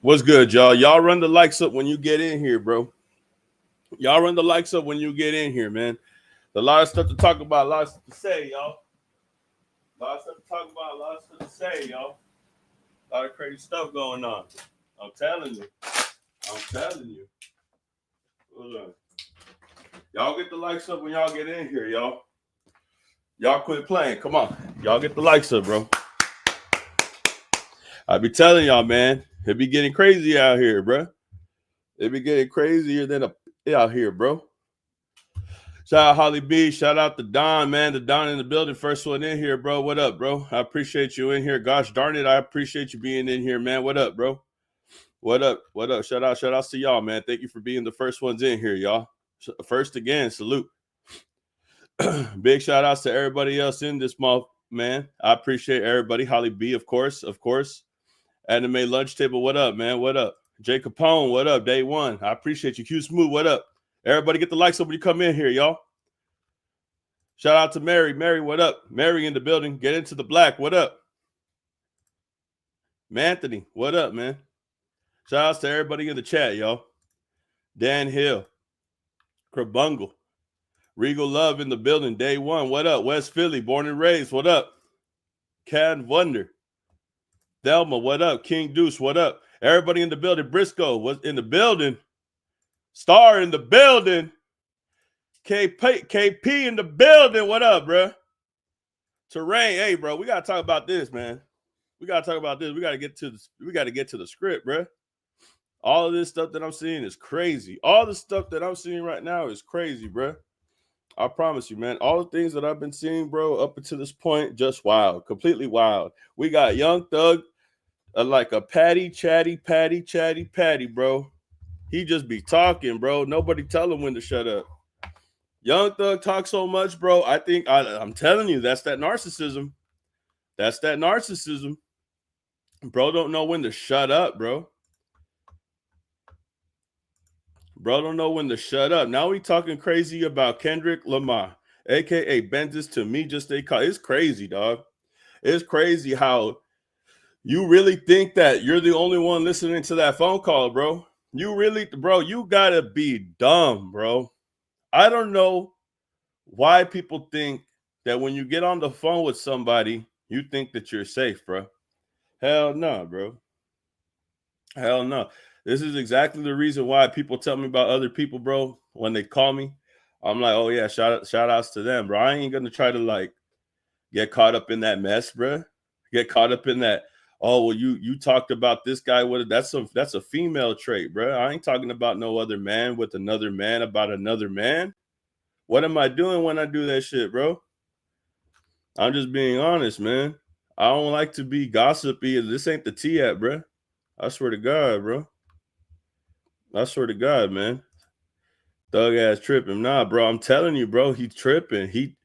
What's good, y'all? Y'all run the likes up when you get in here, bro. Y'all run the likes up when you get in here, man. A lot of stuff to talk about, a lot of stuff to say, y'all. A lot of stuff to talk about, a lot of stuff to say, y'all. A lot of crazy stuff going on. I'm telling you. I'm telling you. Hold on. Y'all get the likes up when y'all get in here, y'all. Y'all quit playing. Come on. Y'all get the likes up, bro. I be telling y'all, man. It be getting crazy out here, bro. It be getting crazier than out here, bro. Shout out Holly B. Shout out to Don, man. The Don in the building. First one in here, bro. What up, bro? I appreciate you in here. Gosh darn it, I appreciate you being in here, man. What up, bro? What up? What up? Shout out to y'all, man. Thank you for being the first ones in here, y'all. First again, salute. Big shout outs to everybody else in this month, man. I appreciate everybody. Holly B, of course. Anime Lunch Table, what up, man? What up? Jay Capone, what up? Day one. I appreciate you. Q Smooth, what up? Everybody get the likes up when you come in here, y'all. Shout out to Mary. Mary, what up? Mary in the building. Get into the black. What up? Anthony, what up, man? Shout outs to everybody in the chat, y'all. Dan Hill. Krabungle. Regal Love in the building. Day one. What up? West Philly. Born and raised. What up? Can Wonder. Thelma, what up? King Deuce, what up? Everybody in the building. Briscoe was in the building. Star in the building. KP in the building. What up, bro? Terrain, hey, bro, we gotta talk about this, man. We gotta talk about this. We gotta get to the script, bro. All of this stuff that I'm seeing is crazy. All the stuff that I'm seeing right now is crazy, bro. I promise you, man. All the things that I've been seeing, bro, up until this point, just wild, completely wild. We got Young Thug, like a chatty, bro. He just be talking, bro. Nobody tell him when to shut up. Young Thug talks so much, bro. I think I'm telling you, that's that narcissism. That's that narcissism. Bro don't know when to shut up, bro. Bro don't know when to shut up. Now we talking crazy about Kendrick Lamar, a.k.a. bend this to me, just a call. It's crazy, dog. It's crazy how you really think that you're the only one listening to that phone call, bro. You gotta be dumb, bro. I don't know why people think that when you get on the phone with somebody, you think that you're safe, bro. Hell no, bro. Hell no. This is exactly the reason why people tell me about other people, bro. When they call me, I'm like, oh yeah, shout outs to them, bro. I ain't gonna try to like get caught up in that mess, bro. Get caught up in that. Oh well, you talked about this guy. That's a female trait, bro. I ain't talking about no other man with another man about another man. What am I doing when I do that shit, bro? I'm just being honest, man. I don't like to be gossipy. This ain't the tea yet, bro. I swear to God, bro. I swear to God, man. Thug ass tripping. Nah, bro. I'm telling you, bro. He tripping.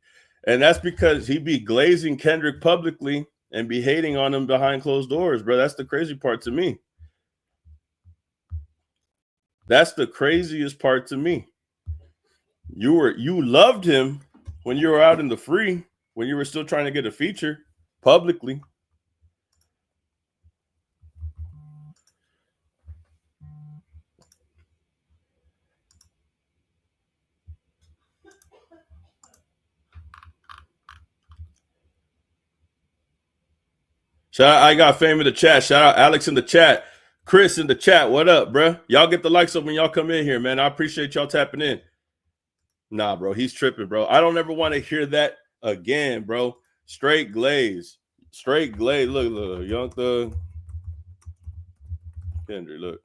And that's because he be glazing Kendrick publicly and be hating on him behind closed doors, bro. That's the crazy part to me. That's the craziest part to me. You loved him when you were out in the free, when you were still trying to get a feature publicly. I got fame in the chat. Shout out Alex in the chat. Chris in the chat. What up, bro? Y'all get the likes up when y'all come in here, man. I appreciate y'all tapping in. Nah, bro. He's tripping, bro. I don't ever want to hear that again, bro. Straight glaze. Straight glaze. Look. Young Thug. Kendrick, look.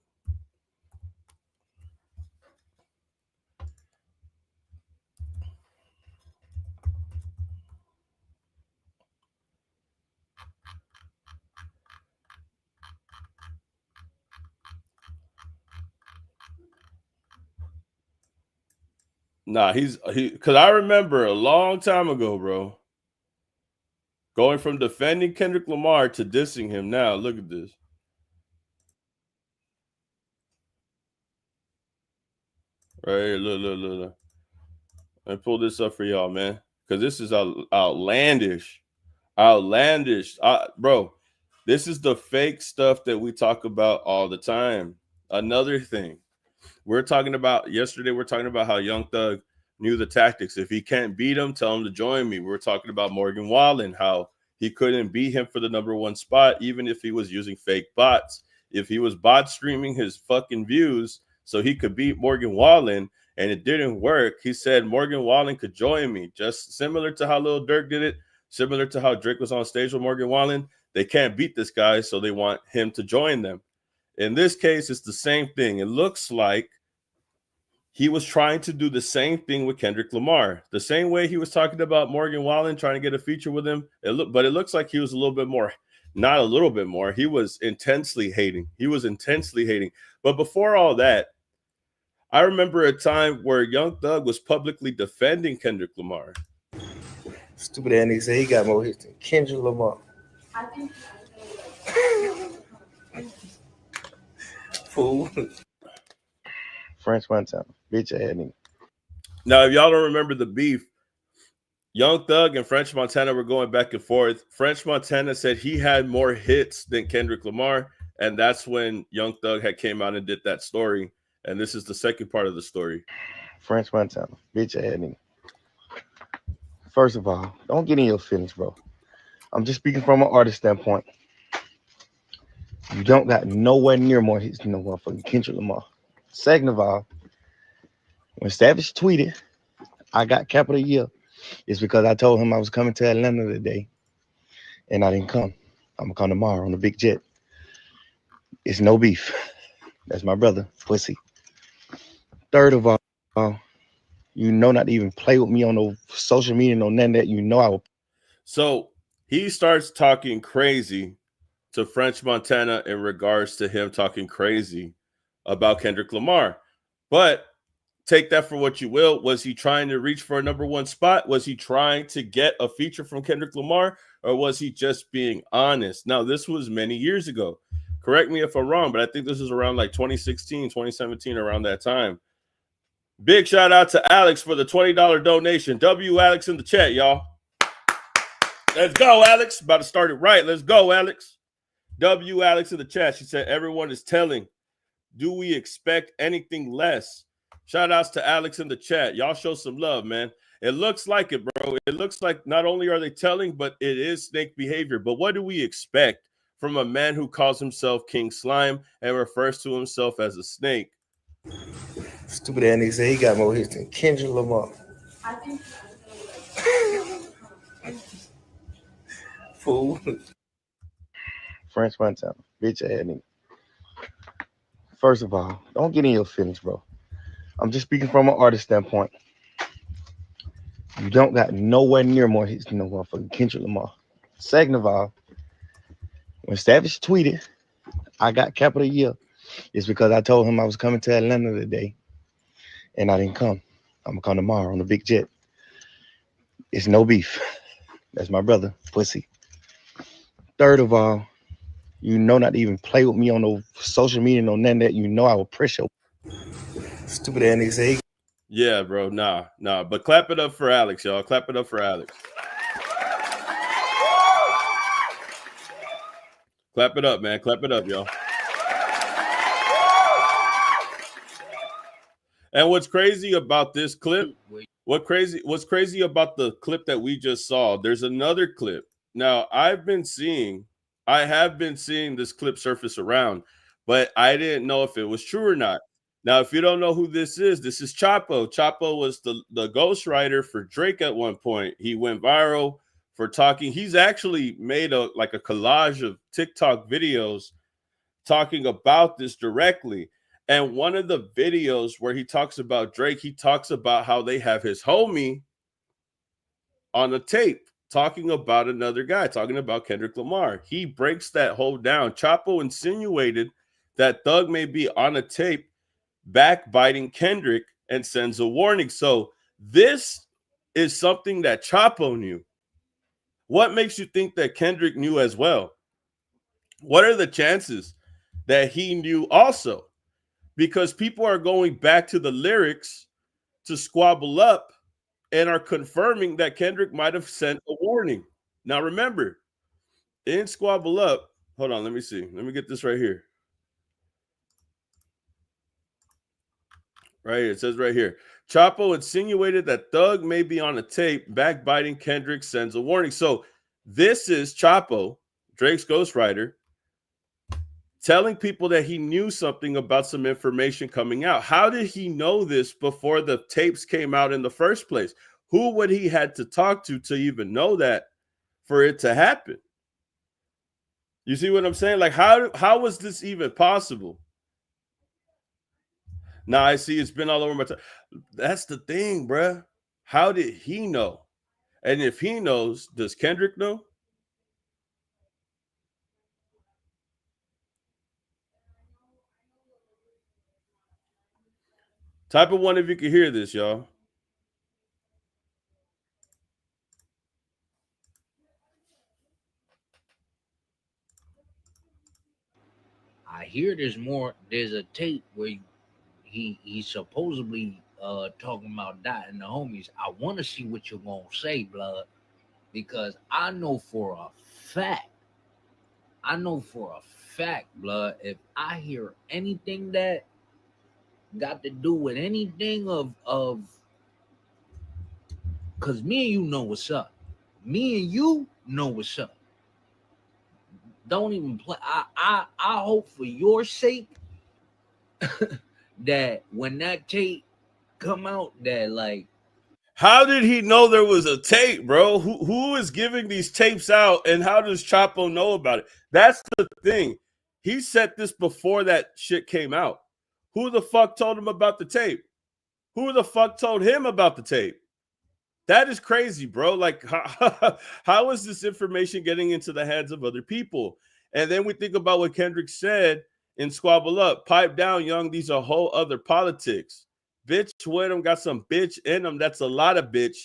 Nah, because I remember a long time ago, bro, going from defending Kendrick Lamar to dissing him. Now, look at this. Right here, look. Let me pull this up for y'all, man, because this is outlandish. Outlandish. Bro, This is the fake stuff that we talk about all the time. Another thing, we're talking about yesterday, we're talking about how Young Thug knew the tactics. If he can't beat him, tell him to join me. We're talking about Morgan Wallen, how he couldn't beat him for the number one spot, even if he was using fake bots. If he was bot streaming his fucking views so he could beat Morgan Wallen and it didn't work, he said Morgan Wallen could join me. Just similar to how Lil Durk did it, similar to how Drake was on stage with Morgan Wallen. They can't beat this guy, so they want him to join them. In this case, it's the same thing. It looks like he was trying to do the same thing with Kendrick Lamar. The same way he was talking about Morgan Wallen, trying to get a feature with him. But it looks like he was a little bit more, not a little bit more. He was intensely hating. He was intensely hating. But before all that, I remember a time where Young Thug was publicly defending Kendrick Lamar. Stupid ass nigga say he got more hits than Kendrick Lamar. Fool. French Montana. Bitch ass nigga. Now, if y'all don't remember the beef, Young Thug and French Montana were going back and forth. French Montana said he had more hits than Kendrick Lamar, and that's when Young Thug had came out and did that story. And this is the second part of the story. French Montana. Bitch ass nigga. First of all, don't get in your feelings, bro. I'm just speaking from an artist standpoint. You don't got nowhere near more hits than no motherfucking Kendrick Lamar. Second of all, when Savage tweeted, I got capital year, it's because I told him I was coming to Atlanta today, and I didn't come. I'm gonna come tomorrow on the big jet. It's no beef. That's my brother, pussy. Third of all, you know not to even play with me on no social media, no none of that. You know I will. So he starts talking crazy to French Montana in regards to him talking crazy about Kendrick Lamar. But take that for what you will. Was he trying to reach for a number one spot? Was he trying to get a feature from Kendrick Lamar? Or was he just being honest? Now, this was many years ago. Correct me if I'm wrong, but I think this is around like 2016, 2017, around that time. Big shout out to Alex for the $20 donation. W Alex in the chat, y'all. Let's go, Alex. About to start it right. Let's go, Alex. W Alex in the chat. She said, everyone is telling. Do we expect anything less? Shout outs to Alex in the chat. Y'all show some love, man. It looks like it, bro. It looks like not only are they telling, but it is snake behavior. But what do we expect from a man who calls himself King Slime and refers to himself as a snake? Stupid ass nigga say he got more hits than Kendrick Lamar. Fool. French Montana. Bitch ass nigga. First of all, don't get in your feelings, bro. I'm just speaking from an artist standpoint. You don't got nowhere near more hits than no motherfucking Kendrick Lamar. Second of all, when Savage tweeted, I got capital year, it's because I told him I was coming to Atlanta today, and I didn't come. I'm gonna come tomorrow on the big jet. It's no beef. That's my brother, pussy. Third of all, you know not to even play with me on no social media, no none of that. You know I will press your stupid ass nigga say. Yeah, bro. Nah. But clap it up for Alex, y'all. Clap it up for Alex. Clap it up, man. Clap it up, y'all. And what's crazy about this clip? What's crazy about the clip that we just saw? There's another clip. Now, I have been seeing this clip surface around, but I didn't know if it was true or not. Now, if you don't know who this is Chapo. Chapo was the ghostwriter for Drake at one point. He went viral for talking. He's actually made a collage of TikTok videos talking about this directly. And one of the videos where he talks about Drake, he talks about how they have his homie on a tape talking about another guy, talking about Kendrick Lamar. He breaks that whole down. Chapo insinuated that Thug may be on a tape backbiting Kendrick and sends a warning. So this is something that Chapo knew. What makes you think that Kendrick knew as well? What are the chances that he knew also? Because people are going back to the lyrics to squabble up and are confirming that Kendrick might have sent a warning. Now, remember, in Squabble Up, Hold on, let me see. Let me get this right here. Right here. It says right here. Chapo insinuated that Thug may be on a tape backbiting Kendrick sends a warning. So this is Chapo, Drake's ghostwriter, telling people that he knew something about some information coming out. How did he know this before the tapes came out in the first place? Who would he had to talk to even know that for it to happen? You see what I'm saying? Like, how was this even possible? Now I see it's been all over my time. That's the thing, bruh. How did he know? And if he knows, does Kendrick know? Type of one if you can hear this, y'all. I hear there's a tape where he's supposedly talking about dotting the homies. I want to see what you're gonna say, blood, because I know for a fact, blood, if I hear anything that got to do with anything of because me and you know what's up. Me and you know what's up. Don't even play. I hope for your sake that when that tape come out, that like, How did he know there was a tape, bro? Who is giving these tapes out, and how does Chapo know about it? That's the thing. He said this before that shit came out. Who the fuck told him about the tape? Who the fuck told him about the tape? That is crazy, bro. Like, how is this information getting into the heads of other people? And then we think about what Kendrick said in Squabble Up. Pipe down, young. These are whole other politics. Bitch with them got some bitch in them. That's a lot of bitch.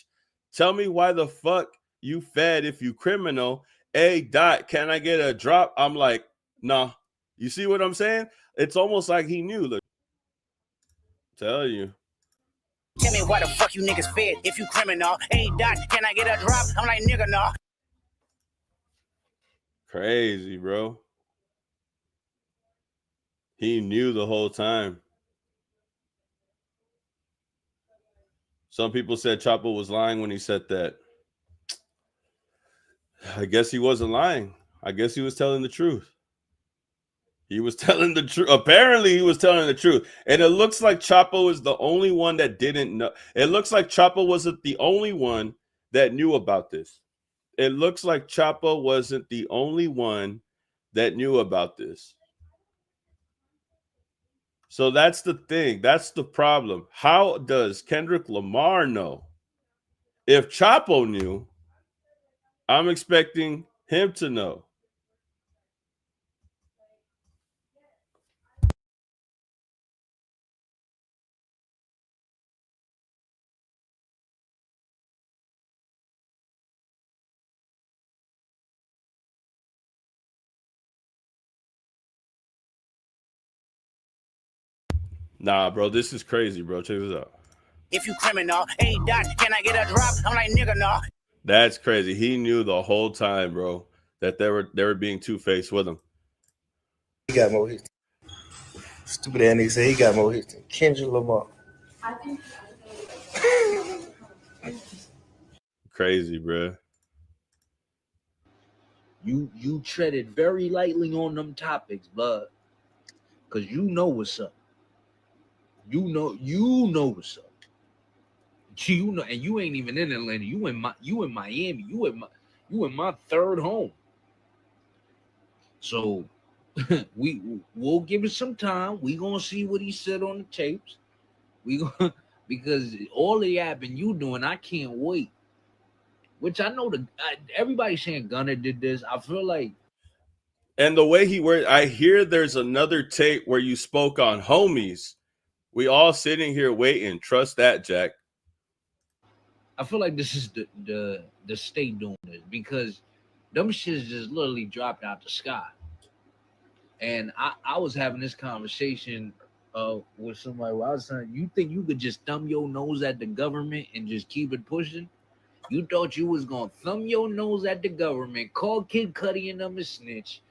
Tell me why the fuck you fed if you criminal. A dot, can I get a drop? I'm like, nah. You see what I'm saying? It's almost like he knew. Look, tell you. Tell me why the fuck you niggas fed if you criminal. Hey, Dot, can I get a drop? I'm like, nigga, no. Crazy, bro. He knew the whole time. Some people said Chapo was lying when he said that. I guess he wasn't lying. I guess he was telling the truth. He was telling the truth. Apparently, he was telling the truth. And it looks like Chapo is the only one that didn't know. It looks like Chapo wasn't the only one that knew about this. It looks like Chapo wasn't the only one that knew about this. So that's the thing. That's the problem. How does Kendrick Lamar know? If Chapo knew, I'm expecting him to know. Nah, bro, this is crazy, bro. Check this out. If you criminal, hey, Dot, can I get a drop? I'm like, nigga, no. That's crazy. He knew the whole time, bro, that they were being two-faced with him. He got more hits. Stupid ass nigga said he got more hits than Kendrick Lamar. Crazy, bro. you treaded very lightly on them topics, blood, because you know what's up. You know what's up. You know, and you ain't even in Atlanta. You in Miami. You in my third home. So we'll give it some time. We gonna see what he said on the tapes. We gonna because all the yapping you doing, I can't wait. Which I know everybody's saying Gunna did this. I feel like, And the way he word, I hear there's another tape where you spoke on homies. We all sitting here waiting. Trust that, Jack. I feel like this is the state doing this because them shits just literally dropped out the sky. And I was having this conversation with somebody where I was saying, you think you could just thumb your nose at the government and just keep it pushing? You thought you was gonna thumb your nose at the government, call Kid Cudi and them a snitch,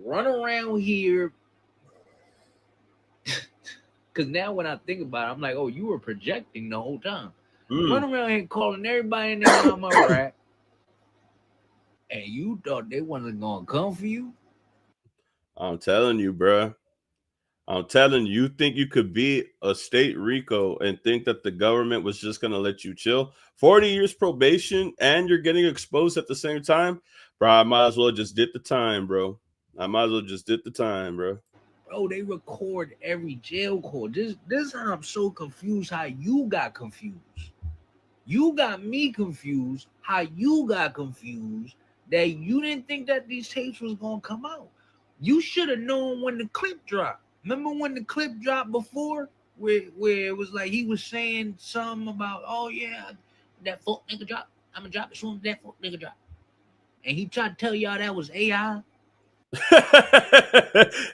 run around here. Because now when I think about it, I'm like, oh, you were projecting the whole time. Run around here calling everybody in their mama rat, and you thought they wasn't gonna come for you? I'm telling you, bro. I'm telling you, you think you could be a state Rico and think that the government was just going to let you chill? 40 years probation and you're getting exposed at the same time? Bro, I might as well just did the time, bro. I might as well just did the time, bro. Bro, they record every jail call. This how I'm so confused how you got confused. You got me confused how you got confused that you didn't think that these tapes was gonna come out. You should have known when the clip dropped. Remember when the clip dropped before, where it was like he was saying something about, oh yeah, that fuck nigga drop. I'm gonna drop it soon as that fuck nigga drop. And he tried to tell y'all that was AI.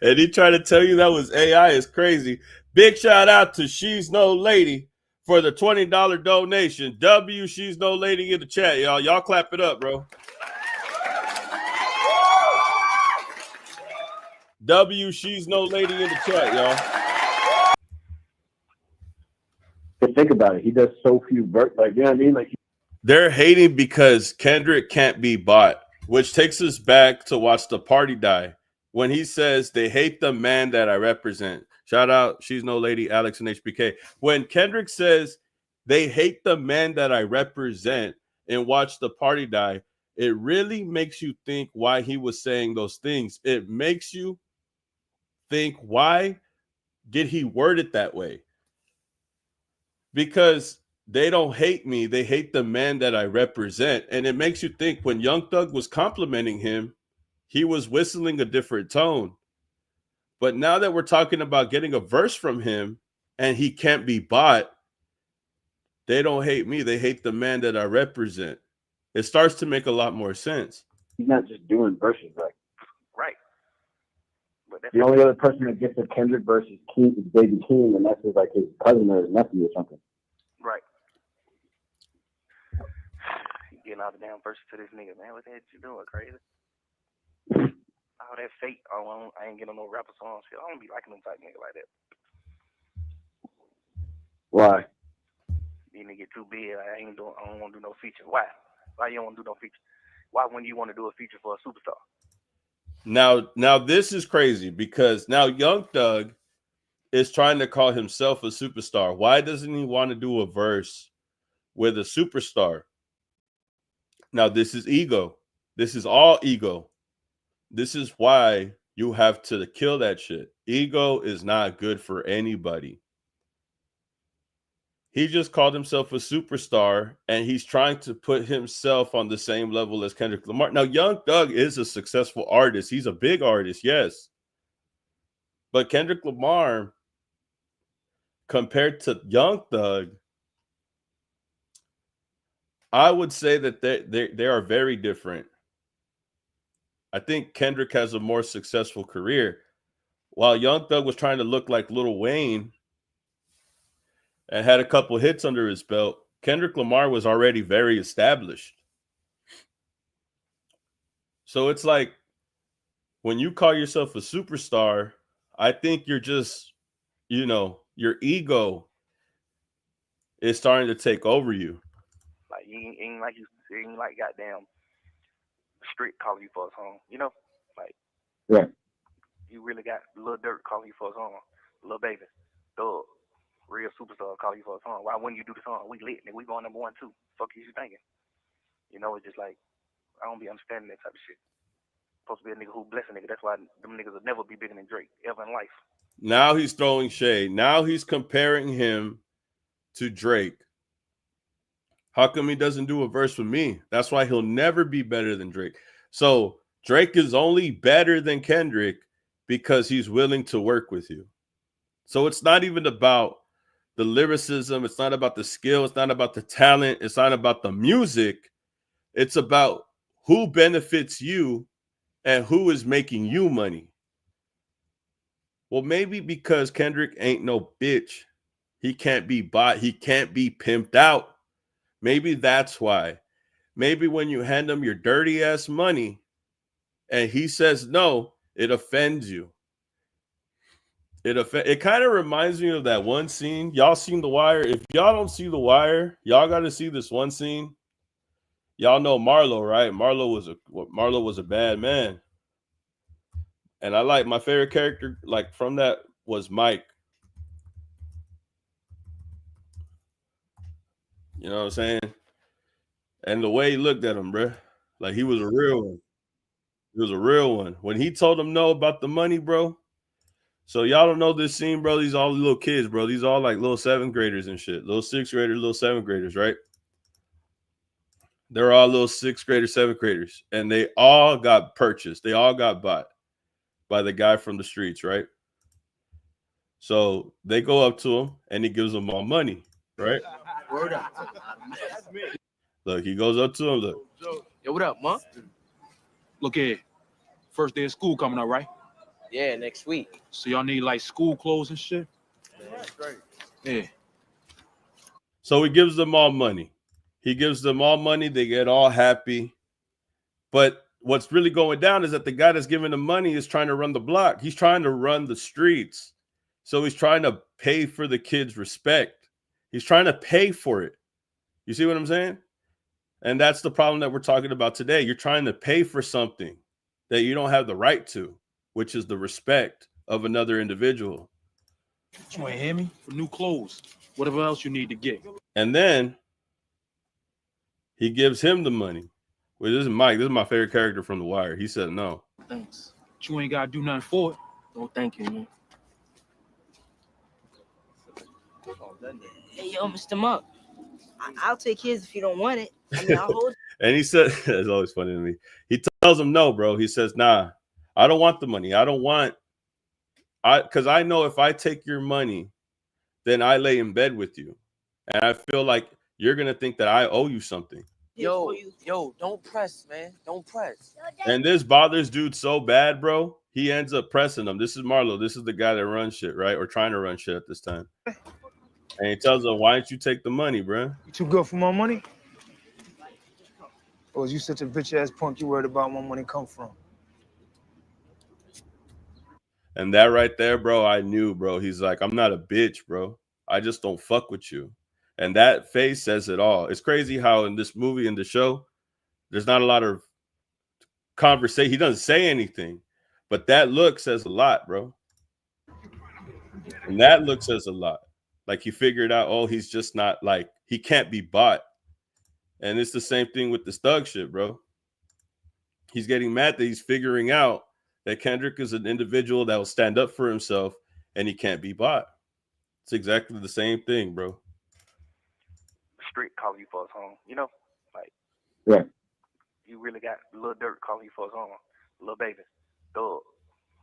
And he tried to tell you that was AI is crazy. Big shout out to She's No Lady for the $20 donation. W, She's No Lady in the chat, y'all. Y'all clap it up, bro. W, She's No Lady in the chat, y'all. But think about it. He does so few like, you know what I mean? Like, they're hating because Kendrick can't be bought, which takes us back to Watch the Party Die. When he says they hate the man that I represent. Shout out, She's No Lady, Alex and HBK. When Kendrick says they hate the man that I represent and Watch the Party Die, it really makes you think why he was saying those things. It makes you think, why did he word it that way? Because they don't hate me, they hate the man that I represent. And it makes you think when Young Thug was complimenting him, he was whistling a different tone. But now that we're talking about getting a verse from him and he can't be bought, they don't hate me, they hate the man that I represent. It starts to make a lot more sense. he's not just doing verses, like, Right. But that's the only other person that gets a Kendrick verse is Baby King, and that's like his cousin or his nephew or something. right. You getting all the damn verses to this nigga, man. What the heck you doing, crazy? All that fake. I ain't getting no rapper songs. Shit. I don't be liking them type nigga like that. Why? These nigga get too big. I don't want to do no feature. Why? Why you don't want to do no feature? Why wouldn't you want to do a feature for a superstar? Now this is crazy because now Young Thug is trying to call himself a superstar. Why doesn't he want to do a verse with a superstar? Now this is ego. This is all ego. This is why you have to kill that shit. Ego is not good for anybody. He just called himself a superstar and he's trying to put himself on the same level as Kendrick Lamar. Now, Young Thug is a successful artist. He's a big artist, yes. But Kendrick Lamar, compared to Young Thug, I would say that they are very different. I think Kendrick has a more successful career. While Young Thug was trying to look like Lil Wayne and had a couple hits under his belt, Kendrick Lamar was already very established. So it's like when you call yourself a superstar, I think you're just, your ego is starting to take over you. Like you ain't like goddamn Street calling you for a song. You know, like Yeah. you really got Lil Durk calling you for a song. Lil Baby, Thug, real superstar calling you for a song. Why wouldn't you do the song? We lit, nigga. We going #1 too. Fuck you thinking? You know, it's just like I don't be understanding that type of shit. Supposed to be a nigga who bless a nigga. That's why them niggas will never be bigger than Drake ever in life. Now he's throwing shade. Now he's comparing him to Drake. How come he doesn't do a verse with me? That's why he'll never be better than Drake. So Drake is only better than Kendrick because he's willing to work with you. So it's not even about the lyricism. It's not about the skill. It's not about the talent. It's not about the music. It's about who benefits you and who is making you money. Well, maybe because Kendrick ain't no bitch. He can't be bought. He can't be pimped out. Maybe that's why. Maybe when you hand him your dirty ass money and he says no, It offends you. It kind of reminds me of that one scene. Y'all seen The Wire? If y'all don't see The Wire, y'all got to see this one scene. Y'all know Marlo, right? Marlo was a bad man. And I like my favorite character, like from that, was Mike. You know what I'm saying? And the way he looked at him, bro, like he was a real one. He was a real one. When he told him no about the money, bro. So y'all don't know this scene, bro. These all little kids, bro. These all like little 7th graders and shit. Little 6th graders, little 7th graders, right? They're all little 6th graders, 7th graders. And they all got purchased. They all got bought by the guy from the streets, right? So they go up to him and he gives them all money, right? Word up. Look, he goes up to him. Look. Yo, what up, man? Look here. First day of school coming up, right? Yeah, next week. So y'all need like school clothes and shit? That's great. Yeah. So he gives them all money. He gives them all money. They get all happy. But what's really going down is that the guy that's giving them money is trying to run the block. He's trying to run the streets. So he's trying to pay for the kids' respect. He's trying to pay for it. You see what I'm saying? And that's the problem that we're talking about today. You're trying to pay for something that you don't have the right to, which is the respect of another individual. You ain't hear me? For new clothes. Whatever else you need to get. And then he gives him the money. Well, this is Mike. This is my favorite character from The Wire. He said no. Thanks. But you ain't got to do nothing for it. No, thank you, man. Hey, yo, Mr. Monk, I'll take his if you don't want it. I mean, I'll hold. And he said, it's always funny to me. He tells him no, bro. He says, nah, I don't want the money. Because I know if I take your money, then I lay in bed with you. And I feel like you're going to think that I owe you something. Yo, don't press, man. Don't press. And this bothers dude so bad, bro. He ends up pressing him. This is Marlo. This is the guy that runs shit, right? Or trying to run shit at this time. And he tells him, why don't you take the money, bro? You too good for my money? Or is you such a bitch ass punk you worried about where my money come from? And that right there, bro, I knew, bro. He's like, I'm not a bitch, bro. I just don't fuck with you. And that face says it all. It's crazy how in this movie, in the show, there's not a lot of conversation. He doesn't say anything. But that look says a lot, bro. And that look says a lot. Like he figured out, oh, he's just not like, he can't be bought. And it's the same thing with this thug shit, bro. He's getting mad that he's figuring out that Kendrick is an individual that will stand up for himself and he can't be bought. It's exactly the same thing, bro. Street calling you for his home, you know? Like, Yeah. you really got Lil Durk calling you for his home. Lil Baby, Thug,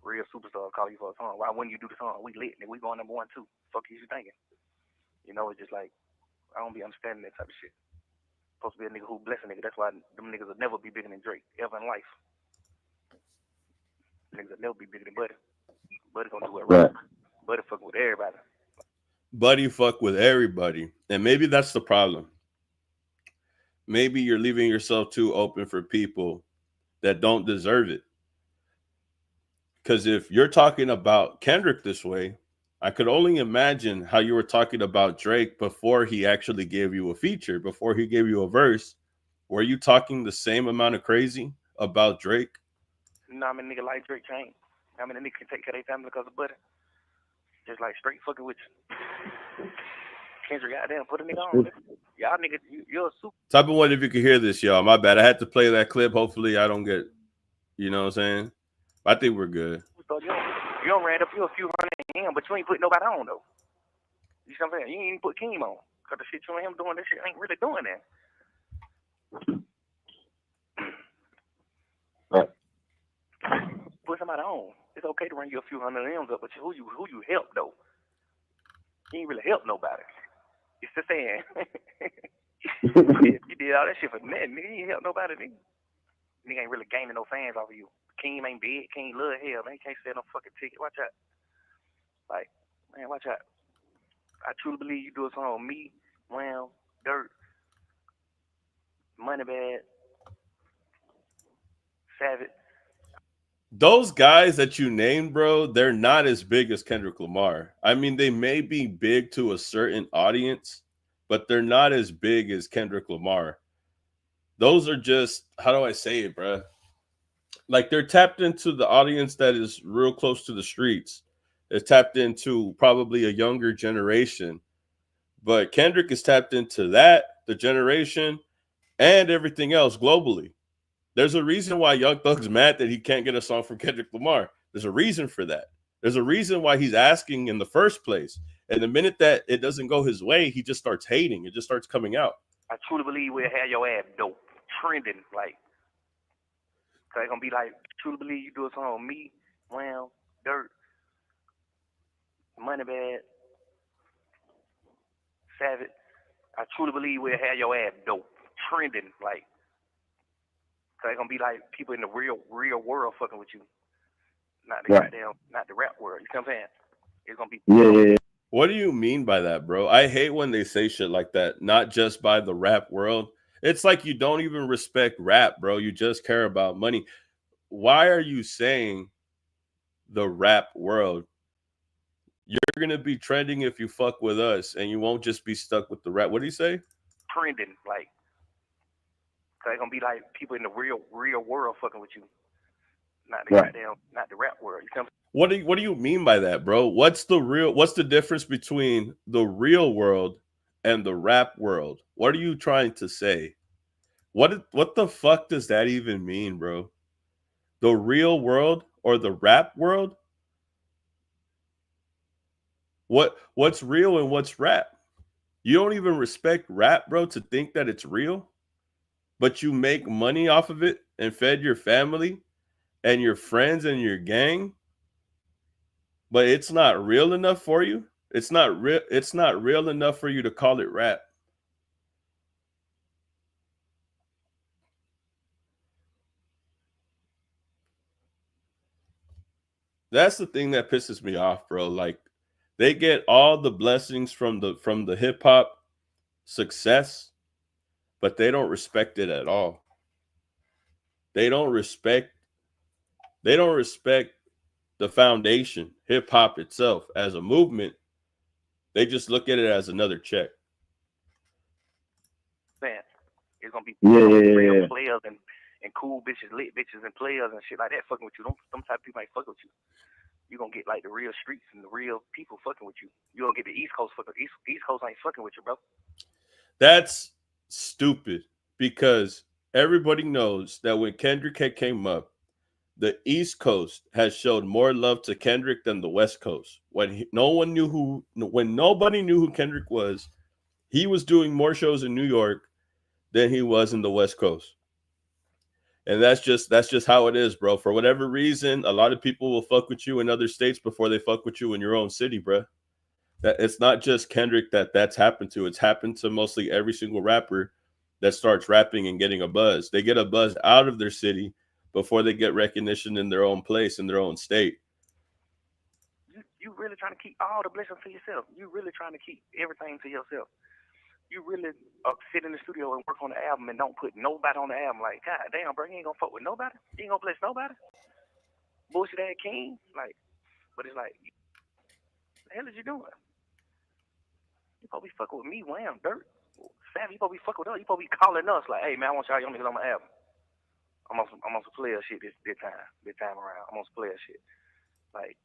real superstar calling you for his home. Why wouldn't you do the song? We lit, nigga. We going number 1, 2. Fuck you thinking? You know, it's just like, I don't be understanding that type of shit. Supposed to be a nigga who bless a nigga. That's why them niggas will never be bigger than Drake, ever in life. Niggas will never be bigger than Buddy. Buddy gonna do it right. Buddy fucking with everybody. Buddy fuck with everybody. And maybe that's the problem. Maybe you're leaving yourself too open for people that don't deserve it. Because if you're talking about Kendrick this way, I could only imagine how you were talking about Drake before he actually gave you a feature, before he gave you a verse. Were you talking the same amount of crazy about Drake? You know how many niggas like Drake can't? How many niggas can take care of their family because of Buddy? Just like straight fucking with you. Kendrick, goddamn, put a nigga on. Y'all niggas, you're a super. Type of one if you could hear this, y'all. My bad. I had to play that clip. Hopefully I don't get, you know what I'm saying? I think we're good. You don't ran up you a few hundred in him, but you ain't put nobody on though. You see what I'm saying? You ain't even put Keem on. Cause the shit you and him doing, this shit ain't really doing that. Right. Put somebody on. It's okay to run you a few hundred M's up, but who you help though? You ain't really help nobody. It's the saying. You did all that shit for nothing, nigga. You ain't help nobody, nigga. Nigga ain't really gaining no fans off of you. Keem ain't big. Keem love hell, man. He can't sell no fucking ticket. Watch out. Like, man, watch out. I truly believe you do a song on me, Wham, Dirt, Moneybag, Savage. those guys that you named, bro, they're not as big as Kendrick Lamar. I mean, they may be big to a certain audience, but they're not as big as Kendrick Lamar. Those are just, how do I say it, bro? Like they're tapped into the audience that is real close to the streets. It's tapped into probably a younger generation. But Kendrick is tapped into that, the generation, and everything else globally. There's a reason why Young Thug's mad that he can't get a song from Kendrick Lamar. There's a reason for that. There's a reason why he's asking in the first place. And the minute that it doesn't go his way, he just starts hating. It just starts coming out. I truly believe we'll have your ass dope, trending, like, cause it's gonna be like, truly believe you do a song with me, Wham, Dirt, Money Bad, Savage. I truly believe we'll have your ass dope, trending, like, cause it's gonna be like people in the real world fucking with you, not the goddamn, not the rap world. You know what I'm saying? It's gonna be. Yeah. What do you mean by that, bro? I hate when they say shit like that, not just by the rap world. It's like you don't even respect rap, bro. You just care about money. Why are you saying the rap world? You're going to be trending if you fuck with us, and you won't just be stuck with the rap. What do you say? Trending, like, cause it's gonna be like people in the real world fucking with you, not the goddamn, not the rap world. You know what I'm saying? What do you mean by that, bro? What's the difference between the real world and the rap world? What are you trying to say? What the fuck does that even mean, bro? The real world or the rap world? What's real and what's rap? You don't even respect rap, bro, to think that it's real, but you make money off of it and fed your family and your friends and your gang. But it's not real enough for you. It's not real enough for you to call it rap. That's the thing that pisses me off, bro. Like they get all the blessings from the hip hop success, but they don't respect it at all. They don't respect the foundation, hip hop itself as a movement. They just look at it as another check. Man, it's gonna be real players and cool bitches, lit bitches and players and shit like that fucking with you. Them type of people ain't fucking with you. You're gonna get like the real streets and the real people fucking with you. You gonna get the East Coast fucking East Coast ain't fucking with you, bro. That's stupid because everybody knows that when Kendrick had came up, the East Coast has showed more love to Kendrick than the West Coast. When nobody knew who Kendrick was, he was doing more shows in New York than he was in the West Coast. And that's just how it is, bro. For whatever reason, a lot of people will fuck with you in other states before they fuck with you in your own city, bro. That it's not just Kendrick that's happened to. It's happened to mostly every single rapper that starts rapping and getting a buzz. They get a buzz out of their city before they get recognition in their own place, in their own state. You really trying to keep all the blessings to yourself. You really trying to keep everything to yourself. You really sit in the studio and work on the album and don't put nobody on the album. Like, God damn, bro, you ain't gonna fuck with nobody. You ain't gonna bless nobody. Bullshit ass king. Like, but it's like, what the hell is you doing? You supposed to be fucking with me, Wham, Dirt. Savvy, you supposed to be fucking with us. You supposed to be calling us like, hey man, I want y'all young niggas on my album. I'm on some player shit this time around. I'm on some player shit. Like,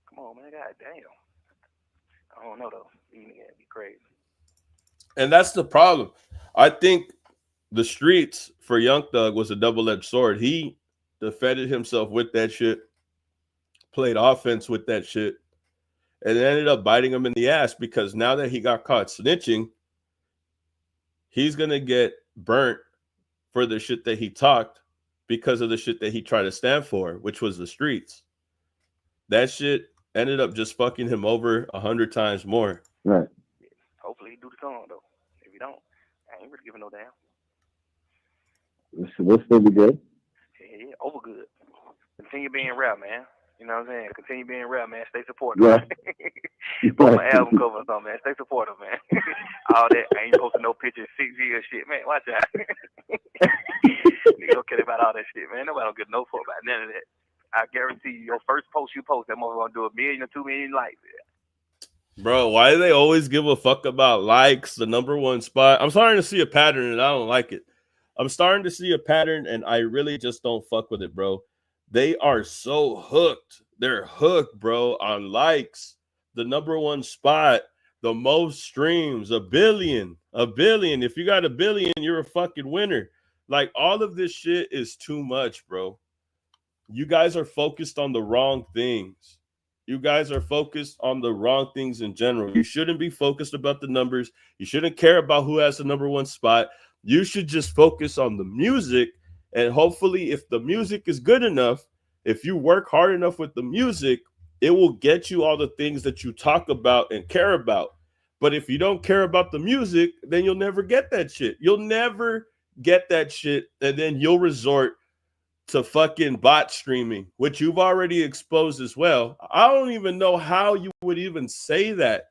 come on, man, god damn. I don't know though. These niggas be crazy. And that's the problem. I think the streets for Young Thug was a double-edged sword. He defended himself with that shit, played offense with that shit, and it ended up biting him in the ass because now that he got caught snitching, he's going to get burnt for the shit that he talked because of the shit that he tried to stand for, which was the streets. That shit ended up just fucking him over 100 times more. Right. Hopefully he do the song though. If he don't, I ain't really giving no damn. We'll still be good. Yeah, over good. Continue being rap, man. You know what I'm saying? Continue being rap, man. Stay supportive. Yeah. Put my album cover or something, man. Stay supportive, man. All that. I ain't posting no pictures, 6 years shit, man. Watch out. Nigga don't care about all that shit, man. Nobody don't give no fuck about none of that. I guarantee you, your first post you post, that motherfucker gonna do 1 million or 2 million likes. Bro, why do they always give a fuck about likes, the number one spot? I'm starting to see a pattern and I don't like it. I'm starting to see a pattern and I really just don't fuck with it, bro. They are so hooked. They're hooked, bro, on likes, the number one spot, the most streams, a billion. If you got a billion, you're a fucking winner. Like, all of this shit is too much, bro. You guys are focused on the wrong things. You guys are focused on the wrong things in general. You shouldn't be focused about the numbers. You shouldn't care about who has the number one spot. You should just focus on the music. And hopefully, if the music is good enough, if you work hard enough with the music, it will get you all the things that you talk about and care about. But if you don't care about the music, then you'll never get that shit. You'll never get that shit. And then you'll resort to fucking bot streaming, which you've already exposed as well. I don't even know how you would even say that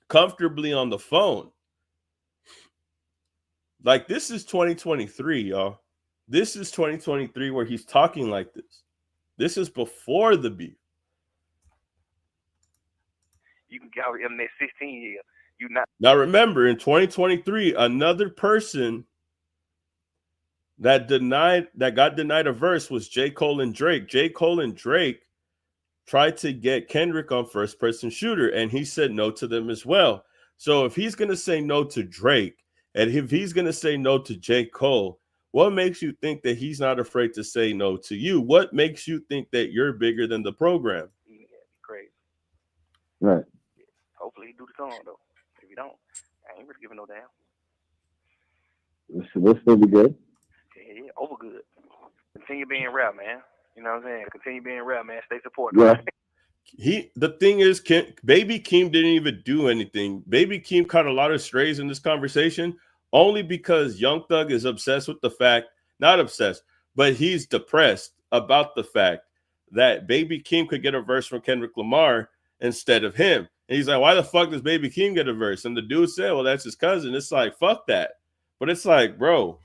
comfortably on the phone. Like, this is 2023, y'all. This is 2023 where he's talking like this. This is before the beef. You can go in there 16 years. You not. Now remember, in 2023, another person that got denied a verse was J. Cole and Drake. J. Cole and Drake tried to get Kendrick on first person shooter, and he said no to them as well. So if he's going to say no to Drake, and if he's going to say no to J. Cole, what makes you think that he's not afraid to say no to you? What makes you think that you're bigger than the program? Yeah, crazy. Right. Hopefully he do the song though. If you don't, I ain't really giving no damn. This will be good. Yeah, over good. Continue being rap, man. You know what I'm saying? Continue being rap, man. Stay supportive. Yeah. The thing is, Baby Keem didn't even do anything. Baby Keem caught a lot of strays in this conversation only because Young Thug is obsessed with the fact, not obsessed, but he's depressed about the fact that Baby Keem could get a verse from Kendrick Lamar instead of him. And he's like, why the fuck does Baby Keem get a verse? And the dude said, well, that's his cousin. It's like, fuck that. But it's like, bro,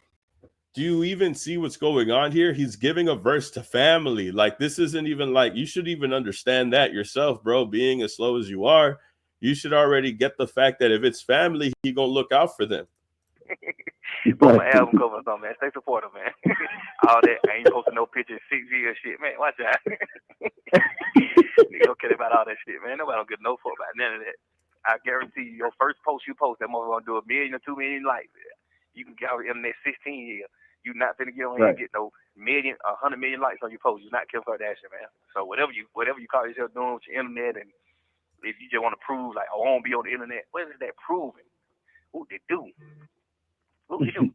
do you even see what's going on here? He's giving a verse to family. Like, this isn't even like, you should even understand that yourself, bro. Being as slow as you are, you should already get the fact that if it's family, he gonna look out for them. Put my album cover or something, man. Stay supportive, man. All that, I ain't posting no pictures, 6 years shit, man. Watch out. Nigga don't care about all that shit, man. Nobody don't give no fuck about none of that. I guarantee you, your first post you post, that motherfucker gonna do 1 million or 2 million likes. You can go in there 16 years. You're not finna get on here and get no 100 million likes on your post. You're not Kim Kardashian, man. So whatever you call yourself doing with your internet, and if you just want to prove like, oh, I won't be on the internet, what is that proving? What they do? What they do?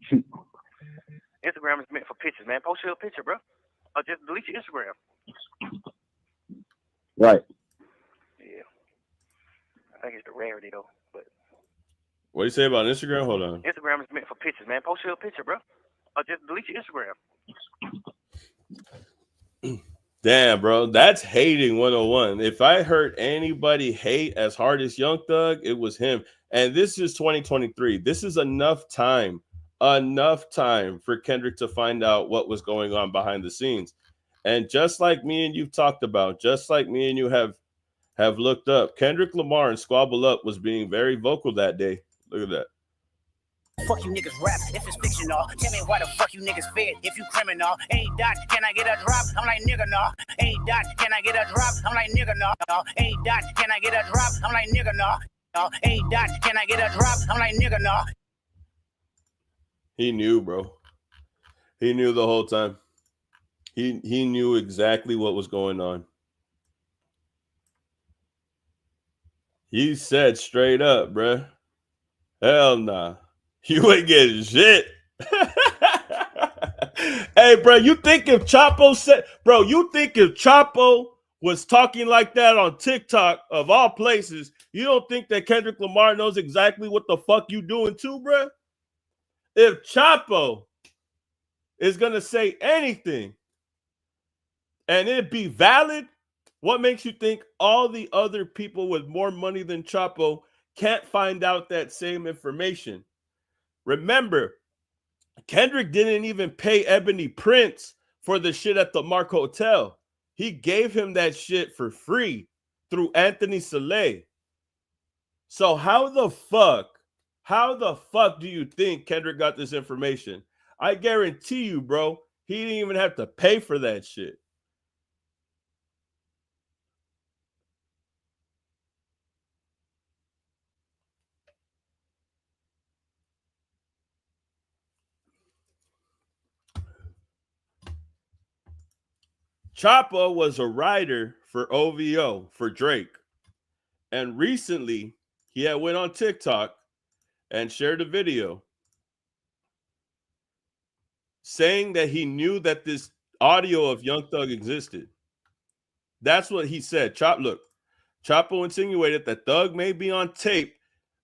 Instagram is meant for pictures, man. Post your picture, bro, or just delete your Instagram. Right. Yeah. I think it's the rarity though, but. What do you say about Instagram? Hold on. Instagram is meant for pictures, man. Post your picture, bro. Or just delete your Instagram. Damn, bro. That's hating 101. If I heard anybody hate as hard as Young Thug, it was him. And this is 2023. This is enough time for Kendrick to find out what was going on behind the scenes. And just like me and you've talked about, just like me and you have looked up, Kendrick Lamar and Squabble Up was being very vocal that day. Look at that. Fuck you niggas rap if it's fictional. Tell me why the fuck you niggas fed if you criminal. Hey dot, can I get a drop? I'm like nigga no. Hey dot, can I get a drop? I'm like nigga no. Hey dot, can I get a drop? I'm like nigga no. Hey dot, can I get a drop? I'm like nigga no. He knew, bro. He knew the whole time. He knew exactly what was going on. He said straight up, bruh. Hell nah. You ain't getting shit. Hey, bro, you think if Chapo was talking like that on TikTok, of all places, you don't think that Kendrick Lamar knows exactly what the fuck you doing too, bro? If Chapo is going to say anything and it be valid, what makes you think all the other people with more money than Chapo can't find out that same information? Remember, Kendrick didn't even pay Ebony Prince for the shit at the Mark Hotel. He gave him that shit for free through Anthony Soleil. So how the fuck do you think Kendrick got this information? I guarantee you, bro, he didn't even have to pay for that shit. Chapo was a writer for OVO for Drake. And recently, he had went on TikTok and shared a video saying that he knew that this audio of Young Thug existed. That's what he said. Chapo insinuated that Thug may be on tape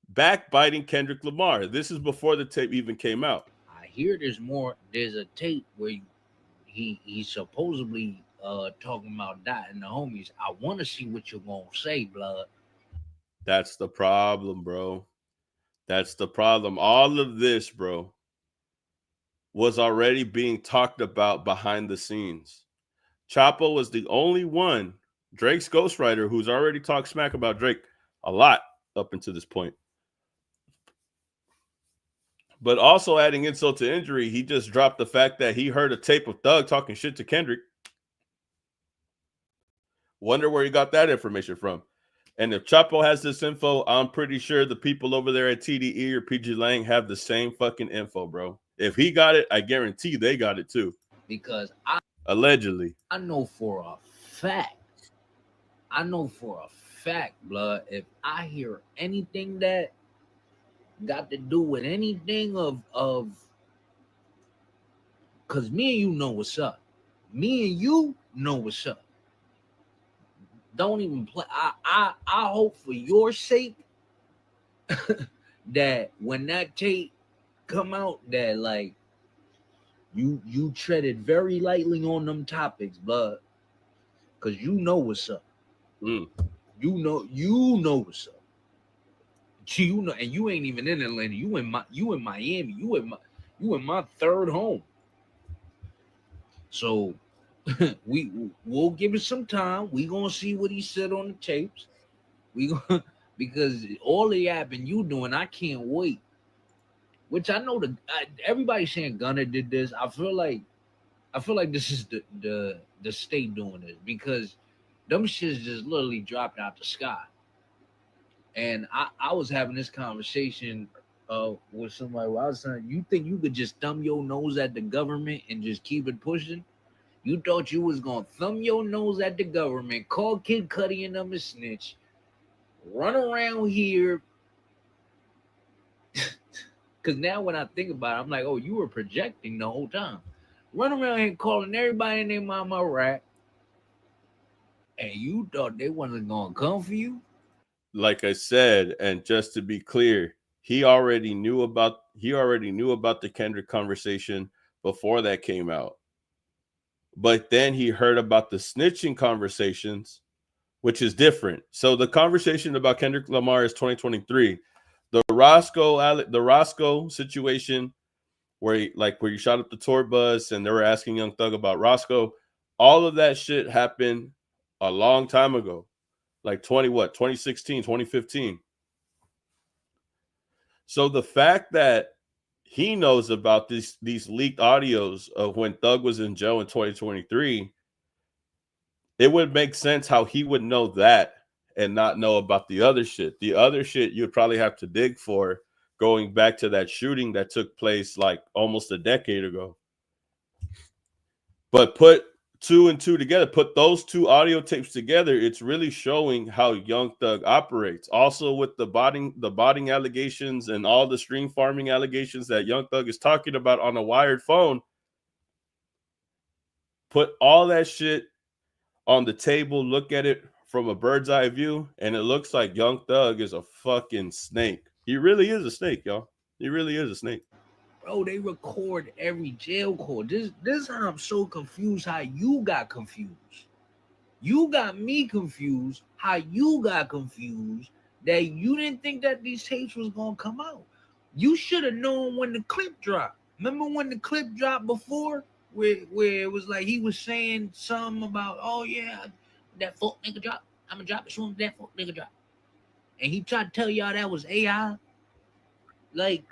backbiting Kendrick Lamar. This is before the tape even came out. I hear there's a tape where he's supposedly talking about dotting the homies. I want to see what you're gonna say, blood. That's the problem, bro. That's the problem. All of this, bro, was already being talked about behind the scenes. Chapo was the only one, Drake's ghostwriter, who's already talked smack about Drake a lot up until this point. But also adding insult to injury, he just dropped the fact that he heard a tape of Thug talking shit to Kendrick. Wonder where he got that information from. And if Chapo has this info, I'm pretty sure the people over there at TDE or PG Lang have the same fucking info, bro. If he got it, I guarantee they got it too. Because allegedly, I know for a fact, blood, if I hear anything that got to do with anything of because me and you know what's up. Me and you know what's up. Don't even play. I hope for your sake that when that tape come out, that like you treaded very lightly on them topics, blood, because you know what's up. You know what's up. You know, and you ain't even in Atlanta. You in Miami. You in my third home. So we'll give it some time. We gonna see what he said on the tapes. We gonna because all the yapping you doing, I can't wait. Which I know everybody's saying Gunna did this. I feel like this is the state doing this because them shits just literally dropped out the sky. And I was having this conversation with somebody where I was saying, you think you could just thumb your nose at the government and just keep it pushing? You thought you was gonna thumb your nose at the government, call Kid Cudi and them a snitch, run around here. Because now when I think about it, I'm like, oh, you were projecting the whole time. Run around here calling everybody in their mama a rat, and you thought they wasn't gonna come for you? Like I said, and just to be clear, he already knew about the Kendrick conversation before that came out. But then he heard about the snitching conversations, which is different. So the conversation about Kendrick Lamar is 2023. The Roscoe situation where you shot up the tour bus and they were asking Young Thug about Roscoe, all of that shit happened a long time ago. Like 2016, 2015. So the fact that he knows about these leaked audios of when Thug was in jail in 2023, it would make sense how he would know that and not know about the other shit. The other shit you'd probably have to dig for, going back to that shooting that took place like almost a decade ago. But put two and two together, put those two audio tapes together, it's really showing how Young Thug operates. Also with the botting allegations and all the stream farming allegations that Young Thug is talking about on a wired phone, put all that shit on the table, look at it from a bird's eye view, and it looks like Young Thug is a fucking snake. He really is a snake, y'all. He really is a snake. Bro, they record every jail call. This is how I'm so confused how you got confused. You got me confused how you got confused that you didn't think that these tapes was going to come out. You should have known when the clip dropped. Remember when the clip dropped before, where it was like he was saying something about, oh yeah, that fuck nigga drop. I'm gonna drop it soon as that fuck nigga drop. And he tried to tell y'all that was AI. Like,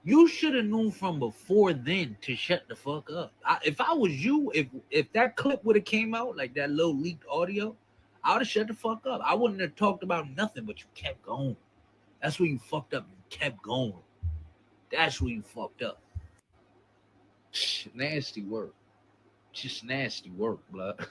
you should have known from before then to shut the fuck up. If I was you, if that clip would have came out, like that little leaked audio, I would have shut the fuck up. I wouldn't have talked about nothing, but you kept going. That's where you fucked up. You kept going. That's where you fucked up. Nasty work. Just nasty work, blood.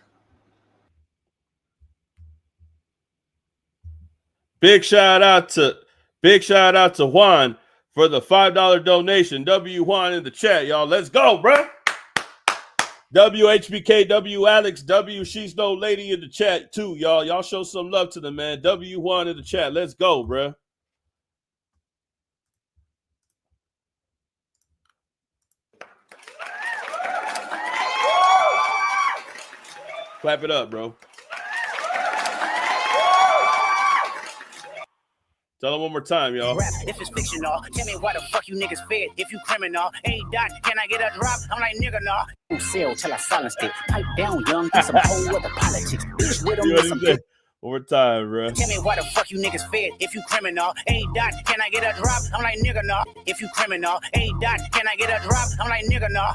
Big shout out to Juan for the $5 donation. W Juan in the chat, y'all. Let's go, bro. WHBK, W Alex, W She's No Lady in the chat too, y'all. Y'all show some love to them, man. W Juan in the chat. Let's go, bro. Clap it up, bro. Tell them one more time, y'all. Rap, if it's fictional, tell me why the fuck you niggas fed if you criminal. Hey, Dot, can I get a drop? I'm like, nigga, nah. Don't sell till I silenced it. Pipe down, young, get some whole other politics. Bitch with them with some one more time, bro. Tell me why the fuck you niggas fed if you criminal. Hey, Dot, can I get a drop? I'm like, nigga, nah. If you criminal. Hey, Dot, can I get a drop? I'm like, nigga, nah.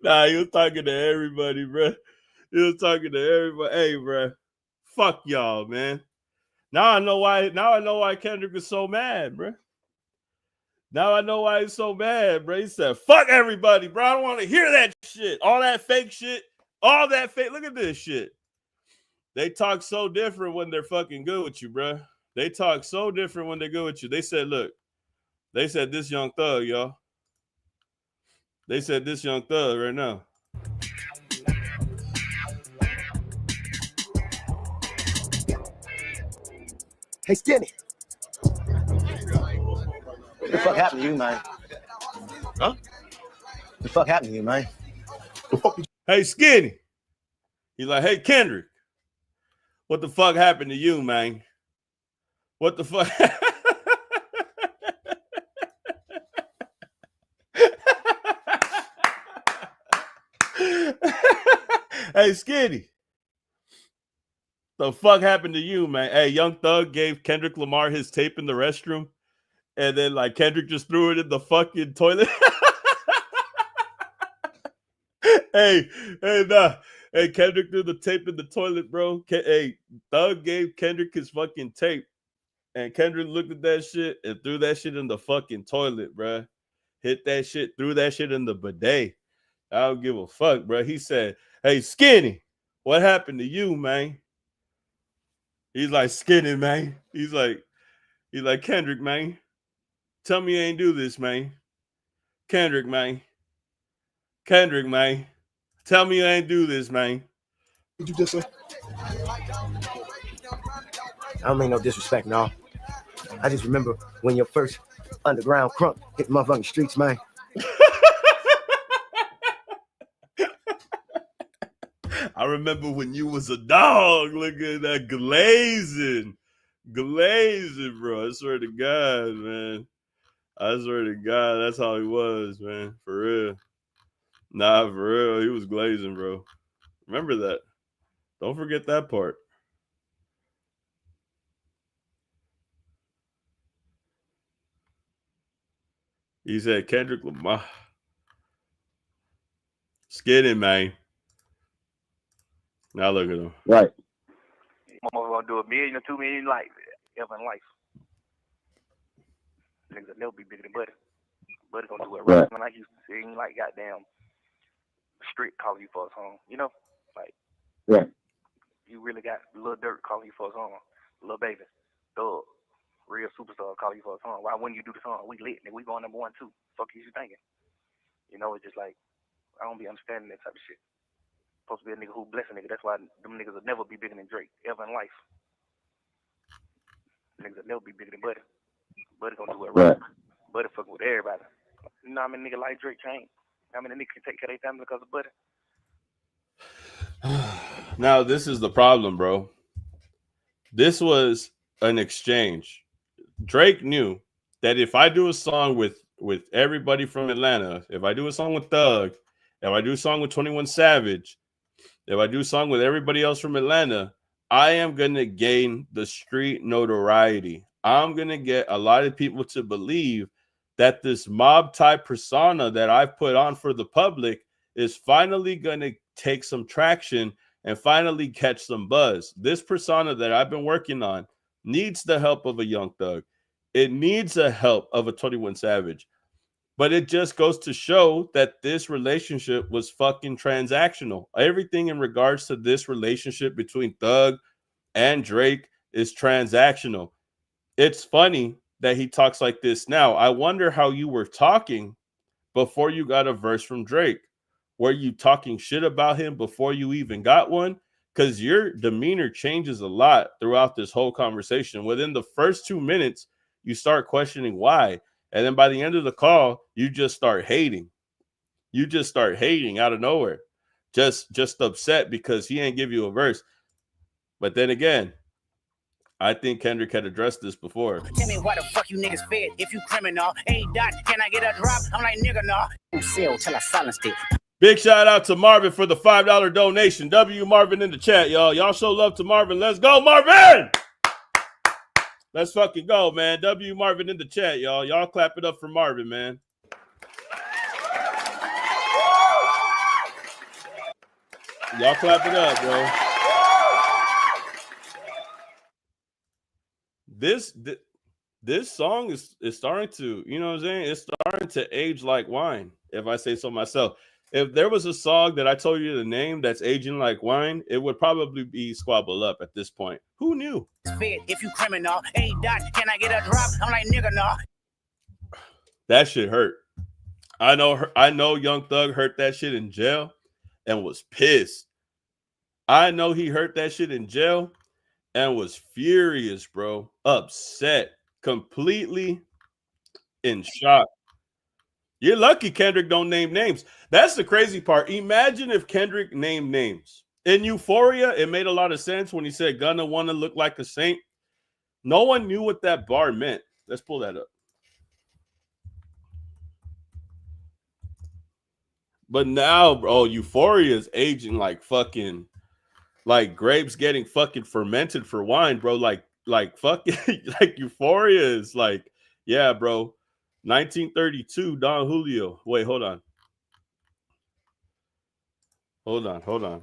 Nah, he was talking to everybody, bro. He was talking to everybody. Hey, bro. Fuck y'all, man. Now I know why Kendrick is so mad, bro. Now I know why he's so mad, bro. He said, fuck everybody, bro. I don't want to hear that shit. All that fake shit. All that fake. Look at this shit. They talk so different when they're fucking good with you, bro. They talk so different when they're good with you. They said, look. They said this Young Thug, y'all. They said this Young Thug right now. Hey, Skinny. What the fuck happened to you, man? Huh? What the fuck happened to you, man? Hey, Skinny. He's like, hey, Kendrick. What the fuck happened to you, man? What the fuck? Hey, Skinny. The fuck happened to you, man? Hey, Young Thug gave Kendrick Lamar his tape in the restroom, and then like Kendrick just threw it in the fucking toilet. Hey, nah. Hey, Kendrick threw the tape in the toilet, bro. Hey, Thug gave Kendrick his fucking tape, and Kendrick looked at that shit and threw that shit in the fucking toilet, bro. Hit that shit, threw that shit in the bidet. I don't give a fuck, bro. He said, hey, Skinny, what happened to you, man? He's like, Skinny, man. He's like, Kendrick, man. Tell me you ain't do this, man. Kendrick, man. Kendrick, man. Tell me you ain't do this, man. What you just say? I don't mean no disrespect, no. I just remember when your first underground crunk hit the motherfucking streets, man. I remember when you was a dog. Look at that glazing, bro. I swear to God, man. I swear to God, that's how he was, man. For real. Nah, for real. He was glazing, bro. Remember that. Don't forget that part. He said Kendrick Lamar. Skinny, man. Now look at him. Right. Mama gonna do $1 million or $2 million life ever in life. Niggas will never be bigger than Buddy. Buddy gonna do it right. When I used to sing like goddamn Street calling you for a song, you know? Like, right. You really got Lil Dirt calling you for a song, Lil Baby, Thug, real superstar calling you for a song. Why wouldn't you do the song? We lit, nigga. We going #1 too. Fuck you thinking? You know, it's just like, I don't be understanding that type of shit. Supposed to be a nigga who bless a nigga. That's why them niggas will never be bigger than Drake ever in life. Niggas will never be bigger than Buddy. Buddy gonna do it right. Buddy fucking with everybody. You know how many niggas like Drake change? How many niggas can take care of their family because of Buddy? Now, this is the problem, bro. This was an exchange. Drake knew that if I do a song with everybody from Atlanta, if I do a song with Thug, if I do a song with 21 Savage, if I do a song with everybody else from Atlanta, I am going to gain the street notoriety. I'm going to get a lot of people to believe that this mob type persona that I've put on for the public is finally going to take some traction and finally catch some buzz. This persona that I've been working on needs the help of a Young Thug. It needs the help of a 21 Savage. But it just goes to show that this relationship was fucking transactional. Everything in regards to this relationship between Thug and Drake is transactional. It's funny that he talks like this now. I wonder how you were talking before you got a verse from Drake. Were you talking shit about him before you even got one? Because your demeanor changes a lot throughout this whole conversation. Within the first 2 minutes, you start questioning why. And then by the end of the call, you just start hating. You just start hating out of nowhere. Just upset because he ain't give you a verse. But then again, I think Kendrick had addressed this before. Tell me why the fuck you niggas fed if you criminal. Ain't dot, can I get a drop? I'm like, nigga, nah. Sell till I silenced it. Big shout out to Marvin for the $5 donation. W Marvin in the chat, y'all. Y'all show love to Marvin. Let's go, Marvin! Let's fucking go, man. W Marvin in the chat, y'all. Y'all clap it up for Marvin, man. Y'all clap it up, bro. This song is starting to, you know what I'm saying? It's starting to age like wine, if I say so myself. If there was a song that I told you the name that's aging like wine, it would probably be Squabble Up at this point. Who knew? If you criminal, ain't dot, can I get a drop? I'm like, nigga, nah. That shit hurt. I know Young Thug hurt that shit in jail and was pissed. I know he hurt that shit in jail and was furious, bro. Upset. Completely in shock. You're lucky Kendrick don't name names. That's the crazy part. Imagine if Kendrick named names. In Euphoria, it made a lot of sense when he said, gonna wanna look like a saint. No one knew what that bar meant. Let's pull that up. But now, bro, Euphoria is aging like fucking, like grapes getting fucking fermented for wine, bro. Like fucking, like Euphoria is like, yeah, bro. 1932, Don Julio. Wait, hold on. Hold on.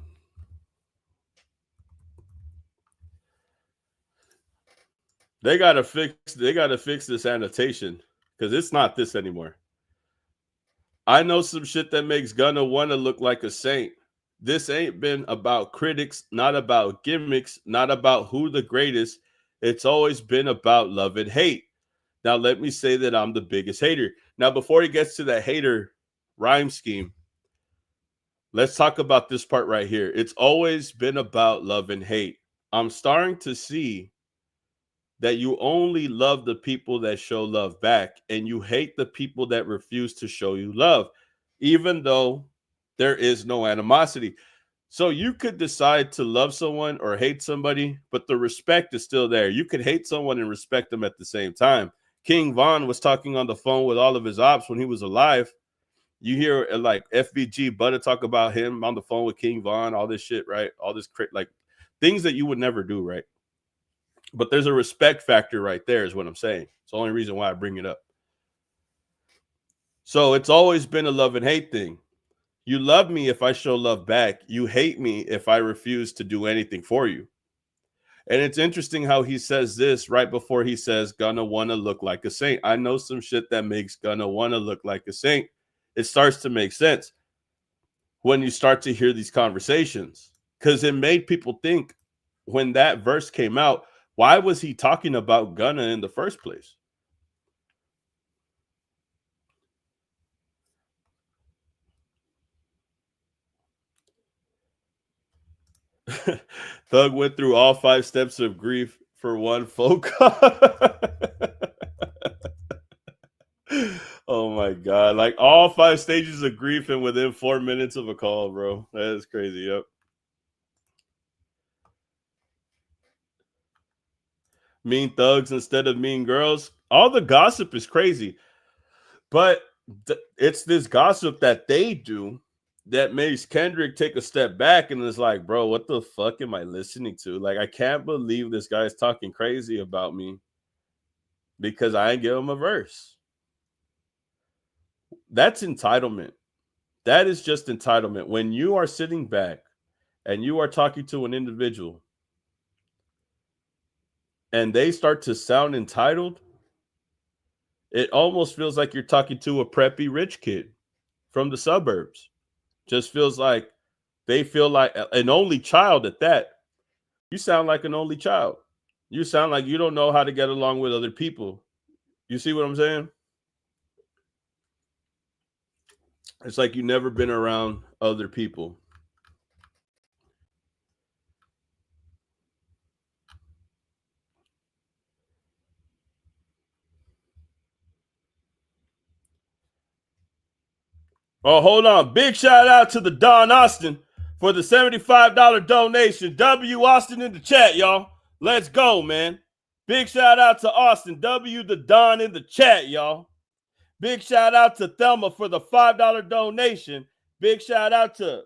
They gotta fix this annotation because it's not this anymore. I know some shit that makes Gunna wanna look like a saint. This ain't been about critics, not about gimmicks, not about who the greatest. It's always been about love and hate. Now, let me say that I'm the biggest hater. Now, before he gets to that hater rhyme scheme, let's talk about this part right here. It's always been about love and hate. I'm starting to see that you only love the people that show love back, and you hate the people that refuse to show you love, even though there is no animosity. So you could decide to love someone or hate somebody, but the respect is still there. You could hate someone and respect them at the same time. King Von was talking on the phone with all of his ops when he was alive. You hear like FBG Butter talk about him on the phone with King Von, all this shit, right? All this like things that you would never do, right? But there's a respect factor right there is what I'm saying. It's the only reason why I bring it up. So it's always been a love and hate thing. You love me if I show love back. You hate me if I refuse to do anything for you. And it's interesting how he says this right before he says, gonna wanna look like a saint. I know some shit that makes gonna wanna look like a saint. It starts to make sense when you start to hear these conversations, because it made people think when that verse came out, why was he talking about Gunna in the first place? Thug went through all 5 steps of grief for one phone call. Oh my God. Like all 5 stages of grief and within 4 minutes of a call, bro. That is crazy. Yep. Mean thugs instead of mean girls. All the gossip is crazy, but it's this gossip that they do that makes Kendrick take a step back and is like, bro, what the fuck am I listening to? Like, I can't believe this guy's talking crazy about me because I ain't give him a verse. That's entitlement. That is just entitlement. When you are sitting back and you are talking to an individual and they start to sound entitled, it almost feels like you're talking to a preppy rich kid from the suburbs. Just feels like they feel like an only child at that. You sound like an only child. You sound like you don't know how to get along with other people. You see what I'm saying? It's like you've never been around other people. Oh, hold on. Big shout out to the Don Austin for the $75 donation. W Austin in the chat, y'all. Let's go, man. Big shout out to Austin. W the Don in the chat, y'all. Big shout out to Thelma for the $5 donation. Big shout out to,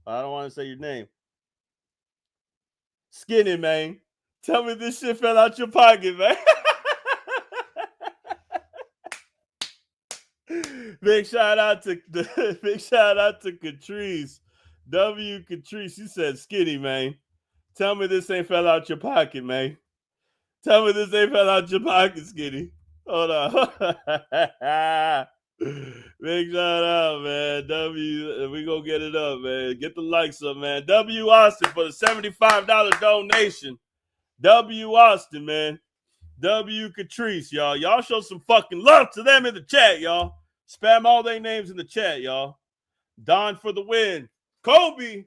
I don't want to say your name, Skinny, man. Tell me this shit fell out your pocket, man. Big shout out to Catrice. W Catrice, she said skinny, man. Tell me this ain't fell out your pocket, man. Tell me this ain't fell out your pocket, skinny. Hold on. Big shout out, man. W, we gonna get it up, man. Get the likes up, man. W Austin for the $75 donation. W Austin, man. W Catrice, y'all. Y'all show some fucking love to them in the chat, y'all. Spam all their names in the chat, y'all. Don for the win. Kobe.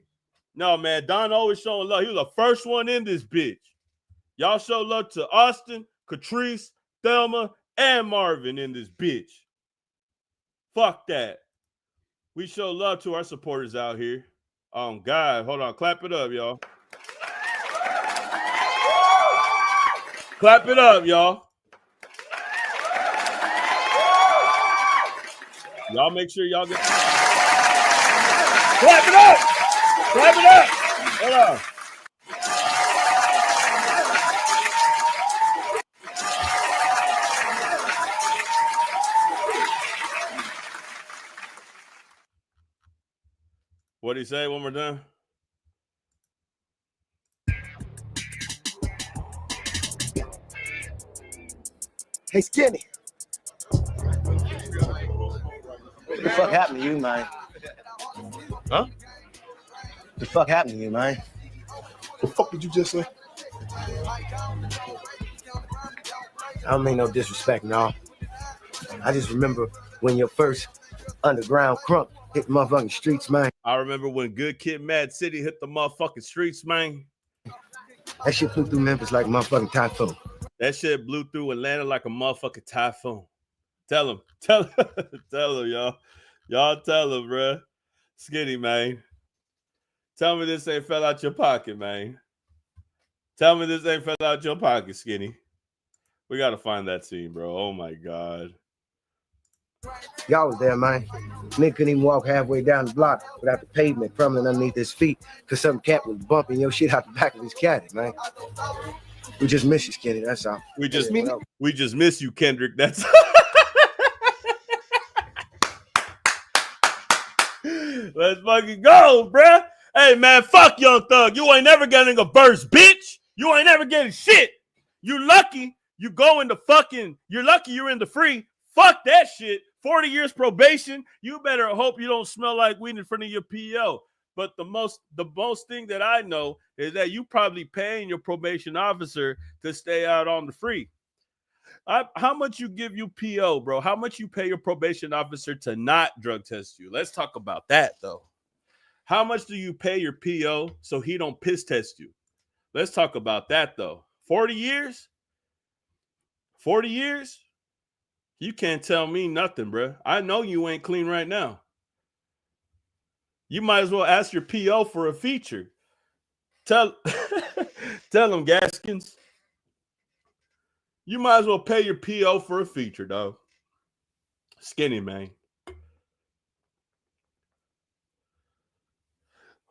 No, man. Don always showing love. He was the first one in this bitch. Y'all show love to Austin, Catrice, Thelma, and Marvin in this bitch. Fuck that. We show love to our supporters out here. Oh, God. Hold on. Clap it up, y'all. Clap it up, y'all. Y'all make sure y'all get. Clap it up! Clap it up! Hold on. What'd he say? One more time. Hey, Skinny. What the fuck happened to you, man? Huh? What the fuck happened to you, man? The fuck did you just say? I don't mean no disrespect, no. I just remember when your first underground crunk hit the motherfucking streets, man. I remember when Good Kid, Mad City hit the motherfucking streets, man. That shit flew through Memphis like a motherfucking typhoon. That shit blew through Atlanta like a motherfucking typhoon. Tell him, tell him, y'all. Y'all tell him, bruh. Skinny, man. Tell me this ain't fell out your pocket, man. Tell me this ain't fell out your pocket, Skinny. We got to find that scene, bro. Oh, my God. Y'all was there, man. Nigga couldn't even walk halfway down the block without the pavement crumbling underneath his feet because some cat was bumping your shit out the back of his caddy, man. We just miss you, Skinny, that's all. We just miss you, Kendrick. That's Let's fucking go, bruh. Hey, man, fuck Young Thug. You ain't never getting a verse, bitch. You ain't never getting shit. You lucky you go in the fucking, you're lucky you're in the free. Fuck that shit. 40 years probation. You better hope you don't smell like weed in front of your PO. But the most thing that I know is that you probably paying your probation officer to stay out on the free. How much you give you PO, bro? How much you pay your probation officer to not drug test you? Let's talk about that, though. How much do you pay your PO so he don't piss test you? Let's talk about that, though. 40 years? 40 years? You can't tell me nothing, bro. I know you ain't clean right now. You might as well ask your PO for a feature. Tell him, Gaskins. You might as well pay your PO for a feature, dog. Skinny, man.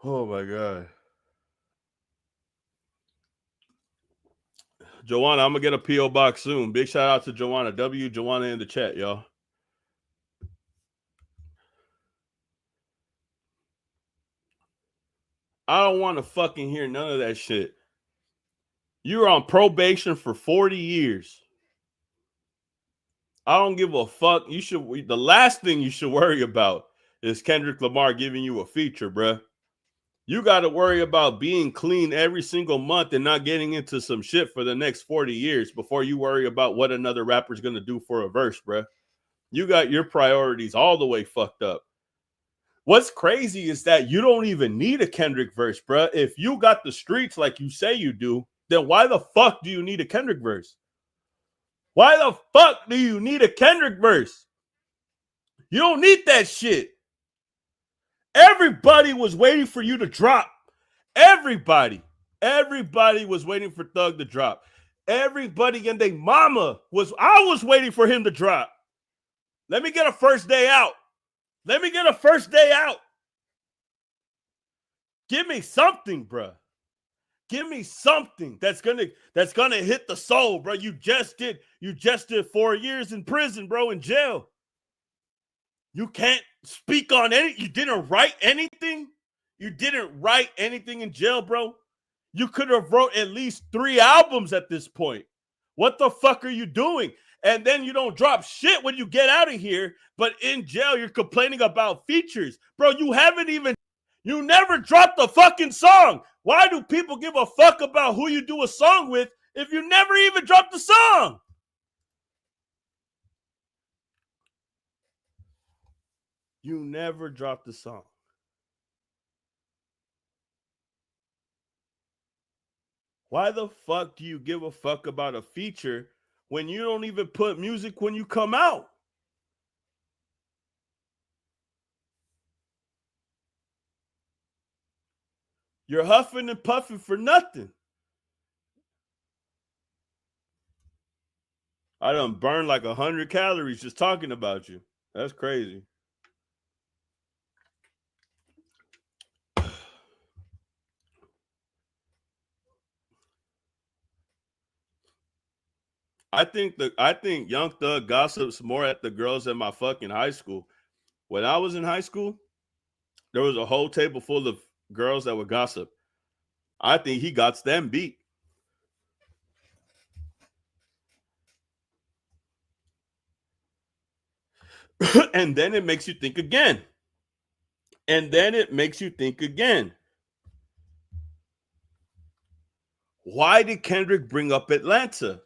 Oh, my God. Joanna, I'm going to get a P.O. box soon. Big shout out to Joanna. Joanna in the chat, y'all. I don't want to fucking hear none of that shit. You're on probation for 40 years. I don't give a fuck. The last thing you should worry about is Kendrick Lamar giving you a feature, bruh. You got to worry about being clean every single month and not getting into some shit for the next 40 years before you worry about what another rapper's going to do for a verse, bruh. You got your priorities all the way fucked up. What's crazy is that you don't even need a Kendrick verse, bruh. If you got the streets like you say you do, then why the fuck do you need a Kendrick verse? Why the fuck do you need a Kendrick verse? You don't need that shit. Everybody was waiting for you to drop. Everybody was waiting for Thug to drop. Everybody and their mama I was waiting for him to drop. Let me get a first day out. Give me something, bruh. Give me something that's gonna hit the soul, bro. You just did 4 years in prison, bro, in jail. You can't speak on you didn't write anything. You didn't write anything in jail, bro. You could have wrote at least 3 albums at this point. What the fuck are you doing? And then you don't drop shit when you get out of here, but in jail you're complaining about features. Bro, you never dropped a fucking song. Why do people give a fuck about who you do a song with if you never even dropped the song? You never dropped the song. Why the fuck do you give a fuck about a feature when you don't even put music when you come out? You're huffing and puffing for nothing. I done burned like 100 calories just talking about you. That's crazy. I think Young Thug gossips more at the girls at my fucking high school. When I was in high school, there was a whole table full of girls that would gossip. I think he got them beat. And then it makes you think again. Why did Kendrick bring up Atlanta?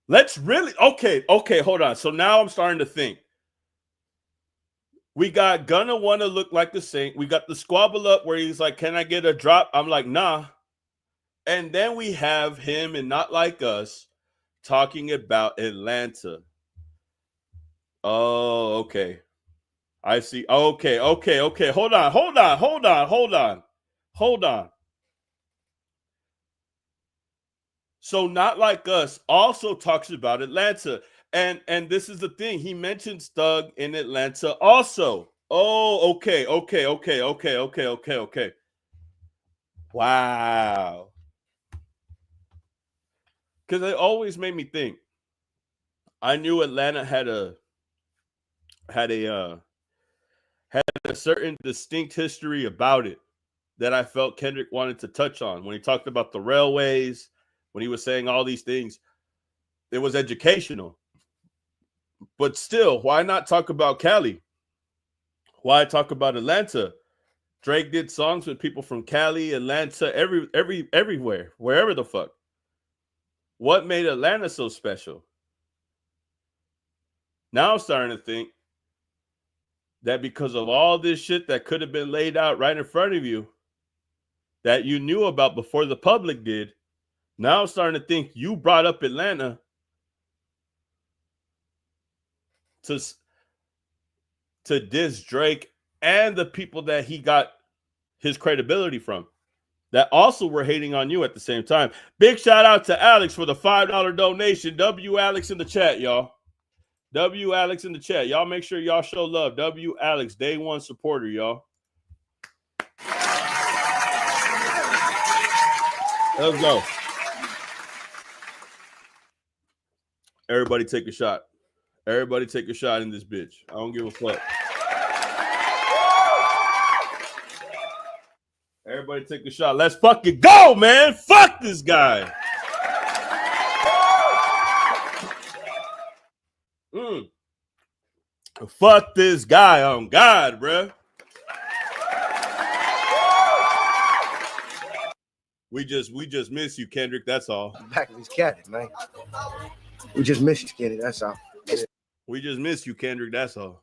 Let's really, okay, hold on. So now I'm starting to think. We got Gonna Wanna Look Like the Saint. We got the Squabble Up where he's like, can I get a drop? I'm like, nah. And then we have him and Not Like Us talking about Atlanta. Oh, okay. I see. Okay. Hold on. So Not Like Us also talks about Atlanta. And this is the thing. He mentions Thug in Atlanta also. Oh, okay. Wow. Because it always made me think. I knew Atlanta had a certain distinct history about it that I felt Kendrick wanted to touch on. When he talked about the railways, when he was saying all these things, it was educational. But still, why not talk about Cali? Why talk about Atlanta? Drake did songs with people from Cali, Atlanta, everywhere, wherever the fuck. What made Atlanta so special? Now I'm starting to think that because of all this shit that could have been laid out right in front of you that you knew about before the public did, now I'm starting to think you brought up Atlanta to diss Drake and the people that he got his credibility from. that also were hating on you at the same time. Big shout out to Alex for the $5 donation. W Alex in the chat, y'all. W Alex in the chat. Y'all make sure y'all show love. W Alex, day one supporter, y'all. Let's go. Everybody take a shot. Everybody take a shot in this bitch. I don't give a fuck. Everybody take a shot. Let's fucking go, man. Fuck this guy. Fuck this guy on God, bruh. We just miss you, Kendrick. That's all. Back of his cat, man. We just miss you, Skinny. That's all. We just miss you, Kendrick. That's all.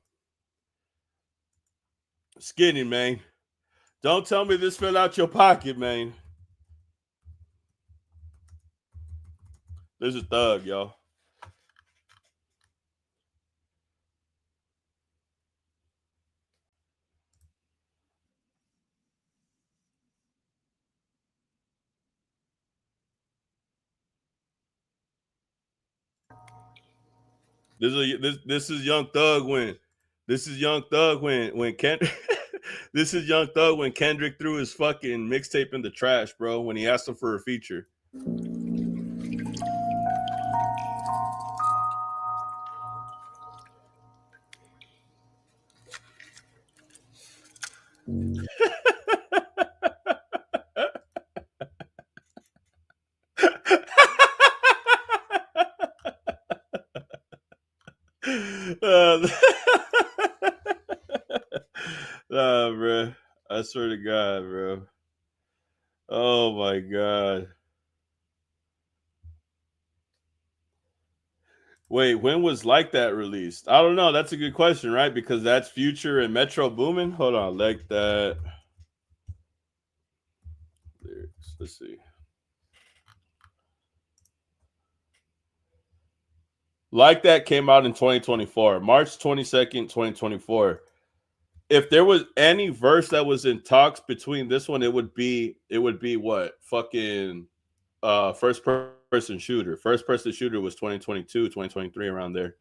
Skinny, man. Don't tell me this fell out your pocket, man. This is thug, y'all. This is Young Thug when this is Young Thug when Kendrick this is Young Thug when Kendrick threw his fucking mixtape in the trash, bro, when he asked him for a feature. Nah, bro. I swear to God, bro. Oh my God. Wait, when was Like That released? I don't know. That's a good question, right? Because that's Future and Metro Boomin. Hold on, Like That. Lyrics. Let's see. Like That came out in 2024, March 22nd, 2024. If there was any verse that was in talks between this one, it would be what? Fucking first person shooter. First person shooter was 2022, 2023, around there.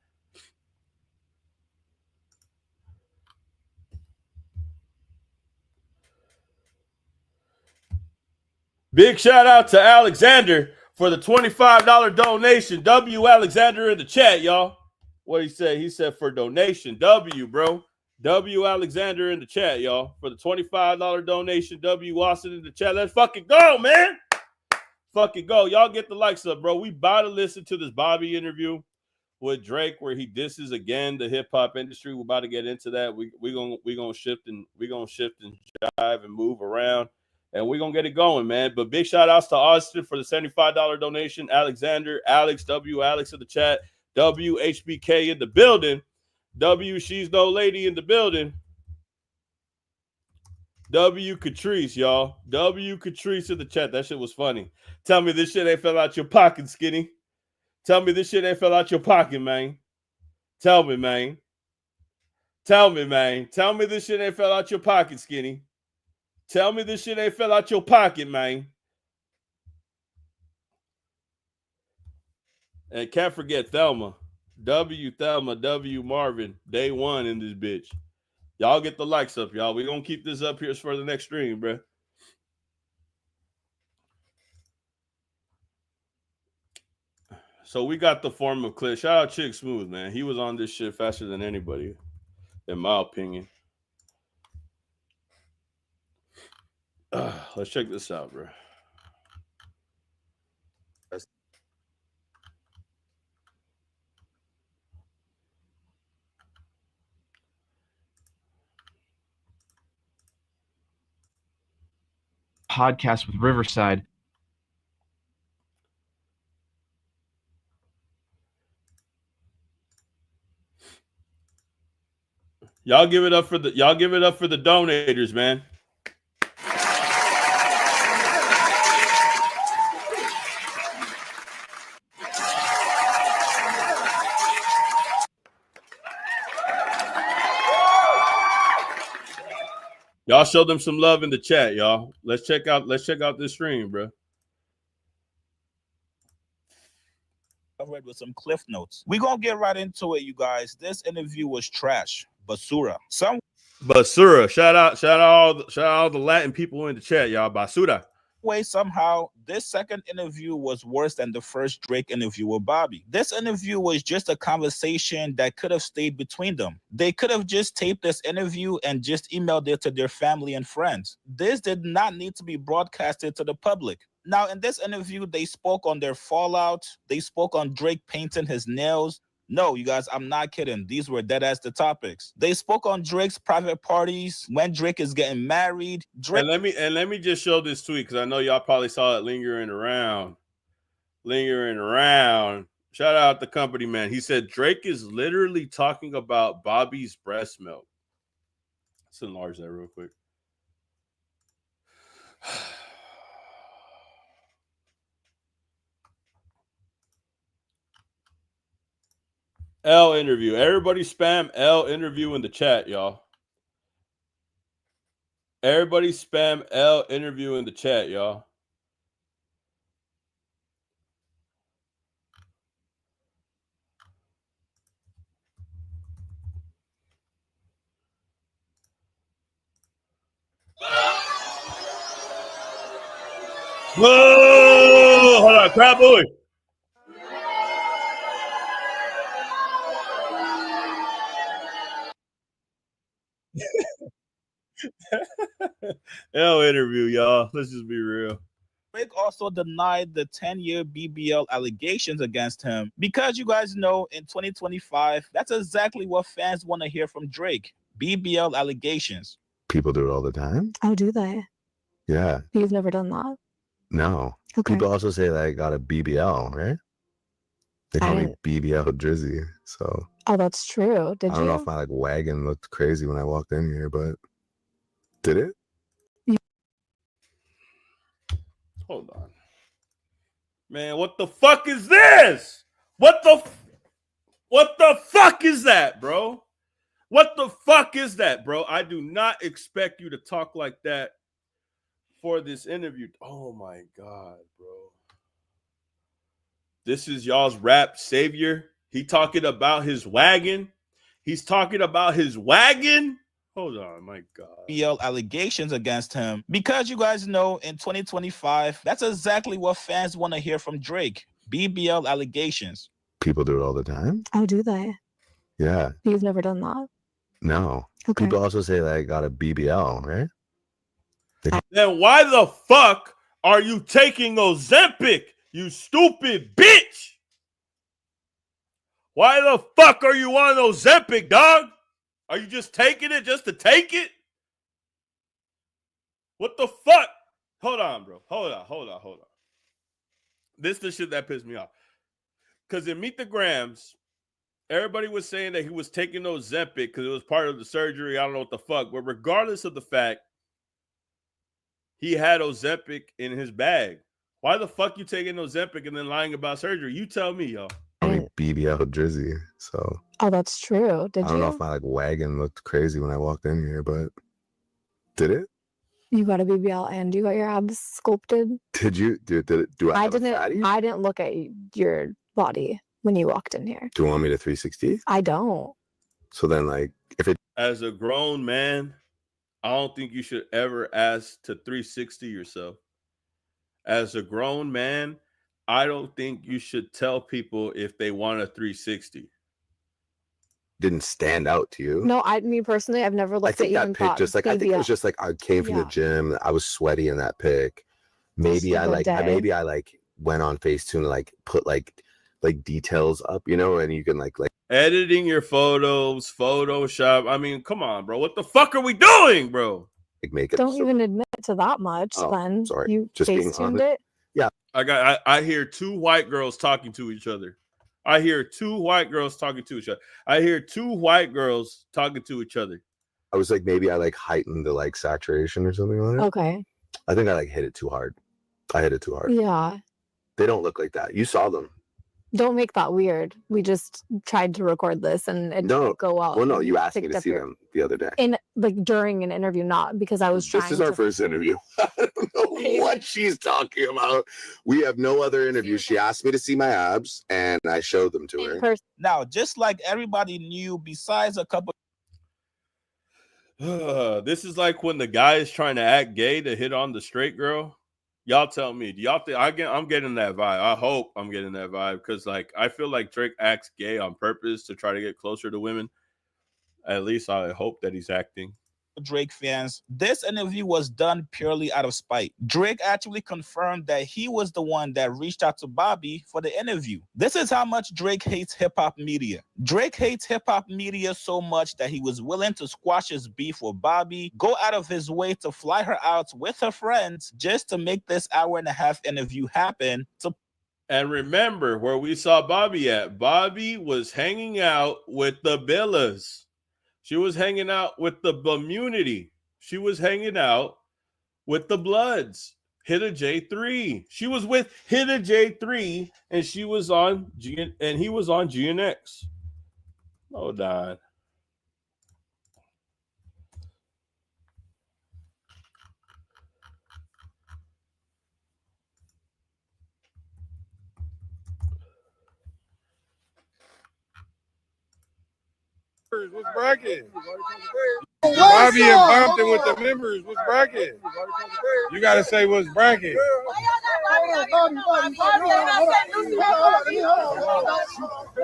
Big shout out to Alexander for the $25 donation. W Alexander in the chat, y'all. What he said? He said for donation. W, bro. W Alexander in the chat, y'all. For the $25 donation. W Austin in the chat. Let's fucking go, man. Fucking go. Y'all get the likes up, bro. We about to listen to this Bobby interview with Drake where he disses again the hip hop industry. We're about to get into that. We gonna shift and jive and move around. And we're going to get it going, man. But big shout outs to Austin for the $75 donation. Alexander, Alex, W, Alex in the chat. W, HBK in the building. W, She's No Lady in the building. W, Catrice, y'all. W, Catrice in the chat. That shit was funny. Tell me this shit ain't fell out your pocket, Skinny. Tell me this shit ain't fell out your pocket, man. Tell me, man. Tell me, man. Tell me this shit ain't fell out your pocket, Skinny. Tell me this shit ain't fell out your pocket, man. And can't forget Thelma. W Thelma, W Marvin. Day one in this bitch. Y'all get the likes up, y'all. We're going to keep this up here for the next stream, bro. So we got the form of clip. Shout out Chick Smooth, man. He was on this shit faster than anybody, in my opinion. Let's check this out, bro. Podcast with Riverside. Y'all give it up for the donators, man. Y'all show them some love in the chat, y'all. Let's check out this stream, bro. Covered with some cliff notes. We're gonna get right into it, you guys. This interview was trash. Basura. Basura. Shout out all the Latin people in the chat, y'all. Basura. Way somehow this second interview was worse than the first Drake interview with Bobby. This interview was just a conversation that could have stayed between them. They could have just taped this interview and just emailed it to their family and friends. This did not need to be broadcasted to the public. Now, in this interview, they spoke on their fallout. They spoke on Drake painting his nails. No, you guys, I'm not kidding. These were dead ass the topics. They spoke on Drake's private parties, when Drake is getting married. And let me just show this tweet because I know y'all probably saw it lingering around. Shout out the company, man. He said Drake is literally talking about Bobby's breast milk. Let's enlarge that real quick. L interview. Everybody spam L interview in the chat, y'all. Everybody spam L interview in the chat, y'all. Whoa! Hold on, crab boy. L interview, y'all. Let's just be real. Drake also denied the 10-year BBL allegations against him because you guys know in 2025, that's exactly what fans want to hear from Drake. BBL allegations. People do it all the time. Oh, do they? Yeah. You've never done that? No. Okay. People also say that I got a BBL, right? They call me BBL Drizzy. So. Oh, that's true. Did you? I don't know if my wagon looked crazy when I walked in here, but did it? Hold on. Man, what the fuck is this? What the fuck is that, bro? What the fuck is that, bro? I do not expect you to talk like that for this interview. Oh my God, bro. This is y'all's rap savior. He talking about his wagon. He's talking about his wagon. Hold on, my God. BBL allegations against him because you guys know in 2025, that's exactly what fans want to hear from Drake. BBL allegations. People do it all the time. Oh, do they? Yeah. You've never done that? No. Okay. People also say that I got a BBL, right? Then why the fuck are you taking Ozempic, you stupid bitch? Why the fuck are you on Ozempic, dog? Are you just taking it just to take it? What the fuck? Hold on, bro. Hold on. This is the shit that pissed me off. Because in Meet the Grams, everybody was saying that he was taking Ozempic because it was part of the surgery. I don't know what the fuck. But regardless of the fact, he had Ozempic in his bag. Why the fuck you taking Ozempic and then lying about surgery? You tell me, y'all. I mean, BBL Drizzy. So. Oh, that's true. Did you? I don't know if my wagon looked crazy when I walked in here, but did it? You got a BBL and you got your abs sculpted. Did you? Do I didn't look at your body when you walked in here. Do you want me to 360? I don't. So then, like, if it. As a grown man, I don't think you should ever ask to 360 yourself. As a grown man, I don't think you should tell people if they want a 360. Didn't stand out to you? No, me personally, I've never looked at you and thought. Just like I think it was just like I came from the gym. I was sweaty in that pic. Maybe I went on Facetune and like put like details up, you know, and you can like editing your photos, Photoshop. I mean, come on, bro. What the fuck are we doing, bro? Like make it. Don't even admit to that much. Then sorry. You just being Facetuned honest. it. Yeah. I hear two white girls talking to each other. I hear two white girls talking to each other. I was like, maybe I like heightened the like saturation or something on it. Okay. I think I like hit it too hard. I hit it too hard. Yeah. They don't look like that. You saw them. Don't make that weird. We just tried to record this and it didn't go out. Well, no, you asked me picked to up see your- them the other day. in like during an interview, not because I was This is our first interview. I don't know what she's talking about. We have no other interview. She asked me to see my abs, and I showed them to her. Now, just like everybody knew, besides a couple. This is like when the guy is trying to act gay to hit on the straight girl. Y'all tell me. Do y'all think I'm getting that vibe? I hope I'm getting that vibe because, like, I feel like Drake acts gay on purpose to try to get closer to women. At least I hope that he's acting. Drake fans, this interview was done purely out of spite. Drake actually confirmed that he was the one that reached out to Bobby for the interview. This is how much Drake hates hip-hop media. Drake hates hip-hop media so much that he was willing to squash his beef with Bobby, go out of his way to fly her out with her friends just to make this hour-and-a-half interview happen. And remember where we saw Bobby at. Bobby was hanging out with the Billas. She was hanging out with the Community. She was hanging out with the Bloods. Hitta J3. She was with Hitta J3, and she was on and he was on GNX. Hold on. What's bracket? Bobby and Bompton with the members. What's bracket? You gotta say what's bracket.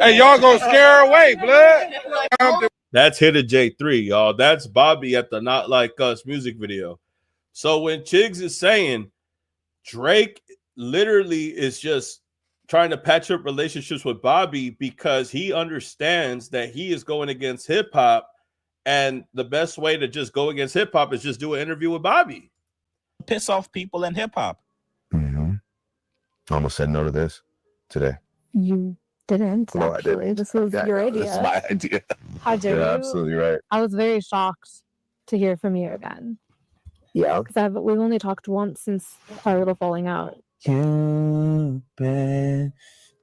Hey, y'all gonna scare her away, blood. That's Hitta J3, y'all. That's Bobby at the Not Like Us music video. So when Chigs is saying Drake literally is just trying to patch up relationships with Bobby because he understands that he is going against hip hop, and the best way to just go against hip hop is just do an interview with Bobby. Piss off people in hip hop. Almost said no to this today. You didn't, No, I actually. didn't. This was Yeah, your no, idea. This is my idea. How dare you? You're absolutely right. I was very shocked to hear from you again. Yeah. Because we've only talked once since our little falling out. Cupid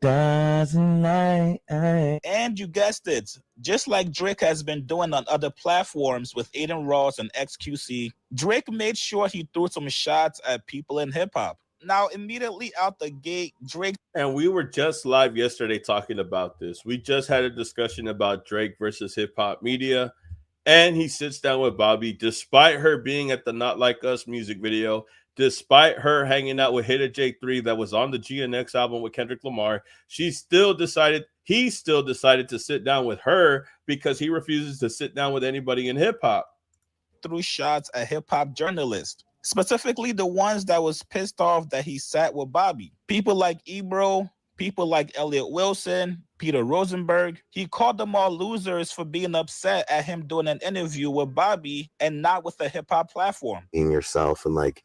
doesn't lie. And you guessed it, just like Drake has been doing on other platforms with Aiden Ross and XQC, Drake made sure he threw some shots at people in hip-hop. Now, immediately out the gate, Drake... And we were just live yesterday talking about this. We just had a discussion about Drake versus hip-hop media. And he sits down with Bobby, despite her being at the Not Like Us music video, despite her hanging out with Hitta J3 that was on the GNX album with Kendrick Lamar. He still decided to sit down with her because he refuses to sit down with anybody in hip-hop. Threw shots at hip-hop journalists, specifically the ones that was pissed off that he sat with Bobby. People like Ebro, people like Elliot Wilson, Peter Rosenberg. He called them all losers for being upset at him doing an interview with Bobby and not with a hip-hop platform. Being yourself, and like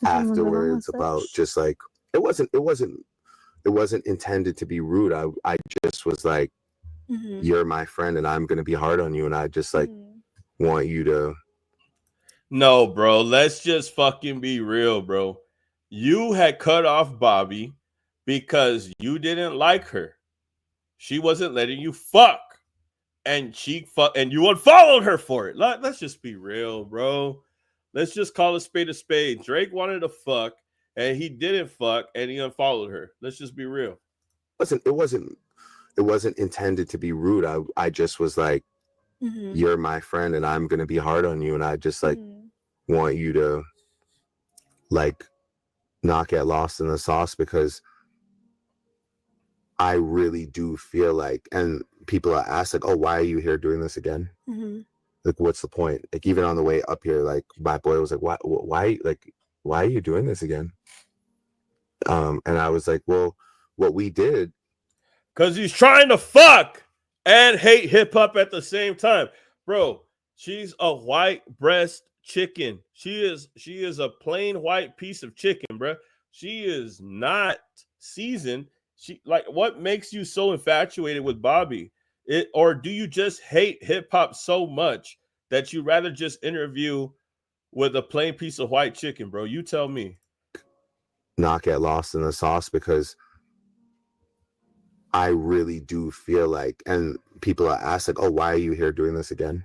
afterwards about just like it wasn't intended to be rude. I just was like, you're my friend and I'm gonna be hard on you, and I just like want you to... No, bro, let's just fucking be real, bro. You had cut off Bobby because you didn't like her. She wasn't letting you fuck, and and you unfollowed her for it. Let's just be real, bro. Let's just call a spade a spade. Drake wanted to fuck, and he didn't fuck, and he unfollowed her. Let's just be real. It wasn't intended to be rude. I just was like, you're my friend and I'm gonna be hard on you, and I just like want you to like not get lost in the sauce, because I really do feel like, and people are asked like, oh, why are you here doing this again? Like, what's the point? Like, even on the way up here, like my boy was like, why are you doing this again? And I was like, well, what we did, because he's trying to fuck and hate hip-hop at the same time. Bro, she's a white breast chicken. She is a plain white piece of chicken, bro. She is not seasoned. What makes you so infatuated with Bobby? Or do you just hate hip-hop so much that you rather just interview with a plain piece of white chicken, bro? You tell me. not get lost in the sauce, because I really do feel like, and people are asked like, oh, why are you here doing this again?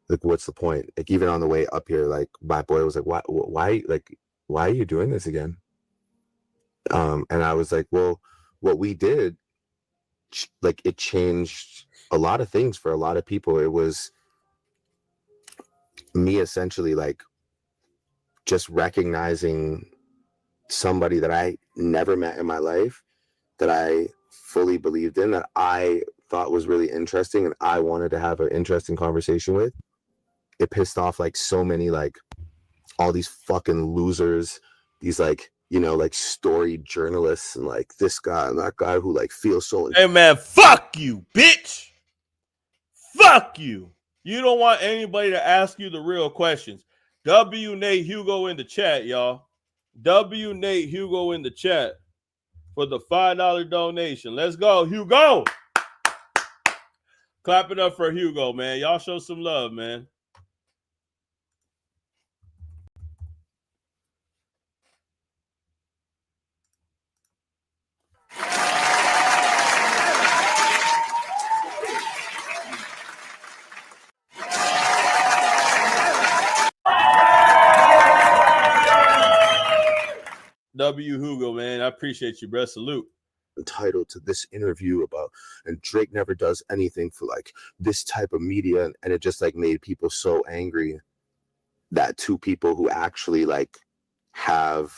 Like, what's the point? Like, even on the way up here, like my boy was like, why are you doing this again? And I was like, well, what we did, like, it changed a lot of things for a lot of people. It was me essentially like just recognizing somebody that I never met in my life, that I fully believed in, that I thought was really interesting and I wanted to have an interesting conversation with. It pissed off like so many, like all these fucking losers, these like, you know, like story journalists and like this guy and that guy who like feels so. Hey man, fuck you, bitch. Fuck you. You don't want anybody to ask you the real questions. W Nate Hugo in the chat, y'all. W Nate Hugo in the chat for the $5 donation. Let's go, Hugo. Clap it up for Hugo, man. Y'all show some love, man. W Hugo, man. I appreciate you, bro. Salute. Entitled to this interview about, and Drake never does anything for like this type of media, and it just like made people so angry that two people who actually like have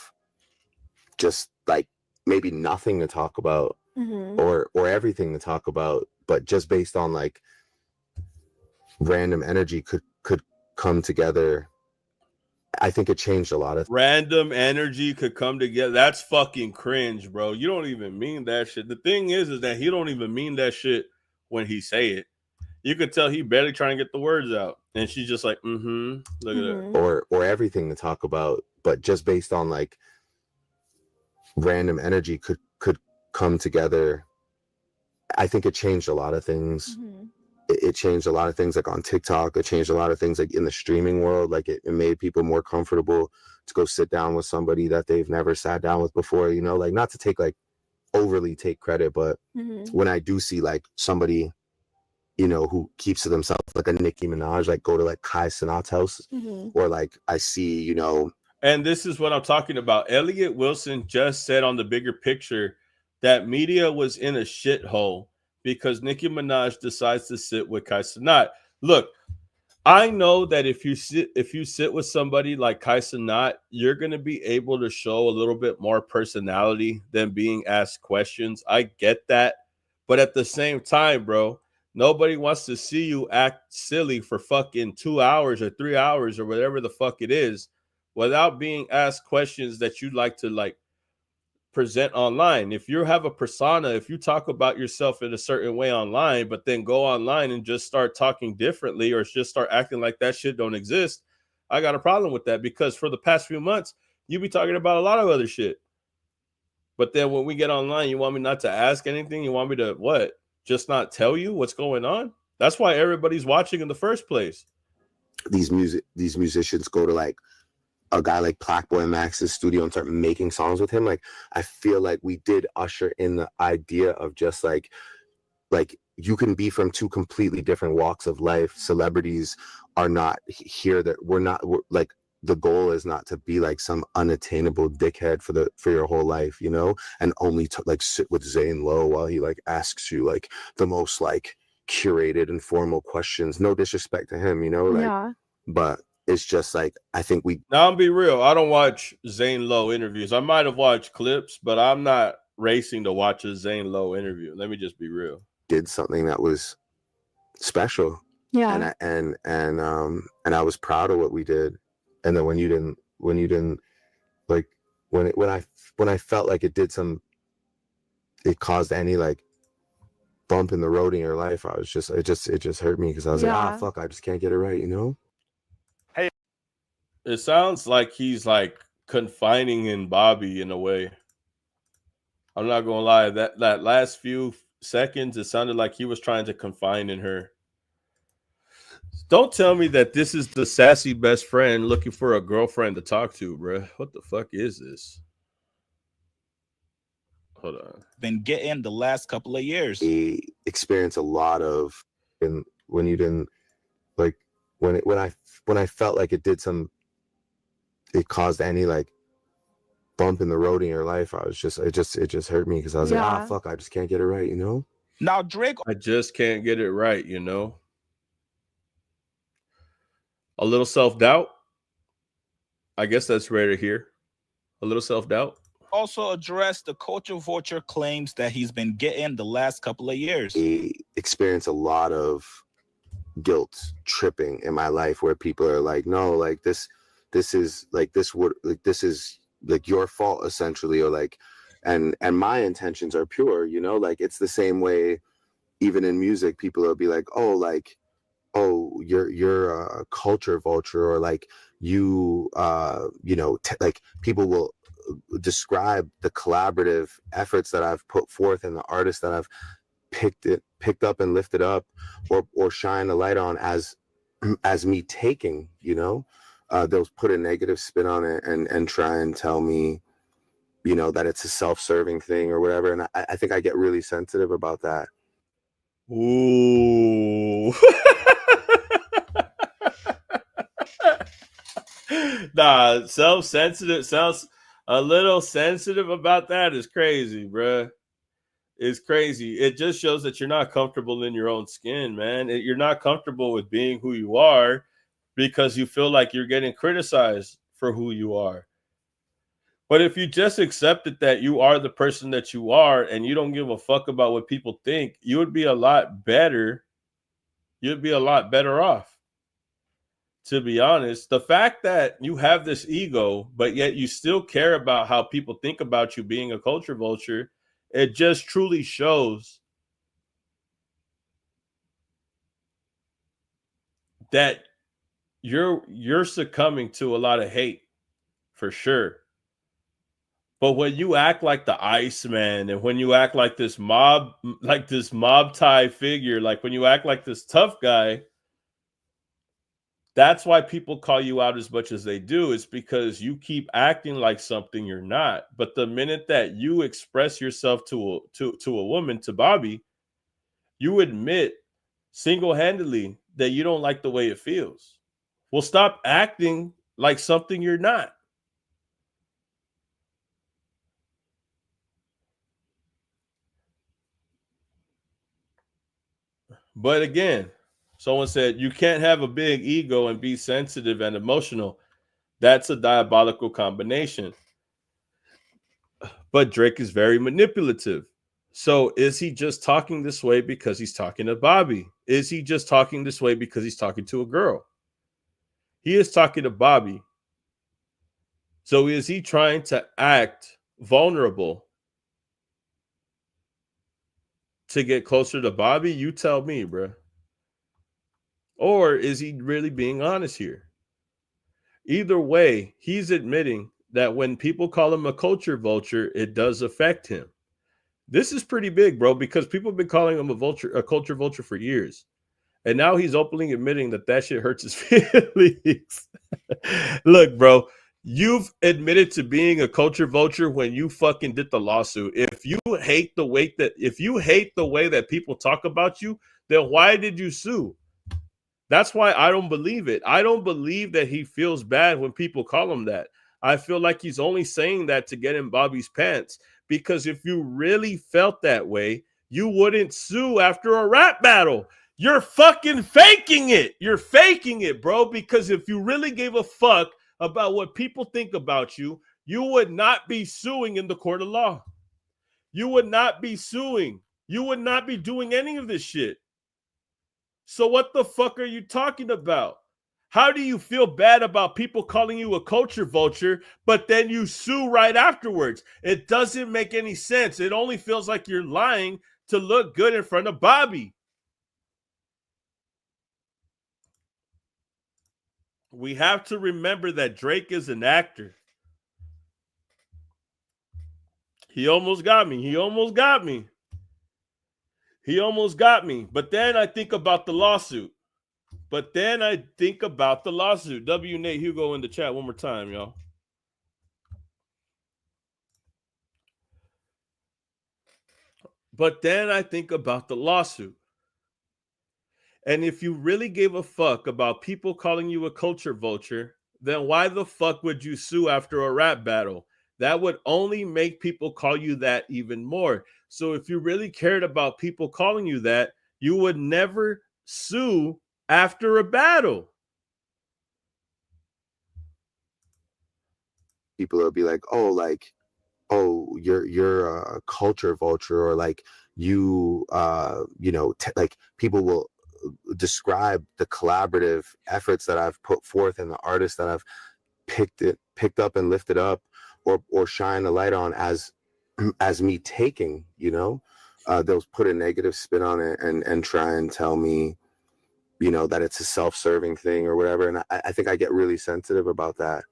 just like maybe nothing to talk about or everything to talk about, but just based on like random energy could come together. I think it changed a lot of random energy could come together. That's fucking cringe, bro. You don't even mean that shit. The thing is that he don't even mean that shit when he say it. You could tell he barely trying to get the words out, and she's just like, look at that. or everything to talk about, but just based on like random energy could come together. I think it changed a lot of things. It changed a lot of things like on TikTok. It changed a lot of things like in the streaming world. Like it made people more comfortable to go sit down with somebody that they've never sat down with before, you know, like not to take like overly take credit, but when I do see like somebody, you know, who keeps to themselves, like a Nicki Minaj, like go to like Kai Cenat's house, or like I see, you know. And this is what I'm talking about. Elliot Wilson just said on The Bigger Picture that media was in a shithole because Nicki Minaj decides to sit with Kai Cenat. Look, I know that if you sit with somebody like Kai Cenat, you're going to be able to show a little bit more personality than being asked questions. I get that. But at the same time, bro, nobody wants to see you act silly for fucking 2 hours or 3 hours or whatever the fuck it is without being asked questions that you'd like to like present online. If you have a persona, if you talk about yourself in a certain way online, but then go online and just start talking differently or just start acting like that shit don't exist, I got a problem with that because for the past few months, you be talking about a lot of other shit. But then when we get online, you want me not to ask anything? You want me to what? Just not tell you what's going on? That's why everybody's watching in the first place. These musicians go to like a guy like Blackboy Max's studio and start making songs with him. Like I feel like we did usher in the idea of just like you can be from two completely different walks of life. Celebrities are not here, that we're like, the goal is not to be like some unattainable dickhead for your whole life, you know, and only to like sit with Zane Lowe while he like asks you like the most like curated and formal questions. No disrespect to him, you know, like, but it's just like, I think now I'll be real. I don't watch Zane Lowe interviews. I might have watched clips, but I'm not racing to watch a Zane Lowe interview. Let me just be real. Did something that was special. Yeah. And I was proud of what we did. And then when you didn't like, when I felt like it caused any like bump in the road in your life, I was just, it just hurt me because I was like, fuck, I just can't get it right, you know? Hey, it sounds like he's like confining in Bobby in a way. I'm not gonna lie, that last few seconds, it sounded like he was trying to confine in her. Don't tell me that this is the sassy best friend looking for a girlfriend to talk to, bro. What the fuck is this? Hold on. Been getting the last couple of years. We experience a lot of, and when you didn't like, when I felt like it caused any like bump in the road in your life, it just hurt me because I was like, fuck, I just can't get it right, you know? Now Drake, I just can't get it right, you know? A little self-doubt. I guess that's rare to hear. A little self-doubt. Also addressed the culture vulture claims that he's been getting the last couple of years. I experience a lot of guilt tripping in my life where people are like, no, like this is like this is like your fault essentially, or like, and my intentions are pure, you know, like it's the same way even in music, people will be like, oh, like, oh, you're a culture vulture, or like you know, like people will describe the collaborative efforts that I've put forth and the artists that I've picked up and lifted up or shine a light on as me taking, you know, they'll put a negative spin on it and try and tell me, you know, that it's a self-serving thing or whatever. And I think I get really sensitive about that. Ooh. Nah, self-sensitive sounds a little sensitive about that is crazy, bruh. It's crazy. It just shows that you're not comfortable in your own skin, man. You're not comfortable with being who you are because you feel like you're getting criticized for who you are. But if you just accepted that you are the person that you are and you don't give a fuck about what people think, you would be a lot better. You'd be a lot better off. To be honest, the fact that you have this ego, but yet you still care about how people think about you being a culture vulture, it just truly shows that you're succumbing to a lot of hate for sure. But when you act like the Iceman and when you act like this mob tie figure, like when you act like this tough guy, that's why people call you out as much as they do. It's because you keep acting like something you're not. But the minute that you express yourself to a woman, to Bobby, you admit single-handedly that you don't like the way it feels. Well, stop acting like something you're not. But again, someone said you can't have a big ego and be sensitive and emotional. That's a diabolical combination. But Drake is very manipulative. So is he just talking this way because he's talking to Bobby? Is he just talking this way because he's talking to a girl? He is talking to Bobby. So is he trying to act vulnerable to get closer to Bobby? You tell me, bro. Or is he really being honest here? Either way, he's admitting that when people call him a culture vulture, it does affect him. This is pretty big, bro, because people have been calling him a culture vulture for years. And now he's openly admitting that shit hurts his feelings. Look, bro, you've admitted to being a culture vulture when you fucking did the lawsuit. If you hate the way that people talk about you, then why did you sue? That's why I don't believe it. I don't believe that he feels bad when people call him that. I feel like he's only saying that to get in Bobby's pants, because if you really felt that way, you wouldn't sue after a rap battle. You're fucking faking it. You're faking it, bro, because if you really gave a fuck about what people think about you, you would not be suing in the court of law. You would not be suing. You would not be doing any of this shit. So what the fuck are you talking about? How do you feel bad about people calling you a culture vulture, but then you sue right afterwards? It doesn't make any sense. It only feels like you're lying to look good in front of Bobby. We have to remember that Drake is an actor. He almost got me. He almost got me. He almost got me. But then I think about the lawsuit. W. Nate Hugo in the chat one more time, y'all. But then I think about the lawsuit. And if you really gave a fuck about people calling you a culture vulture, then why the fuck would you sue after a rap battle? That would only make people call you that even more. So if you really cared about people calling you that, you would never sue after a battle. People will be like, oh, you're a culture vulture, or like you know, like people will describe the collaborative efforts that I've put forth and the artists that I've picked up and lifted up, or shine a light on as me taking, you know, they'll put a negative spin on it and try and tell me, you know, that it's a self-serving thing or whatever. And I think I get really sensitive about that.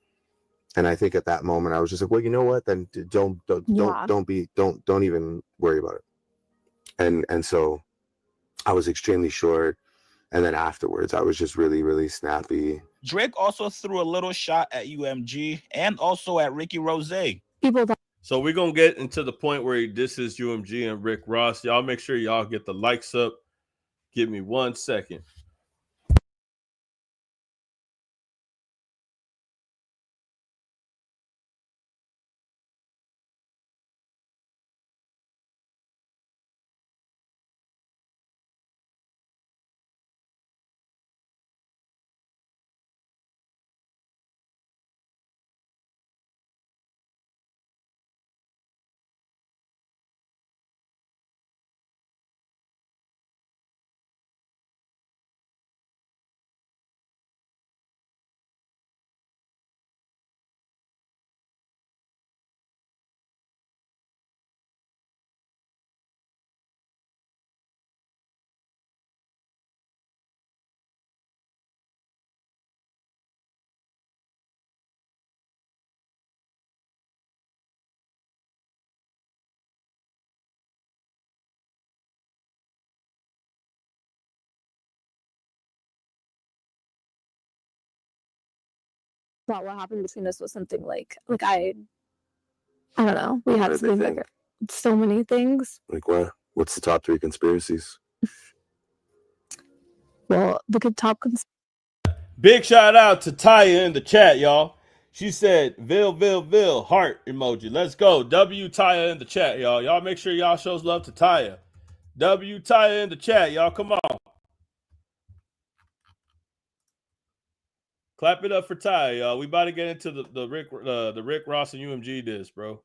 And I think at that moment I was just like, well, you know what? Then don't even worry about it. And so I was extremely short. And then afterwards, I was just really, really snappy. Drake also threw a little shot at UMG and also at Ricky Rose. So we're going to get into the point where he disses UMG and Rick Ross. Y'all make sure y'all get the likes up. Give me 1 second. Thought what happened between us was something like I don't know. We had something bigger. So many things. Like what? What's the top 3 conspiracies? Well, the top Big shout out to Taya in the chat, y'all. She said, Vil, heart emoji. Let's go. W Taya in the chat, y'all. Y'all make sure y'all shows love to Taya. W Taya in the chat, y'all. Come on. Clap it up for Taya, y'all. We about to get into the Rick Ross and UMG diss, bro.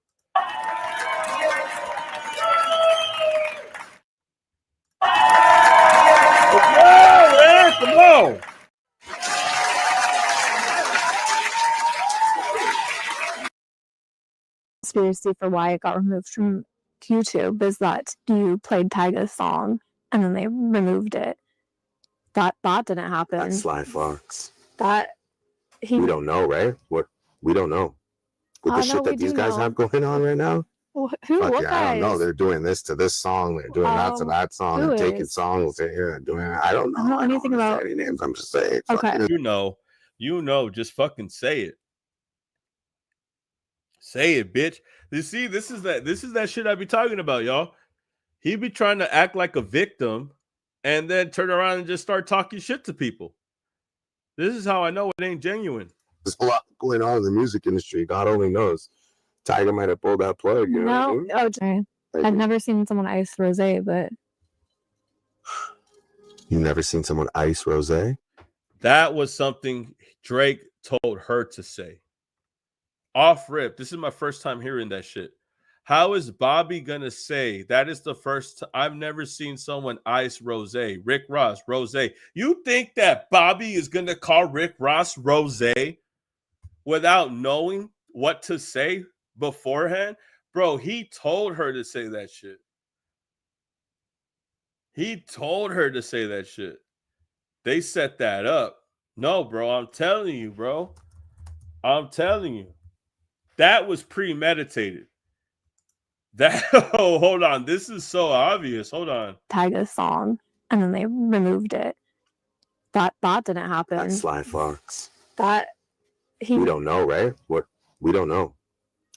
Come on. Conspiracy for why it got removed from YouTube is that you played Tyga's song and then they removed it. That didn't happen. That Sly Fox. We don't know, right? What we don't know. With the shit that these guys have going on right now. What I guys? don't know. They're doing this to this song. They're doing that to that song. And taking songs. They're doing. I don't know. I don't know anything about any names. I'm just saying. Okay. You know. Just fucking say it. Say it, bitch. You see, this is that shit I be talking about, y'all. He be trying to act like a victim and then turn around and just start talking shit to people. This is how I know it ain't genuine. There's a lot going on in the music industry. God only knows. Tyga might have pulled that plug. You know what I mean? sorry. I've never seen someone ice rosé, but you've never seen someone ice rosé? That was something Drake told her to say. Off rip. This is my first time hearing that shit. How is Bobby gonna say that is the first I've never seen someone ice rosé? Rick Ross, rosé. You think that Bobby is gonna call Rick Ross rosé without knowing what to say beforehand? Bro, he told her to say that shit. He told her to say that shit. They set that up. No, bro, I'm telling you, bro. I'm telling you. That was premeditated. Hold on. This is so obvious. Hold on. Tyga's song, and then they removed it. That didn't happen. That Sly Fox. We don't know, right? What we don't know.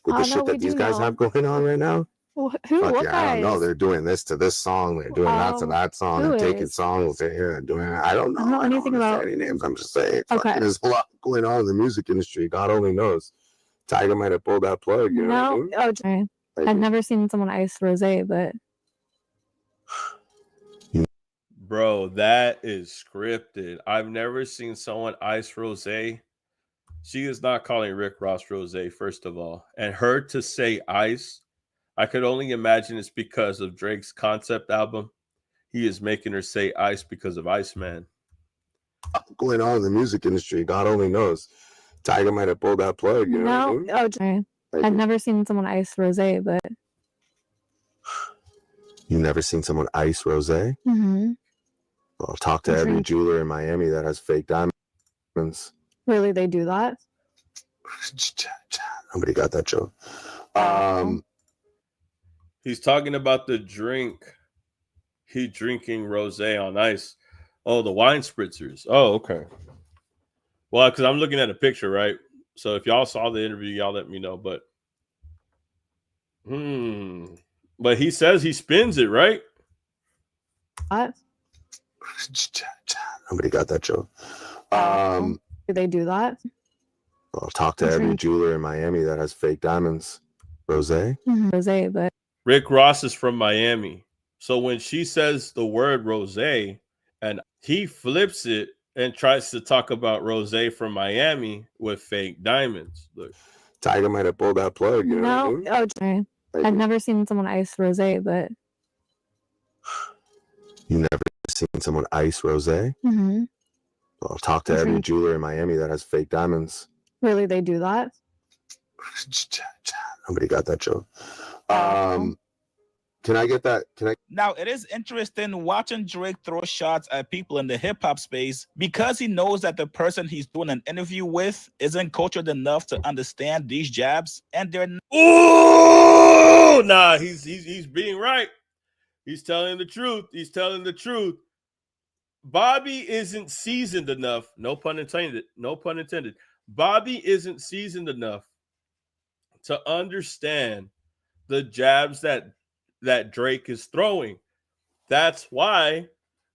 With the shit that these guys have going on right now. Who? Fuck What yeah, I don't know. guys? They're doing this to this song. They're doing that to that song. Who They're taking is? songs. They're doing. I don't know. I don't know anything I don't about. say any names. I'm just saying. Okay. Fucking, there's a lot going on in the music industry. God only knows. Tiger might have pulled that plug. You know what I mean? Oh, sorry. I've never seen someone ice rosé, but Bro, that is scripted. I've never seen someone ice rosé. She is not calling Rick Ross rosé, first of all. And her to say ice, I could only imagine it's because of Drake's concept album. He is making her say ice because of Iceman. Going on in the music industry. God only knows. Tiger might have pulled that plug. You know what I mean? oh, sorry. I've never seen someone ice rosé, but You've never seen someone ice rosé? Well, talk to every jeweler in Miami that has fake diamonds. Really, they do that? Nobody got that joke. He's talking about the drink. He drinking rosé on ice. Oh, the wine spritzers. Oh, okay. Well, because I'm looking at a picture, right? So if y'all saw the interview, y'all let me know. But but he says he spins it, right? What? Nobody got that joke. Do they do that? Well, talk to every jeweler in Miami that has fake diamonds. Rosé? Rosé, but Rick Ross is from Miami. So when she says the word rosé and he flips it and tries to talk about rosé from Miami with fake diamonds. Look. Tiger might have pulled that plug. You know what I mean? Oh, sorry. I've never seen someone ice rosé, but You've never seen someone ice rosé? Well, talk to every jeweler in Miami that has fake diamonds. Really, they do that? Nobody got that joke. Can I get that? Now, it is interesting watching Drake throw shots at people in the hip hop space because he knows that the person he's doing an interview with isn't cultured enough to understand these jabs, and they're Oh, nah, he's being right. He's telling the truth. He's telling the truth. Bobby isn't seasoned enough. No pun intended. No pun intended. Bobby isn't seasoned enough to understand the jabs that Drake is throwing. That's why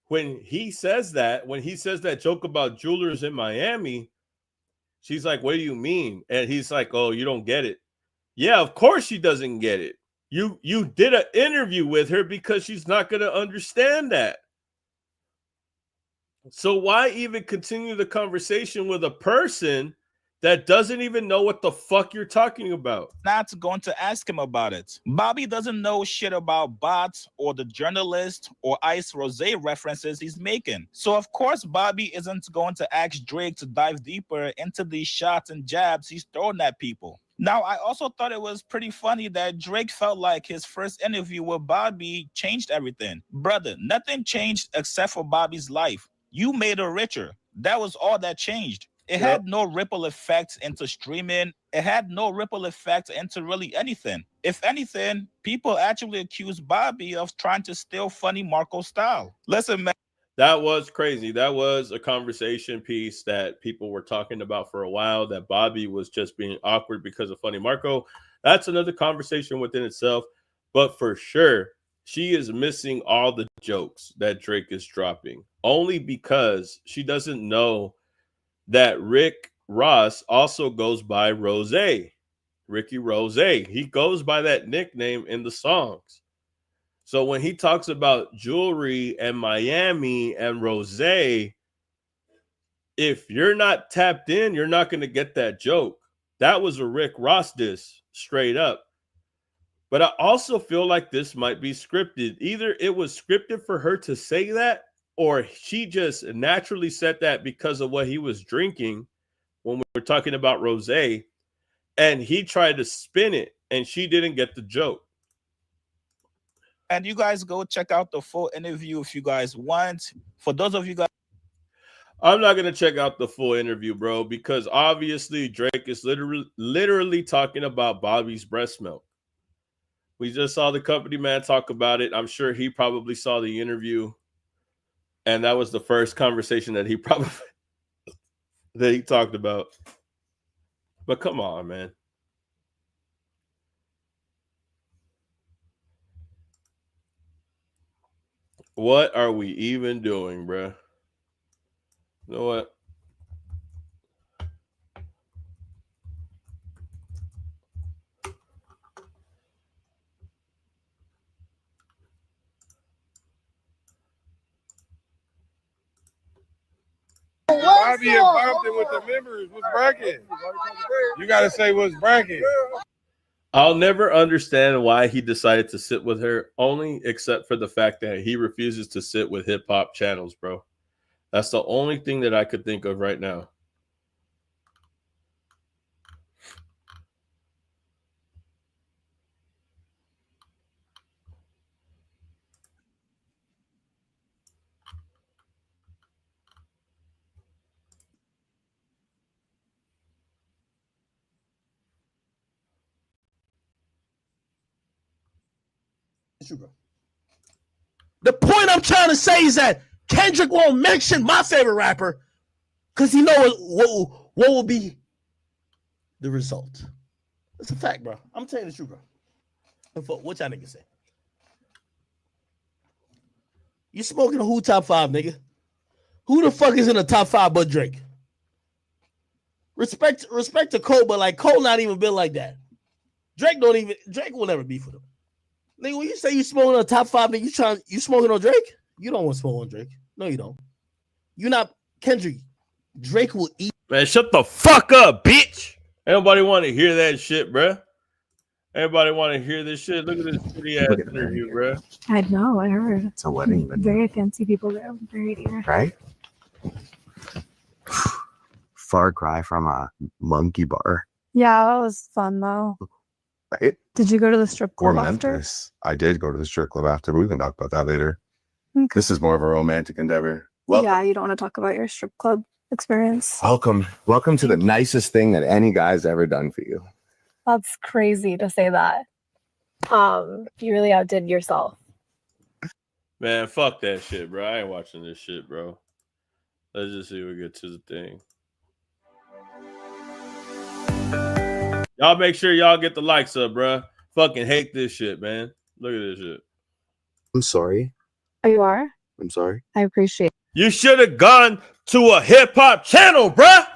when he says that joke about jewelers in Miami, she's like, "What do you mean?" And he's like, "Oh, you don't get it." Yeah, of course she doesn't get it. You did an interview with her because she's not going to understand that. So why even continue the conversation with a person that doesn't even know what the fuck you're talking about? not going to ask him about it. Bobby doesn't know shit about bots or the journalist or Ice Rosé references he's making. So of course Bobby isn't going to ask Drake to dive deeper into these shots and jabs he's throwing at people. Now, I also thought it was pretty funny that Drake felt like his first interview with Bobby changed everything. Brother, nothing changed except for Bobby's life. You made her richer. That was all that changed. It had no ripple effects into streaming. It had no ripple effect into really anything. If anything, people actually accused Bobby of trying to steal Funny Marco style. Listen, man. That was crazy. That was a conversation piece that people were talking about for a while, that Bobby was just being awkward because of Funny Marco. That's another conversation within itself. But for sure, she is missing all the jokes that Drake is dropping, only because she doesn't know that Rick Ross also goes by Rosé, Ricky Rosé. He goes by that nickname in the songs. So when he talks about jewelry and Miami and Rosé, if you're not tapped in, you're not going to get that joke. That was a Rick Ross diss, straight up. But I also feel like this might be scripted. Either it was scripted for her to say that, or she just naturally said that because of what he was drinking when we were talking about rosé, and he tried to spin it, and she didn't get the joke. And you guys go check out the full interview if you guys want. For those of you guys, I'm not going to check out the full interview, bro, because obviously Drake is literally talking about Bobby's breast milk. We just saw the company man talk about it. I'm sure he probably saw the interview, and that was the first conversation that he talked about. But come on, man. What are we even doing, bro? You know what? Bobby and Bompton with the members. What's bracket? You gotta say what's bracket. I'll never understand why he decided to sit with her, only except for the fact that he refuses to sit with hip hop channels, bro. That's the only thing that I could think of right now. The point I'm trying to say is that Kendrick won't mention my favorite rapper because he knows what will be the result. That's a fact, bro. I'm telling you the truth, bro. What y'all niggas say? You smoking a who top 5, nigga? Who the fuck is in the top 5 but Drake? Respect to Cole, but like Cole not even built like that. Drake will never be for them. Nigga, when you say you smoking on the top 5, nigga, you smoking on Drake? You don't want to smoke on Drake. No, you don't. You're not Kendrick. Drake will eat. Man, shut the fuck up, bitch. Everybody want to hear that shit, bro. Everybody want to hear this shit. Look at this pretty ass interview, bro. I know, I heard. It's a wedding. Very fancy people there. Very dear. Right? Far cry from a monkey bar. Yeah, that was fun though. Right? Did you go to the strip Or club after? Memphis. I did go to the strip club after, but we can talk about that later. Okay. This is more of a romantic endeavor. Well, yeah, you don't want to talk about your strip club experience. Welcome to the nicest thing that any guy's ever done for you. That's crazy to say that. You really outdid yourself. Man, fuck that shit, bro. I ain't watching this shit, bro. Let's just see if we get to the thing. Y'all make sure y'all get the likes up, bro. Fucking hate this shit, man. Look at this shit. I'm sorry. Oh, you are? I'm sorry. I appreciate it. You should have gone to a hip hop channel, bruh.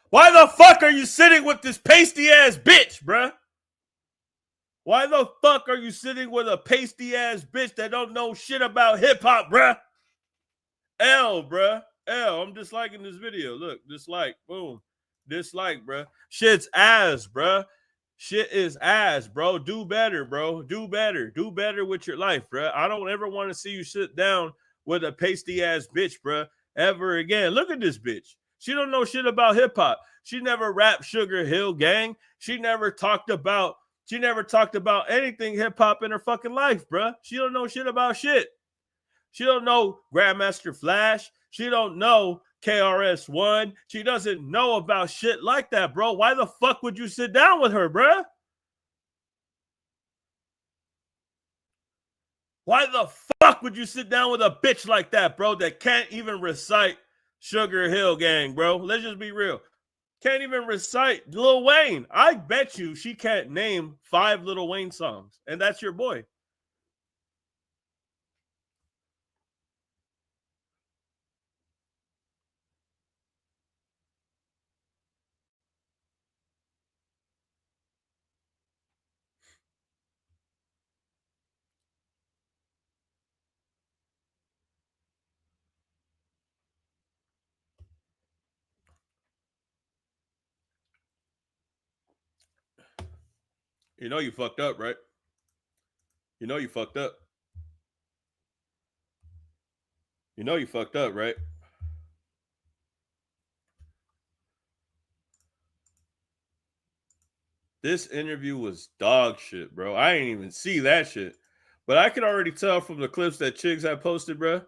Why the fuck are you sitting with this pasty ass bitch, bruh? Why the fuck are you sitting with a pasty ass bitch that don't know shit about hip hop, bruh? L, bruh. L. I'm disliking this video. Look, dislike. Boom. Dislike, bruh. Shit's ass, bruh. Shit is ass, bro. Do better, bro. Do better. Do better with your life, bruh. I don't ever want to see you sit down with a pasty ass bitch, bruh, ever again. Look at this bitch. She don't know shit about hip hop. She never rapped Sugar Hill Gang. She never talked about anything hip hop in her fucking life, bruh. She don't know shit about shit. She don't know Grandmaster Flash. She don't know KRS-One. She doesn't know about shit like that, bro. Why the fuck would you sit down with her, bruh? Why the fuck would you sit down with a bitch like that, bro, that can't even recite Sugar Hill Gang, bro? Let's just be real. Can't even recite Lil Wayne. I bet you she can't name 5 Lil Wayne songs, and that's your boy. You know you fucked up, right? You know you fucked up. You know you fucked up, right? This interview was dog shit, bro. I ain't even see that shit. But I can already tell from the clips that Chigs had posted, bro.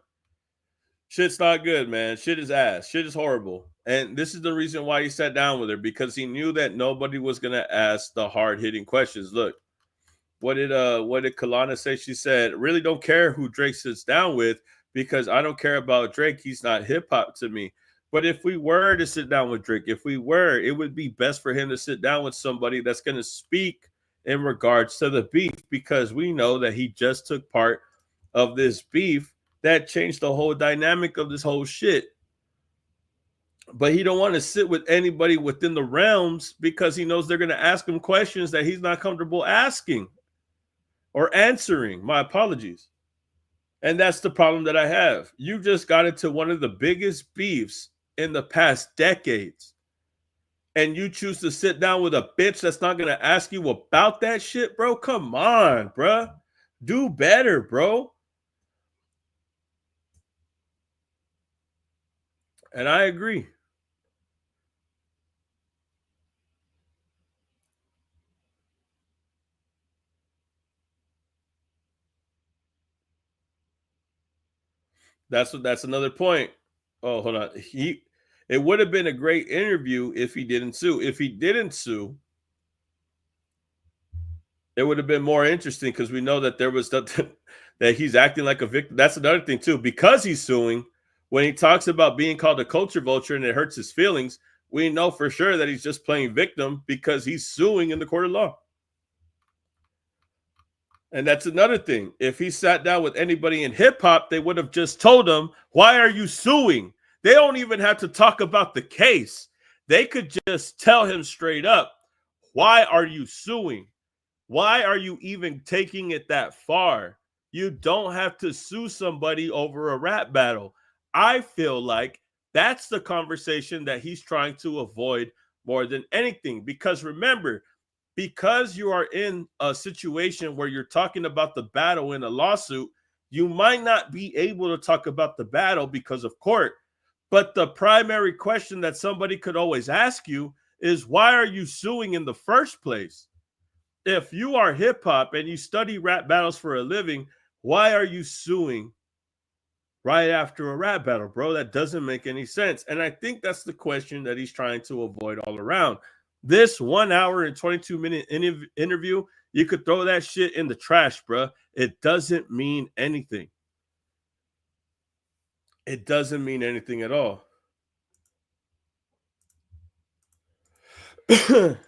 Shit's not good, man. Shit is ass. Shit is horrible. And this is the reason why he sat down with her, because he knew that nobody was going to ask the hard-hitting questions. Look, what did Kalana say? She said, really don't care who Drake sits down with because I don't care about Drake. He's not hip-hop to me. But if we were to sit down with Drake, it would be best for him to sit down with somebody that's going to speak in regards to the beef, because we know that he just took part of this beef that changed the whole dynamic of this whole shit. But he don't want to sit with anybody within the realms because he knows they're going to ask him questions that he's not comfortable asking or answering. My apologies. And that's the problem that I have. You just got into one of the biggest beefs in the past decades. And you choose to sit down with a bitch that's not going to ask you about that shit, bro? Come on, bro. Do better, bro. And I agree. That's another point. Oh, hold on. It would have been a great interview if he didn't sue. If he didn't sue, it would have been more interesting because we know that there was that he's acting like a victim. That's another thing too. Because he's suing, when he talks about being called a culture vulture and it hurts his feelings, we know for sure that he's just playing victim because he's suing in the court of law. And that's another thing. If he sat down with anybody in hip hop, they would have just told him, why are you suing? They don't even have to talk about the case. They could just tell him straight up, why are you suing? Why are you even taking it that far? You don't have to sue somebody over a rap battle. I feel like that's the conversation that he's trying to avoid more than anything. Because remember, because you are in a situation where you're talking about the battle in a lawsuit, you might not be able to talk about the battle because of court. But the primary question that somebody could always ask you is, why are you suing in the first place? If you are hip hop and you study rap battles for a living, why are you suing right after a rap battle, bro? That doesn't make any sense. And I think that's the question that he's trying to avoid all around. This 1 hour and 22-minute interview, you could throw that shit in the trash, bro. It doesn't mean anything. It doesn't mean anything at all.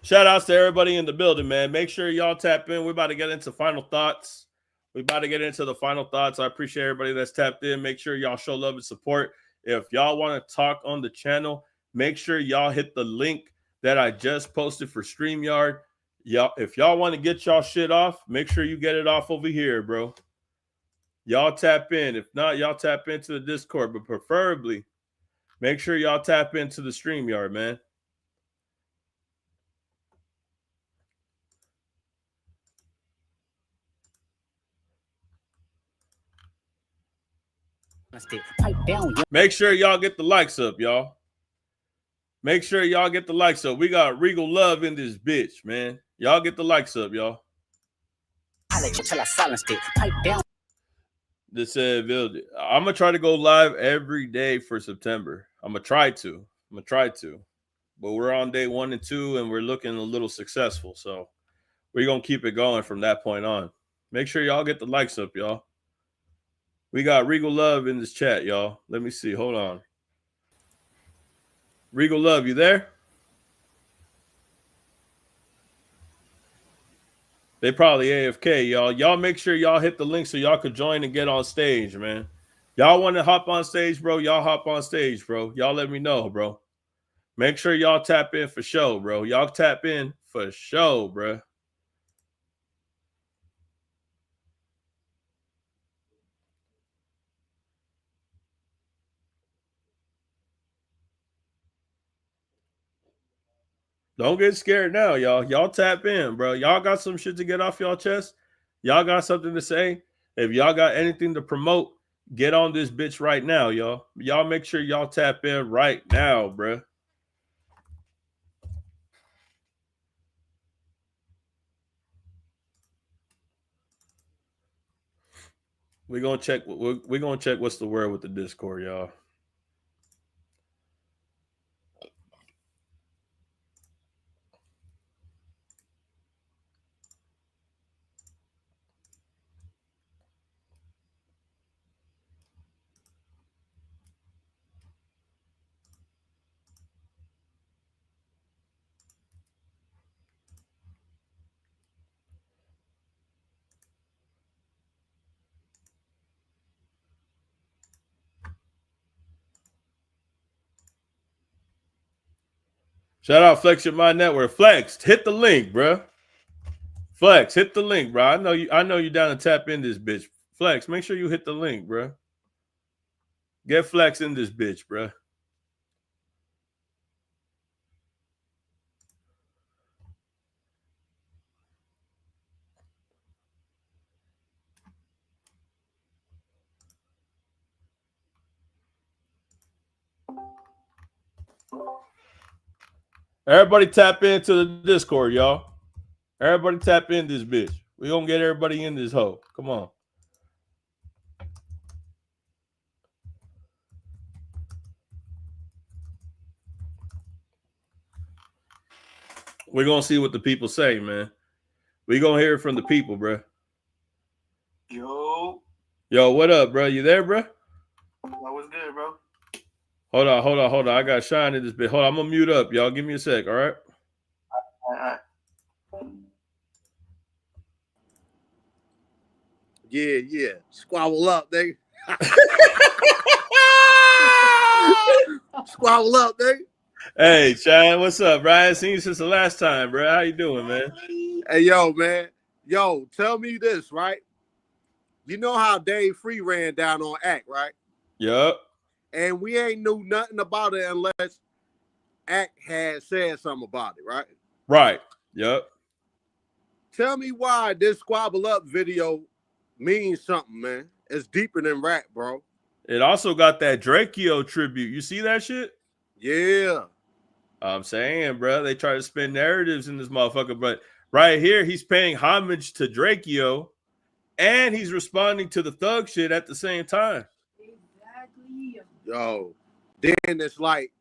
Shout outs to everybody in the building, man. Make sure y'all tap in. We're about to get into final thoughts. We're about to get into the final thoughts. I appreciate everybody that's tapped in. Make sure y'all show love and support. If y'all want to talk on the channel, make sure y'all hit the link that I just posted for StreamYard. Y'all, if y'all want to get y'all shit off, make sure you get it off over here, bro. Y'all tap in. If not, y'all tap into the Discord, but preferably make sure y'all tap into the StreamYard, man. Make sure y'all get the likes up, y'all. Make sure y'all get the likes up. We got Regal Love in this bitch, man. Y'all get the likes up, y'all. This said, I'm gonna try to go live every day for September. I'm gonna try to. But we're on day 1 and 2, and we're looking a little successful. So we're gonna keep it going from that point on. Make sure y'all get the likes up, y'all. We got Regal Love in this chat, y'all. Let me see. Hold on. Regal Love, you there? They probably AFK, y'all. Y'all make sure y'all hit the link so y'all could join and get on stage, man. Y'all want to hop on stage, bro? Y'all hop on stage, bro. Y'all let me know, bro. Make sure y'all tap in for show, bro. Y'all tap in for show, bro. Don't get scared now, y'all. Y'all tap in, bro. Y'all got some shit to get off y'all chest. Y'all got something to say. If y'all got anything to promote, get on this bitch right now, y'all. Y'all make sure y'all tap in right now, bro. We're gonna check. We're gonna check what's the word with the Discord, y'all. Shout out Flex Your Mind Network. Flex, hit the link, bro. Flex, hit the link, bro. I know you down to tap in this bitch. Flex, make sure you hit the link, bro. Get Flex in this bitch, bro. Everybody tap into the Discord, y'all. Everybody tap in this bitch. We gonna get everybody in this hoe. Come on. We're gonna see what the people say, man. We gonna hear it from the people, bro. Yo, What up, bro? You there, bro? what's good, bro? Hold on. I got Shine in this bit. Hold on, I'm gonna mute up, y'all. Give me a sec, all right? All right. Yeah. Squabble up, nigga. Squabble up, nigga. Hey, Shine, what's up, bro? I ain't seen you since the last time, bro. How you doing, man? Hey, yo, man. Yo, tell me this, right? You know how Dave Free ran down on Act, right? Yup. And we ain't knew nothing about it unless Act had said something about it, right? Right. Yup. Tell me why this Squabble Up video means something, man. It's deeper than rap, bro. It also got that Drakeo tribute. You see that shit? Yeah. I'm saying, bro, they try to spin narratives in this motherfucker, but right here, he's paying homage to Drakeo, and he's responding to the thug shit at the same time. Exactly. Yo, then it's like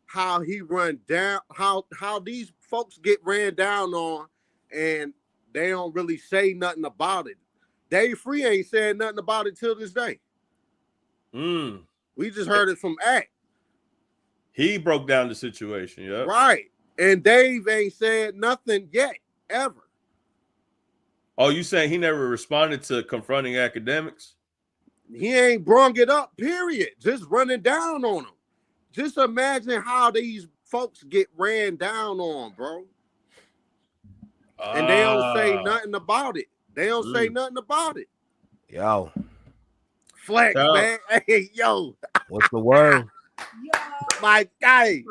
how he run down, how these folks get ran down on, and they don't really say nothing about it. Dave Free ain't said nothing about it till this day. We just heard it from Act. He broke down the situation, yeah. Right. And Dave ain't said nothing yet, ever. Oh, you saying he never responded to confronting academics? He ain't brung it up, period. Just running down on them. Just imagine how these folks get ran down on, bro. And they don't say nothing about it. They don't say nothing about it. Yo. Flex, man. Hey, yo. What's the word? My guy.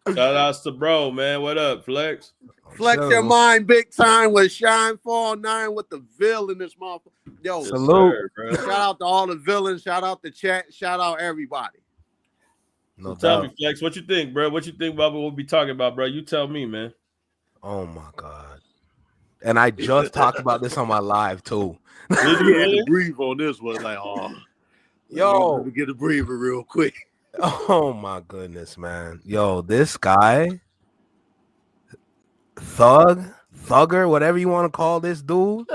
Shout outs to bro, man. What up, Flex? Flex your mind big time with Shine 409 with the villain in this motherfucker. Yo, salute. Sir, shout out to all the villains. Shout out the chat. Shout out everybody. No tell me, Flex, what you think, bro? What you think about what we'll be talking about, bro? You tell me, man. Oh my God. And I just talked about this on my live too. Did you had to breathe on this one? Like, oh, yo, let me get a breather real quick. Oh my goodness, man. Yo, this guy, thugger, whatever you want to call this dude.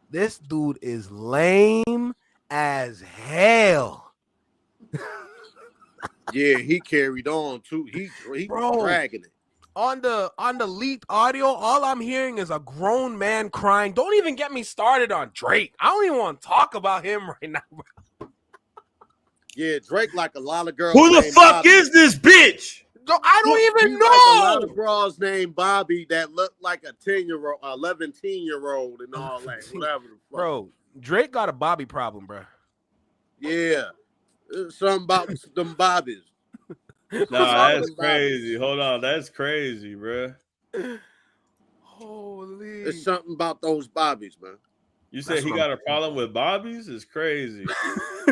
This dude is lame as hell. Yeah, he carried on too. He dragging it. On the leaked audio, all I'm hearing is a grown man crying. Don't even get me started on Drake. I don't even want to talk about him right now, bro. Yeah, Drake like a lot of girls. Who the fuck Bobby. Is this bitch? I don't even know. Like a lot of bras named Bobby that look like a 10-year-old, 11-10-year-old, and all that. Whatever the fuck. Bro, Drake got a Bobby problem, bro. Yeah, something about them Bobbies. Nah, that's crazy. Hold on, that's crazy, bro. Holy, it's something about those Bobbies, man. You said he got a problem with Bobbies? It's crazy.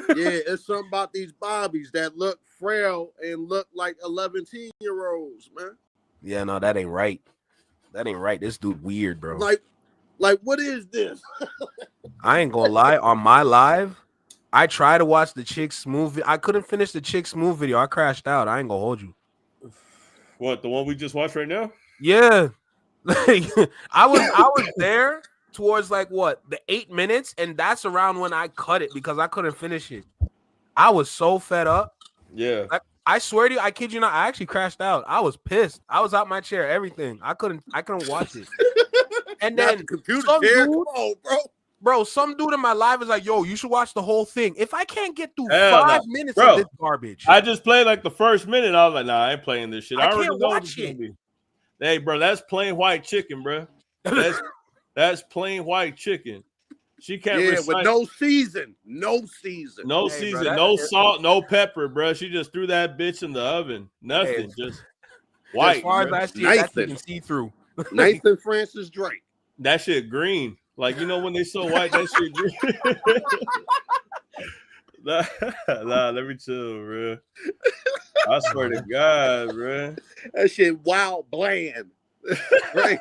Yeah, it's something about these Bobbies that look frail and look like 11-10-year-olds, man. Yeah, no, that ain't right. That ain't right. This dude weird, bro. Like what is this? I ain't gonna lie. On my live, I tried to watch the Chick Smooth. I couldn't finish the Chick Smooth video. I crashed out. I ain't gonna hold you. What, the one we just watched right now? Yeah. I was there towards like what, the 8 minutes, and that's around when I cut it because I couldn't finish it. I was so fed up. Yeah. I swear to you, I kid you not, I actually crashed out. I was pissed. I was out my chair, everything. I couldn't watch it. And then the computer chair. Come on, bro. Bro, some dude in my live is like, yo, you should watch the whole thing. If I can't get through Hell 5 no. minutes Bro, of this garbage, I just played like the first minute. I was like, nah, I ain't playing this shit. I I already can't know what it's watch gonna it. be. Hey, bro, that's plain white chicken, bro. That's plain white chicken. She can't Yeah, recite. with no season. No season. No Hey, bro, season, no salt, no pepper, bro. She just threw that bitch in the oven. Nothing, just white. as far as bro. I see it, that's even see through. Nathan Francis Drake. That shit green. Like, you know when they so white, that shit green. nah, let me chill, bro. I swear to God, bro. That shit wild bland. Right.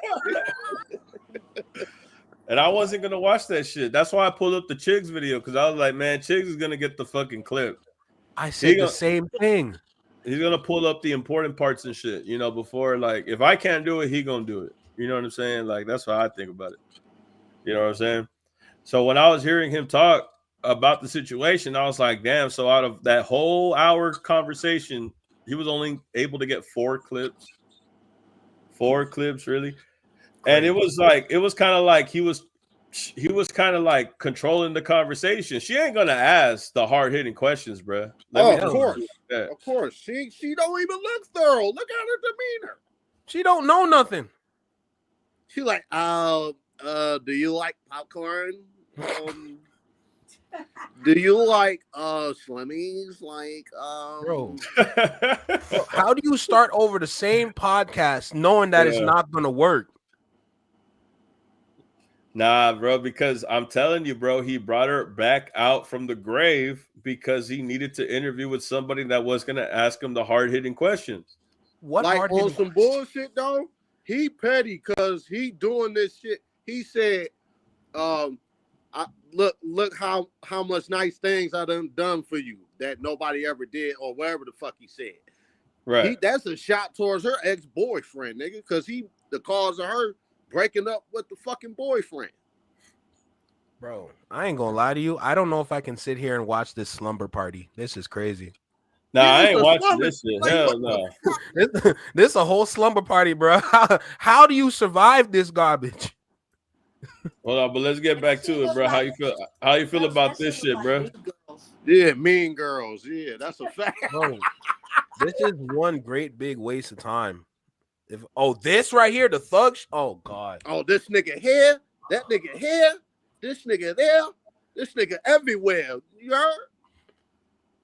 And I wasn't gonna watch that shit. That's why I pulled up the Chiggs video, because I was like, man, Chiggs is gonna get the fucking clip. I said the same thing. He's gonna pull up the important parts and shit, you know, before, like, if I can't do it, he gonna do it. You know what I'm saying? Like, that's how I think about it. You know what I'm saying? So when I was hearing him talk about the situation, I was like, damn. So out of that whole hour conversation, he was only able to get 4 clips. 4 clips, really. And it was kind of like he was kind of like controlling the conversation. She ain't gonna ask the hard-hitting questions, bro. Of course. She don't even look thorough. Look at her demeanor. She don't know nothing. She like, do you like popcorn? Do you like Slimmies? Like, Bro, how do you start over the same podcast knowing that it's not gonna work? Nah, bro, because I'm telling you, bro, he brought her back out from the grave because he needed to interview with somebody that was going to ask him the hard-hitting questions. What like on some bullshit, though? He petty because he doing this shit. He said, look how much nice things I done for you that nobody ever did, or whatever the fuck he said. Right. That's a shot towards her ex-boyfriend, nigga, because he the cause of her breaking up with the fucking boyfriend. Bro, I ain't gonna lie to you. I don't know if I can sit here and watch this slumber party. This is crazy. Nah, I ain't watching this shit. Hell no. This a whole slumber party, bro. How do you survive this garbage? Hold on, but let's get back to it, bro. How you feel about this shit, bro? Yeah, Mean Girls. Yeah, that's a fact. Bro, this is one great big waste of time. This right here, the thug. Oh God. Oh, this nigga here, that nigga here, this nigga there, this nigga everywhere. You heard?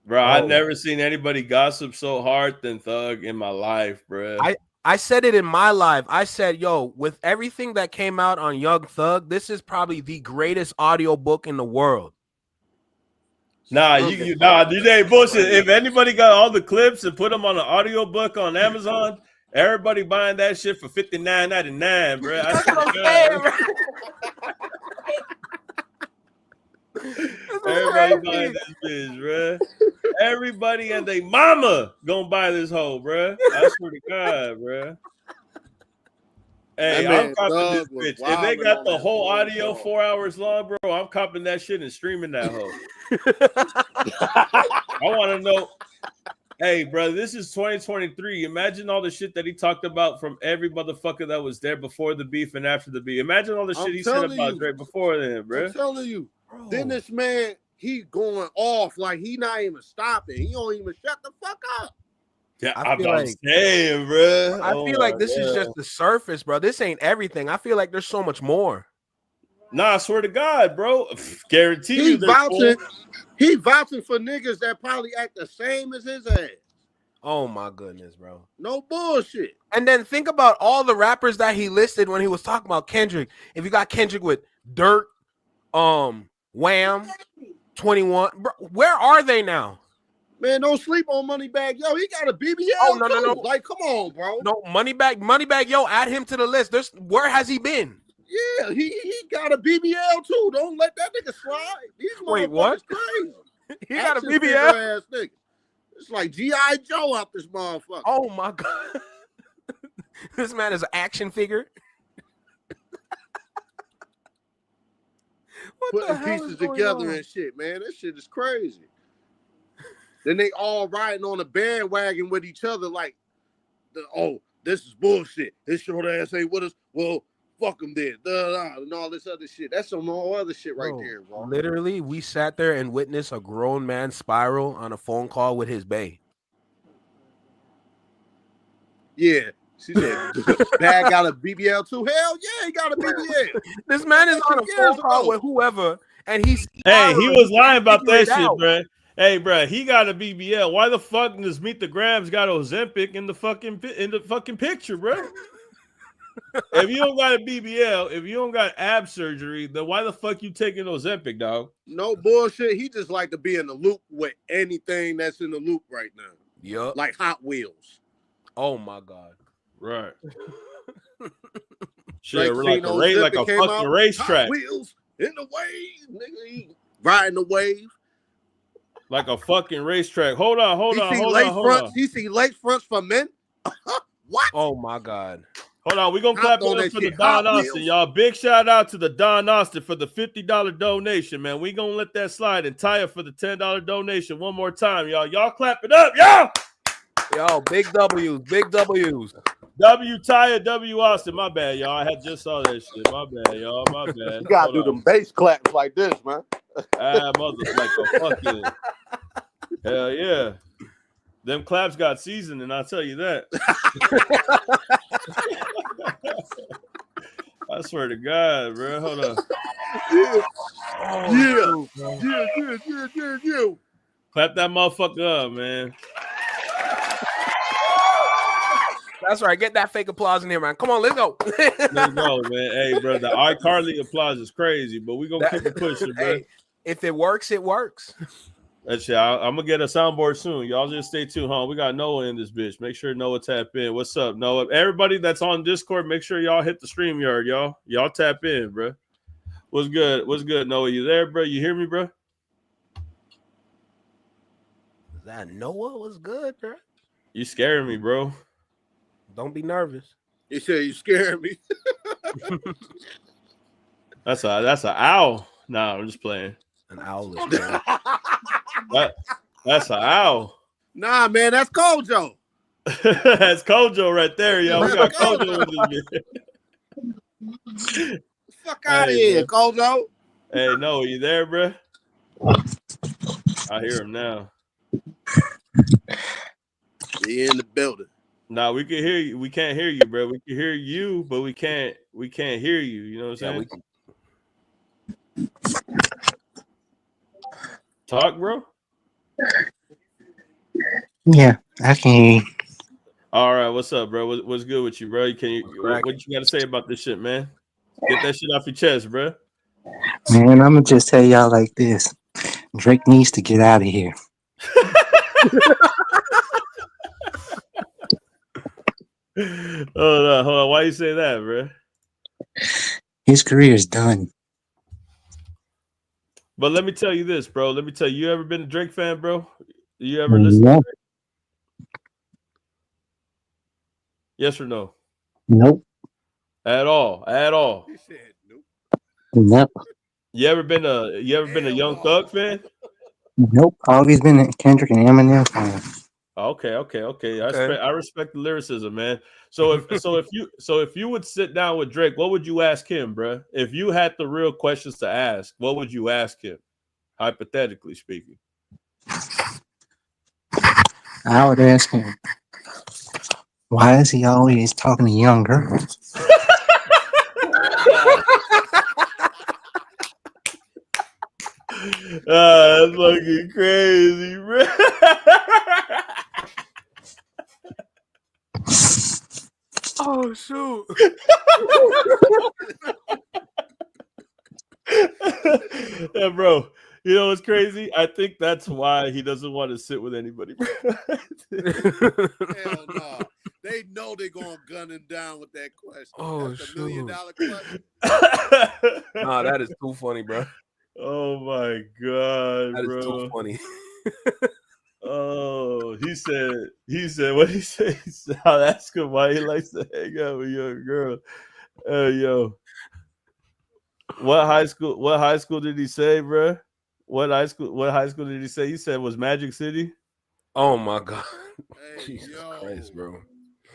Bro, I've never seen anybody gossip so hard than Thug in my life, bro. I said it in my live. I said, yo, with everything that came out on Young Thug, this is probably the greatest audiobook in the world. Nah, you ain't bullshit. If anybody got all the clips and put them on an audiobook on Amazon, everybody buying that shit for $59.99, bro. That's what I'm saying, bro. Everybody buying this bitch, bro. Everybody and they mama gonna buy this hoe, bro. I swear to God, bro. Hey, I'm copping this bitch. If they got the whole audio 4 hours long, bro, I'm copping that shit and streaming that hoe. I want to know. Hey, bro, this is 2023. Imagine all the shit that he talked about from every motherfucker that was there before the beef and after the beef. Imagine all the shit he said about Drake before then, bro. I'm telling you. Then this man, he going off like he not even stopping. He don't even shut the fuck up. Yeah, I feel I'm saying, bro. I feel like this is just the surface, bro. This ain't everything. I feel like there's so much more. Nah, I swear to God, bro. Guarantee you. He vouching for niggas that probably act the same as his ass. Oh my goodness, bro. No bullshit. And then think about all the rappers that he listed when he was talking about Kendrick. If you got Kendrick with Dirt, Wham, 21, bro, where are they now? Man, don't sleep on Moneybag Yo. He got a BBL. Oh, no. Like, come on, bro. No, Moneybag Yo, add him to the list. Where has he been? Yeah, he got a BBL too. Don't let that nigga slide. These Wait, what? Crazy. He got a Action BBL? figure ass nigga. It's like G.I. Joe out this motherfucker. Oh my God. This man is an action figure. Putting pieces together and shit, man. That shit is crazy. Then they all riding on a bandwagon with each other like, this is bullshit. This short ass ain't with us. Well, fuck him then, and all this other shit. That's some all other shit right there, bro. Literally, we sat there and witnessed a grown man spiral on a phone call with his bae. Yeah. She said, Bad got a BBL too? Hell yeah, he got a BBL. This man is on a phone call with whoever, and he's Hey, he was lying about figure that it shit, out. bro. Hey, bro, he got a BBL. Why the fuck does Meet the Grams got Ozempic in the fucking picture, bro? If you don't got a BBL, if you don't got ab surgery, then why the fuck you taking Ozempic, dog? No bullshit. He just like to be in the loop with anything that's in the loop right now. Yup. Like Hot Wheels. Oh my god. Right. Shit, Drake like a fucking racetrack. Hot Wheels in the wave, nigga. He riding the wave. Like a fucking racetrack. Hold on. He see lace fronts for men. What? Oh my god. Hold on, we're gonna clap it up for the Don Austin, y'all. Big shout out to the Don Austin for the $50 donation, man. We gonna let that slide, and Taya for the $10 donation one more time, y'all. Y'all clap it up, y'all. Yo, big W's, big W's. W Taya, W Austin. My bad, y'all. I had just saw that shit. My bad, y'all. My bad. You gotta do them bass claps like this, man. Mother, like a fucking hell yeah. Them claps got seasoned, and I'll tell you that. I swear to God, bro. Hold on. Yeah. Clap that motherfucker up, man. That's right. Get that fake applause in here, man. Come on, let's go. Let's go, man. Hey, bro, the iCarly applause is crazy, but we gonna keep it pushing, bro. Hey, if it works, it works. That's it. I'm gonna get a soundboard soon. Y'all just stay tuned, huh? We got Noah in this bitch. Make sure Noah tap in. What's up, Noah? Everybody that's on Discord, make sure y'all hit the StreamYard, y'all. Y'all tap in, bro. What's good? What's good, Noah? You there, bro? You hear me, bro? Is that Noah? What's good, bro? You scaring me, bro. Don't be nervous. He said you scaring me. That's an owl. Nah, I'm just playing. An owl is crazy. That's an owl. Nah, man, that's Kojo. That's Kojo right there, yo. We got Kojo in this. Fuck out of here, Kojo. Hey, Noah, you there, bro? I hear him now. He in the building. Nah, we can hear you. We can't hear you, bro. We can hear you, but we can't hear you. You know what I'm saying? Talk, bro. Yeah, I can hear you. All right, what's up, bro? What's good with you, bro? What you got to say about this shit, man? Get that shit off your chest, bro. Man, I'm gonna just tell y'all like this: Drake needs to get out of here. Hold on. Why you say that, bro? His career is done. But let me tell you this, bro. You ever been a Drake fan, bro? You ever listen? No. Yes or no? Nope. At all. He said nope. Nope. You ever been a Young Thug fan? Nope. Always been a Kendrick and Eminem fan. Okay. I respect the lyricism, man. So if you would sit down with Drake, what would you ask him, bro? If you had the real questions to ask, what would you ask him? Hypothetically speaking. I would ask him, why is he always talking to young girls? That's fucking crazy, bro. Oh shoot. Yeah, bro. You know what's crazy? I think that's why he doesn't want to sit with anybody. Hell no. They know they're gonna gun him down with that question. Oh, that's $1 million question. Nah, that is too funny, bro. Oh my god, that bro. Is too funny. Oh, he said what he said. He said, I'll ask him why he likes to hang out with young girl. Yo. What high school did he say, bro? What high school did he say? He said was Magic City. Oh my god. Hey, Jesus Christ, bro.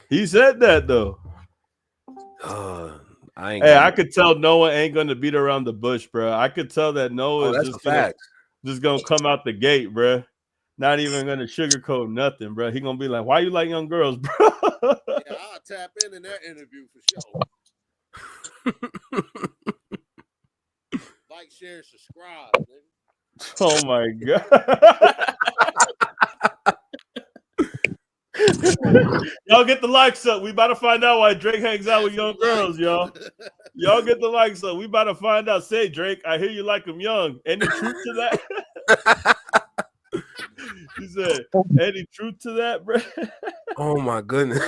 He said that though. I ain't. Hey, I could tell Noah ain't gonna beat around the bush, bro. I could tell that Noah is that's just a fact. gonna come out the gate, bro. Not even gonna sugarcoat nothing, bro. He gonna be like, "Why you like young girls, bro?" Yeah, I'll tap in that interview for sure. Like, share, subscribe, nigga. Oh my god. Y'all get the likes up. We about to find out why Drake hangs out with young girls, y'all. Y'all get the likes up. We about to find out. Say, Drake, I hear you like them young. Any truth to that? He said, any truth to that, bro? Oh my goodness.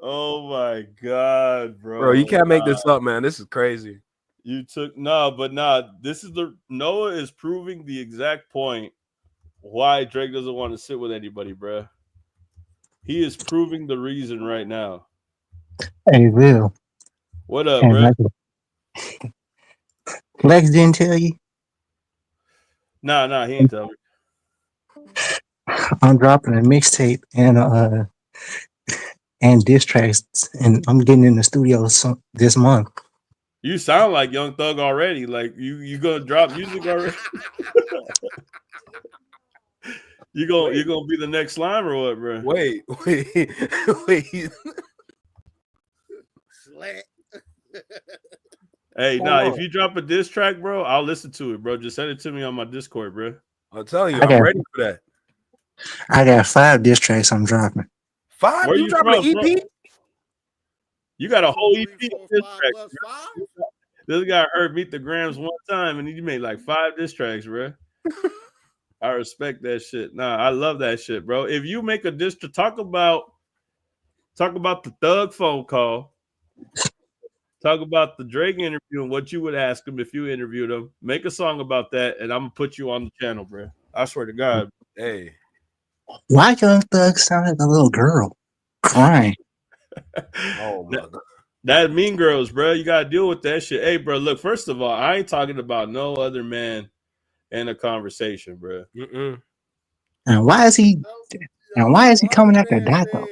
Oh my god, Bro, you can't make this up, man. This is crazy. You took this is Noah is proving the exact point why Drake doesn't want to sit with anybody, bro. He is proving the reason right now. Hey, Will. What up, bro? Lex didn't tell you? Nah, he ain't tell me. I'm dropping a mixtape and diss tracks, and I'm getting in the studio this month. You sound like Young Thug already. Like you gonna drop music already? you gonna be the next slime or what, bro? Wait. Hey, if you drop a diss track, bro, I'll listen to it, bro. Just send it to me on my Discord, bro. I'm telling you, I'm ready for that. I got 5 diss tracks I'm dropping. 5? Where you dropping an EP? Bro? You got a whole EP of diss tracks. This guy heard Meet the Grams one time, and he made like 5 diss tracks, bro. I respect that shit. Nah, I love that shit, bro. If you make a diss to talk about the Thug phone call, talk about the Drake interview and what you would ask him if you interviewed him. Make a song about that, and I'm gonna put you on the channel, bro. I swear to God. Hey, why Young Thug sound like a little girl crying? Oh my god. That Mean Girls, bro. You gotta deal with that shit. Hey, bro, look, first of all, I ain't talking about no other man in a conversation, bro. And why is he coming after that though?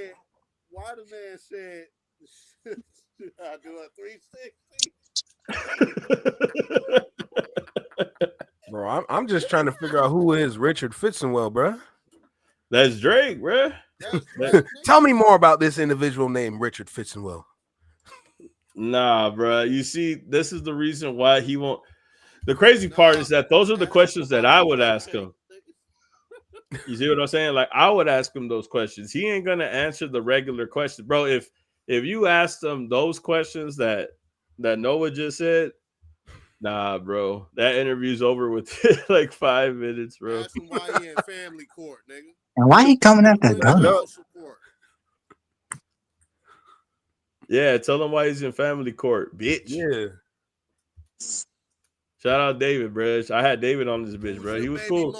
Why the man said I do a 360? Bro, I'm just trying to figure out who is Richard Fitzenwell, bro. That's Drake, bro. Tell me more about this individual named Richard Fitzenwell. Nah, bro. You see, this is the reason why he won't. The crazy part is that those are the questions that I would ask him. You see what I'm saying? Like, I would ask him those questions. He ain't gonna answer the regular questions, bro. If you asked him those questions that Noah just said, nah, bro, that interview's over with like 5 minutes, bro. Ask him why he in family court, nigga. And why he coming after that? Yeah, tell him why he's in family court, bitch. Yeah. Shout out David, bro. I had David on this bitch, bro. He was cool.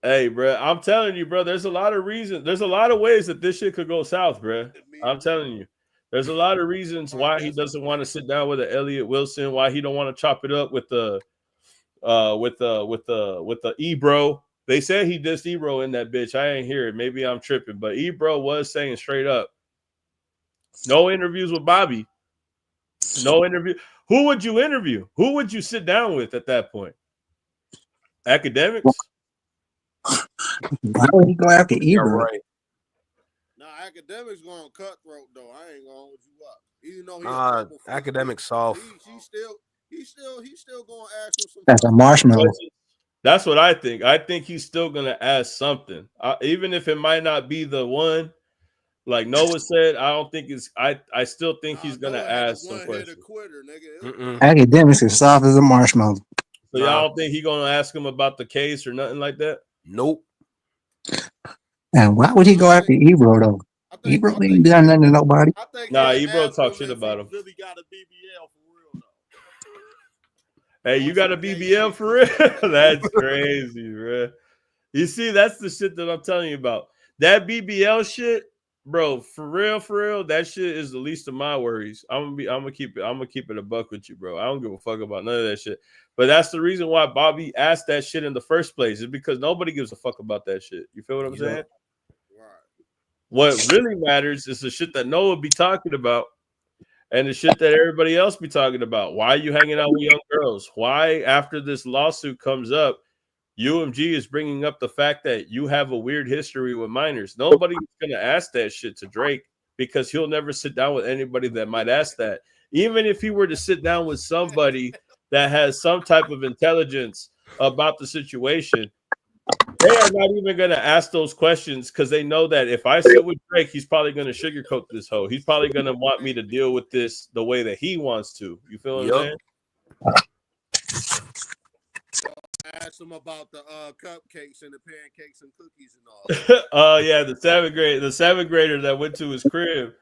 Hey, bro, I'm telling you, bro, there's a lot of reasons. There's a lot of ways that this shit could go south, bro. I'm telling you. There's a lot of reasons why he doesn't want to sit down with an Elliot Wilson, why he don't want to chop it up with the Ebro. They said he dissed Ebro in that bitch. I ain't hear it. Maybe I'm tripping, but Ebro was saying straight up, no interviews with Bobby. No interview. Who would you interview? Who would you sit down with at that point? Academics? Why would he go after Ebro? Right. Nah, Academics going cutthroat though. I ain't gonna hold you up. Even though Academic soft. He's still gonna ask him some. That's a marshmallow. That's what I think. I think he's still gonna ask something, even if it might not be the one. Like Noah said, I don't think it's. I still think he's gonna ask some questions. Academics is soft as a marshmallow. So y'all don't think he's gonna ask him about the case or nothing like that? Nope. And why would he go after Ebro though? Ebro ain't done nothing to nobody. Nah, Ebro talk shit about him. Hey, you got a BBL for real? That's crazy, bro. You see, that's the shit that I'm telling you about. That BBL shit, bro, for real, that shit is the least of my worries. I'm gonna keep it a buck with you, bro. I don't give a fuck about none of that shit. But that's the reason why Bobby asked that shit in the first place, is because nobody gives a fuck about that shit. You feel what I'm saying? What really matters is the shit that Noah be talking about. And the shit that everybody else be talking about. Why are you hanging out with young girls? Why, after this lawsuit comes up, UMG is bringing up the fact that you have a weird history with minors. Nobody's going to ask that shit to Drake because he'll never sit down with anybody that might ask that. Even if he were to sit down with somebody that has some type of intelligence about the situation, they are not even going to ask those questions because they know that if I sit with Drake, he's probably going to sugarcoat this hoe. He's probably going to want me to deal with this the way that he wants to. You feel what I'm saying? Ask them about the cupcakes and the pancakes and cookies and all. Yeah, the seventh grader that went to his crib.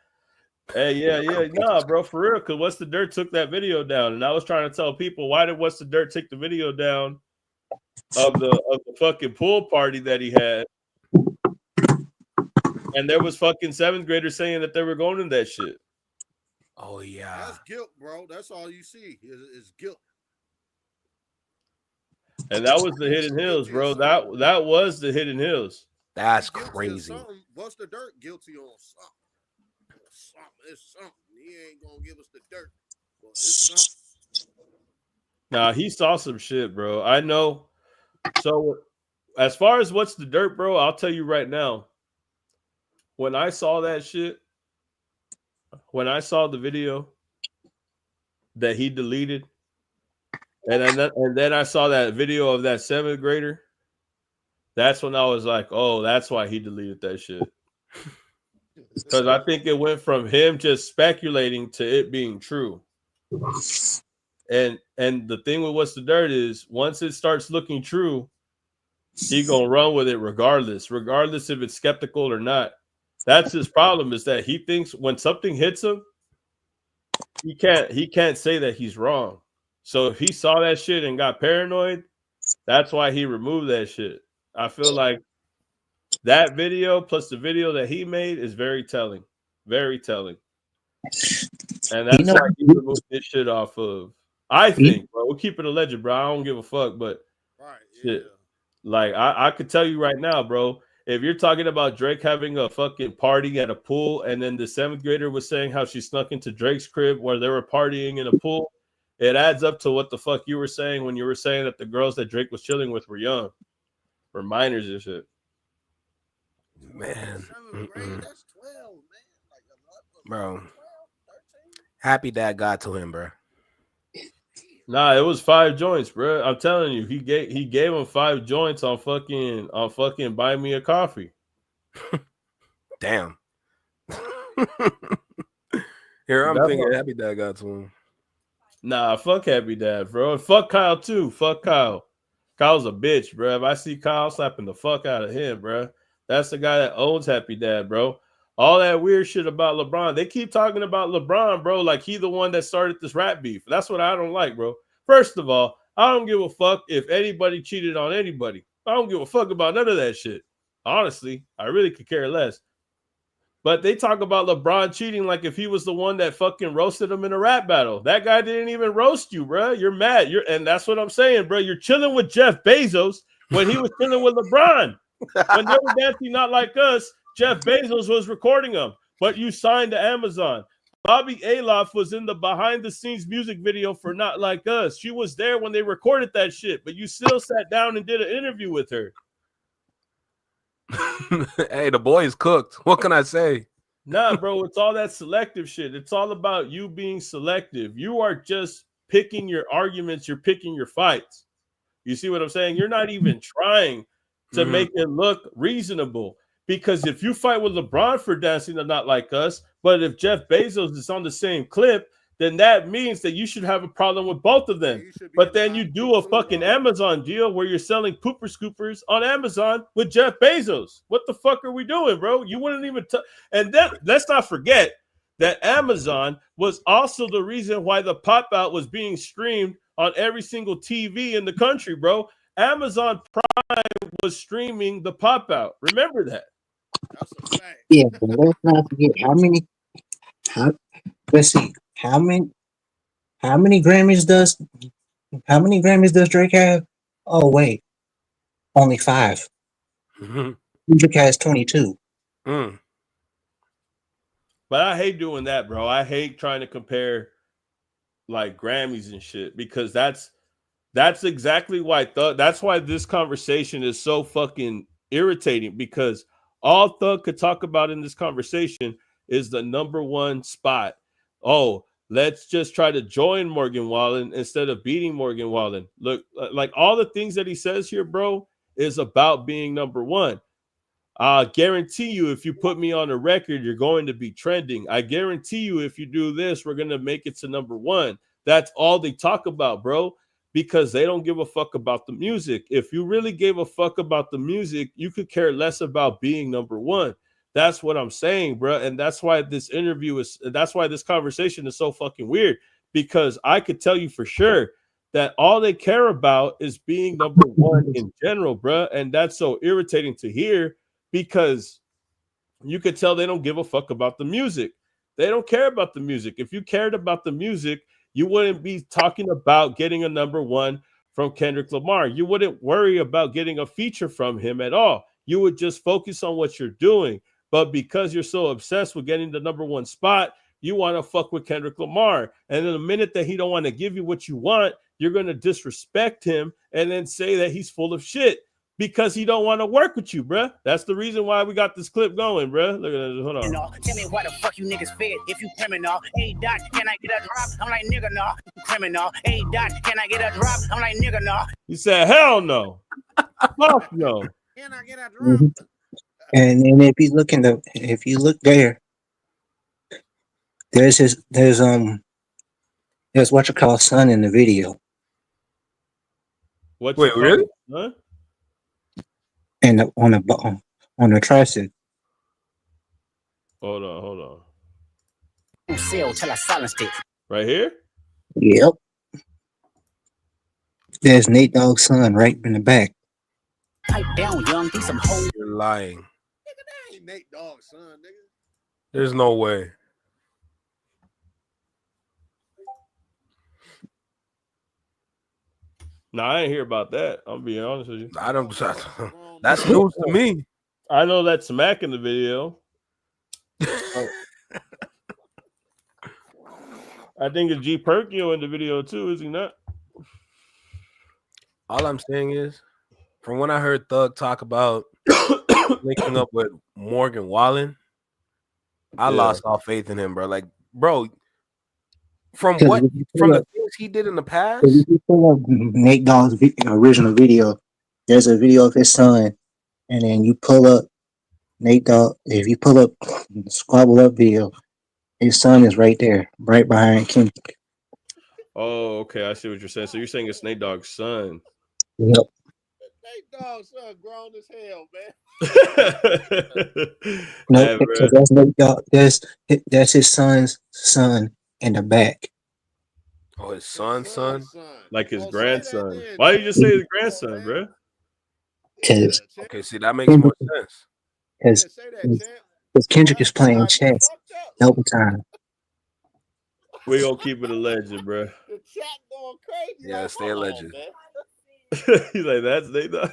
Hey, yeah, nah, bro, for real. Because What's the Dirt took that video down, and I was trying to tell people, why did What's the Dirt take the video down of the fucking pool party that he had? And there was fucking seventh graders saying that they were going to that shit. Oh yeah, that's guilt, bro. That's all you see is guilt. And that was the Hidden Hills, bro. That was the Hidden Hills. That's crazy. What's the Dirt guilty on something? It's something. He ain't gonna give us the dirt. Well, it's something. Nah, he saw some shit, bro. I know. So as far as What's the Dirt, bro, I'll tell you right now. When I saw that shit, when I saw the video that he deleted, and then I saw that video of that seventh grader, that's when I was like, oh, that's why he deleted that shit. Because I think it went from him just speculating to it being true. And the thing with What's the Dirt is once it starts looking true, he gonna run with it regardless if it's skeptical or not. That's his problem, is that he thinks when something hits him, he can't say that he's wrong. So if he saw that shit and got paranoid, that's why he removed that shit. I feel like that video plus the video that he made is very telling. Very telling. And that's why he removed this shit off of. I think, bro. We'll keep it alleged, bro. I don't give a fuck, but shit. Like I could tell you right now, bro. If you're talking about Drake having a fucking party at a pool, and then the seventh grader was saying how she snuck into Drake's crib where they were partying in a pool, it adds up to what the fuck you were saying when you were saying that the girls that Drake was chilling with were young, were minors and shit. Man, bro. Happy Dad got to him, bro. Nah, it was 5 joints, bro. I'm telling you, he gave him 5 joints on fucking Buy Me a Coffee. Damn. Here I'm thinking Happy Dad got to him. Nah, fuck Happy Dad, bro. Fuck Kyle too. Fuck Kyle. Kyle's a bitch, bro. If I see Kyle, slapping the fuck out of him, bro. That's the guy that owns Happy Dad, bro. All that weird shit about LeBron. They keep talking about LeBron, bro, like he the one that started this rap beef. That's what I don't like, bro. First of all, I don't give a fuck if anybody cheated on anybody. I don't give a fuck about none of that shit. Honestly, I really could care less. But they talk about LeBron cheating like if he was the one that fucking roasted him in a rap battle. That guy didn't even roast you, bro. You're mad. And that's what I'm saying, bro. You're chilling with Jeff Bezos when he was chilling with LeBron. When they were dancing Not Like Us, Jeff Bezos was recording them, but you signed to Amazon. Bobby Aloff was in the behind-the-scenes music video for Not Like Us. She was there when they recorded that shit, but you still sat down and did an interview with her. Hey, the boy is cooked. What can I say? Nah, bro, it's all that selective shit. It's all about you being selective. You are just picking your arguments. You're picking your fights. You see what I'm saying? You're not even trying to make it look reasonable. Because if you fight with LeBron for dancing to Not Like Us, but if Jeff Bezos is on the same clip, then that means that you should have a problem with both of them. But then you do a fucking Amazon deal where you're selling pooper scoopers on Amazon with Jeff Bezos. What the fuck are we doing, bro? You wouldn't even and then let's not forget that Amazon was also the reason why the Pop Out was being streamed on every single TV in the country, bro. Amazon Prime was streaming the Pop Out. Remember that. Yeah, but let's not forget how many Grammys does Drake have? Oh wait, only 5. Kendrick has 22. But But I hate doing that, bro. I hate trying to compare like Grammys and shit because that's exactly why that's why this conversation is so fucking irritating because all Thug could talk about in this conversation is the number one spot. Oh, let's just try to join Morgan Wallen instead of beating Morgan Wallen. Look, like all the things that he says here, bro, is about being number one. I guarantee you, if you put me on a record, you're going to be trending. I guarantee you, if you do this, we're going to make it to number one. That's all they talk about, bro, because they don't give a fuck about the music. If you really gave a fuck about the music, you could care less about being number one. That's what I'm saying, bro. And that's why this conversation is so fucking weird, because I could tell you for sure that all they care about is being number one in general, bro. And that's so irritating to hear, because you could tell they don't give a fuck about the music. They don't care about the music. If you cared about the music, you wouldn't be talking about getting a number one from Kendrick Lamar. You wouldn't worry about getting a feature from him at all. You would just focus on what you're doing. But because you're so obsessed with getting the number one spot, you want to fuck with Kendrick Lamar. And then the minute that he don't want to give you what you want, you're going to disrespect him and then say that he's full of shit, because he don't want to work with you, bruh. That's the reason why we got this clip going, bruh. Look at this. Hold on. Tell me why the fuck you niggas fed if you criminal. Hey, Dot, can I get a drop? I'm like, nigga, no. Criminal. Hey, Dot, can I get a drop? I'm like, nigga, no. He said, hell no. Fuck no. Can I get a drop? Mm-hmm. And if you look there, there's what you call son in the video. Wait, really? Huh? And on the tricep. Hold on. Till I silenced it. Right here? Yep. There's Nate Dogg's son right in the back. Pipe down, young. These some hoes. You're lying. Nigga, that ain't Nate Dogg's son, nigga. There's no way. No, I ain't hear about that. I'm being honest with you. That's news to me. I know that's Smack in the video. I think it's G Perkio in the video too, is he not? All I'm saying is, from when I heard Thug talk about linking up with Morgan Wallen, I lost all faith in him, bro. Like, bro, from the things he did in the past. If you pull up Nate Dogg's original video, there's a video of his son, and then you pull up Nate Dogg. If you pull up Squabble Up video, his son is right there, right behind Kendrick. Oh, okay. I see what you're saying. So you're saying it's Nate Dogg's son. Yep. Nate Dogg's son grown as hell, man. No, because that's Nate Dogg. That's his son's son in the back. Oh, his son? Like his grandson. Why you just say his grandson, bro? Because okay, see, that makes more sense. Because Kendrick is playing chess the whole time. We gonna keep it a legend, bro. The chat going crazy. Yeah, stay a legend. He's like, that's Nate Dogg.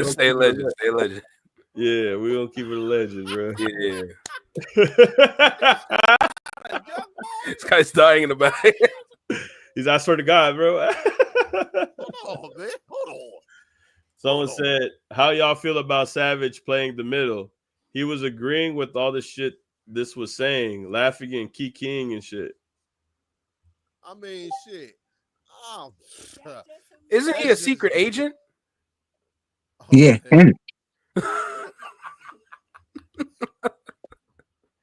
Stay a legend. Stay a legend. Yeah, we gonna keep it a legend, bro. Yeah. This guy's dying in the back. He's, I swear to God, bro. Hold on, man. Hold on. Someone said, how y'all feel about Savage playing the middle? He was agreeing with all the shit this was saying, laughing and kikiing and shit. I mean, shit. Oh, isn't he a secret agent? Yeah.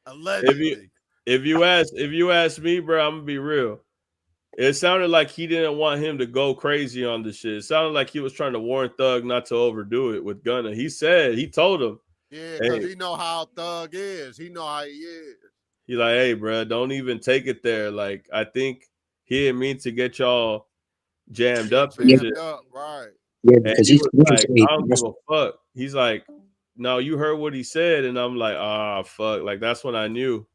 Allegedly. If you ask me, bro, I'm gonna be real. It sounded like he didn't want him to go crazy on the shit. It sounded like he was trying to warn Thug not to overdo it with Gunna. He told him. Yeah, because he know how Thug is. He know how he is. He's like, hey, bro, don't even take it there. Like, I think he didn't mean to get y'all jammed up and shit. Right. Yeah, because he's like, I don't give a fuck. He's like, no, you heard what he said, and I'm like, fuck. Like, that's when I knew.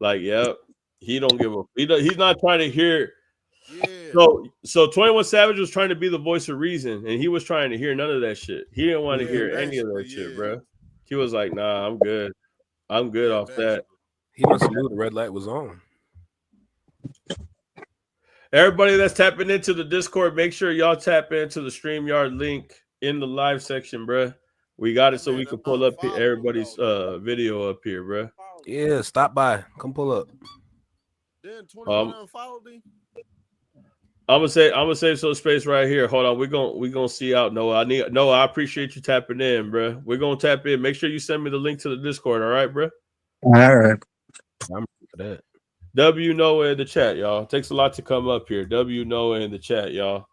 Like, yep, he don't give a. He's not trying to hear. Yeah. So 21 Savage was trying to be the voice of reason, and he was trying to hear none of that shit. He didn't want to hear any of that shit, bro. He was like, nah, I'm good. I'm good off that. He must have knew the red light was on. Everybody that's tapping into the Discord, make sure y'all tap into the StreamYard link in the live section, bruh. We got it so we can pull up everybody's video up here, bruh. Yeah, stop by. Come pull up. Then 21 unfollowed me. I'm gonna save some space right here. Hold on, we're gonna see out Noah. I appreciate you tapping in, bruh. We're gonna tap in. Make sure you send me the link to the Discord, all right, bruh? All right. I'm for that. W Noah in the chat, y'all. It takes a lot to come up here. W Noah in the chat, y'all.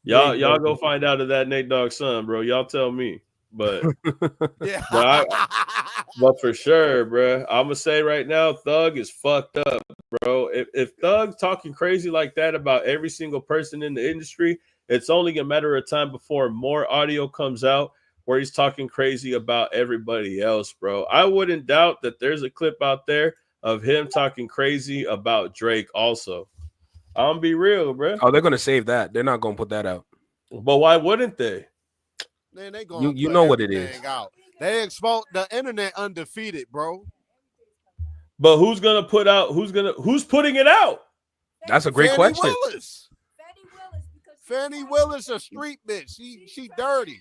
Y'all go find out if that Nate Dogg's son, bro. Y'all tell me. But but for sure, bro. I'm gonna say right now, Thug is fucked up, bro. If Thug's talking crazy like that about every single person in the industry, it's only a matter of time before more audio comes out where he's talking crazy about everybody else, bro. I wouldn't doubt that there's a clip out there of him talking crazy about Drake also. I'm gonna be real, bro. Oh, they're gonna save that. They're not gonna put that out. But why wouldn't they? Man, they gonna you know what it is. Out. They exposed the internet undefeated, bro. But who's putting it out? That's a great question. Willis. Fannie Willis, a street bitch. She dirty.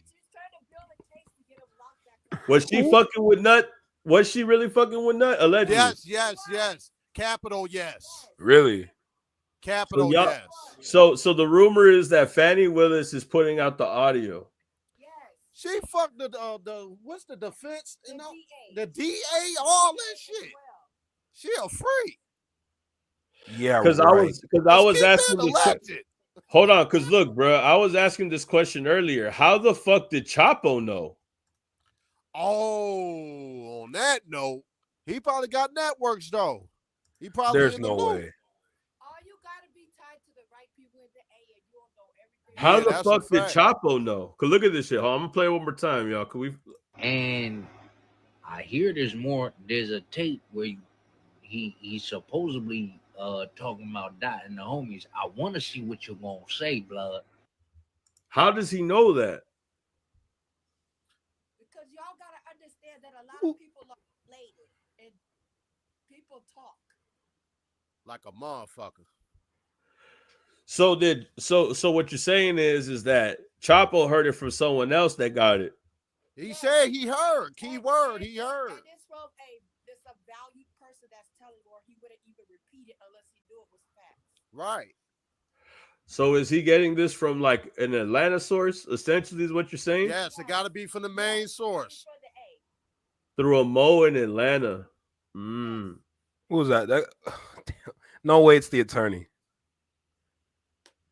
Was she fucking with Nut? Was she really fucking with Nut? Allegedly. Yes. Capital, yes. Really? Capital, yes. So the rumor is that Fannie Willis is putting out the audio. She fucked the what's the defense? You know, the DA, all that shit. She a freak. Yeah, because I was asking this. Hold on, because look, bro, I was asking this question earlier. How the fuck did Chapo know? Oh, on that note, he probably got networks though. He probably there's no way. How the fuck did Chapo know? Cause look at this shit. I'm gonna play it one more time, y'all. Can we? And I hear there's a tape where he supposedly talking about dotting the homies. I want to see what you're gonna say, blood. How does he know that? Because y'all gotta understand that a lot of people are related and people talk like a motherfucker. So what you're saying is that Chapo heard it from someone else that got it. He said he heard. Keyword, he heard. And it's from a valued person that's telling, or he wouldn't even repeat it unless he knew it was facts. Right. So is he getting this from like an Atlanta source? Essentially, is what you're saying? Yes, it got to be from the main source. Through a Mo in Atlanta. Who was that? No way, it's the attorney.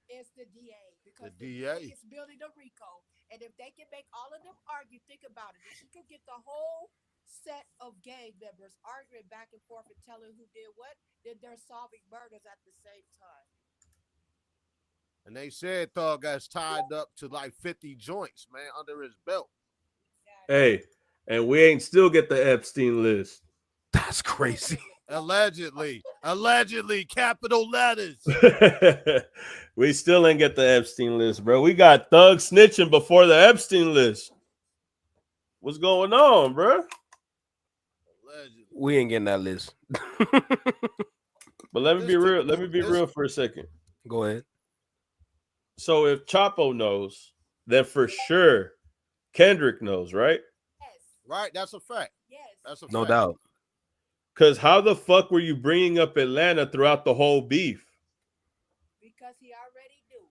It's the DA. Because the DA is building a RICO. And if they can make all of them argue, think about it. If you could get the whole set of gang members arguing back and forth and telling who did what, then they're solving murders at the same time. And they said Thug got tied up to like 50 joints, man, under his belt. Hey, and we ain't still get the Epstein list. That's crazy. Allegedly, capital letters. We still ain't get the Epstein list, bro. We got Thug snitching before the Epstein list. What's going on, bro? Allegedly. We ain't getting that list. But let me be real. Let me be real for a second. Go ahead. So if Chapo knows, then for sure Kendrick knows, right? Right, that's a fact. Yes, that's a fact. No doubt. Because how the fuck were you bringing up Atlanta throughout the whole beef? Because he already knew.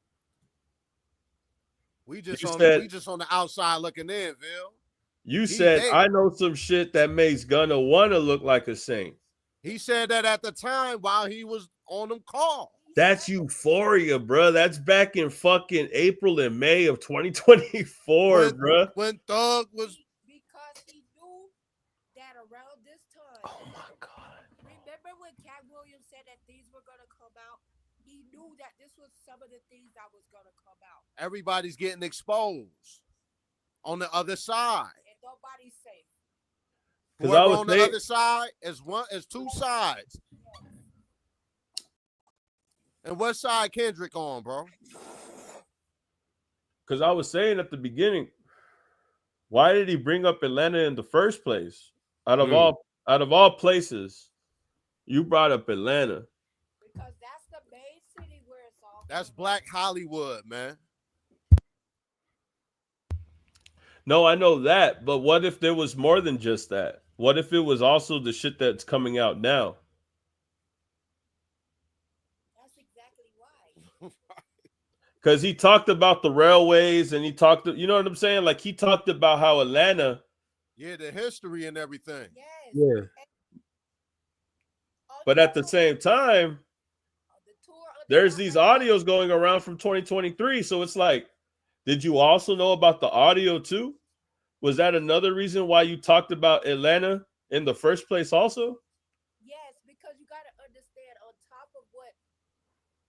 We just on the outside looking in, Bill. You said, I know some shit that makes Gunna wanna look like a saint. He said that at the time while he was on them calls. That's euphoria, bro. That's back in fucking April and May of 2024, bro. When Thug was. Because he knew that around this time. Oh my God. Remember when Cat Williams said that things were going to come out? He knew that this was some of the things that was going to come out. Everybody's getting exposed on the other side. And nobody's safe. Whoever on the other side is two sides. And what side Kendrick on, bro? Because I was saying at the beginning, why did he bring up Atlanta in the first place? Out of all places, You brought up Atlanta. Because that's the main city where it's all. That's Black Hollywood, man. No, I know that, but what if there was more than just that? What if it was also the shit that's coming out now? That's exactly why. Because he talked about the railways and he talked, you know what I'm saying? Like he talked about how Atlanta. Yeah, the history and everything. Yes. Yeah. But at the same time, there's these audios going around from 2023. So it's like, did you also know about the audio too? Was that another reason why you talked about Atlanta in the first place also? Yes, because you got to understand on top of what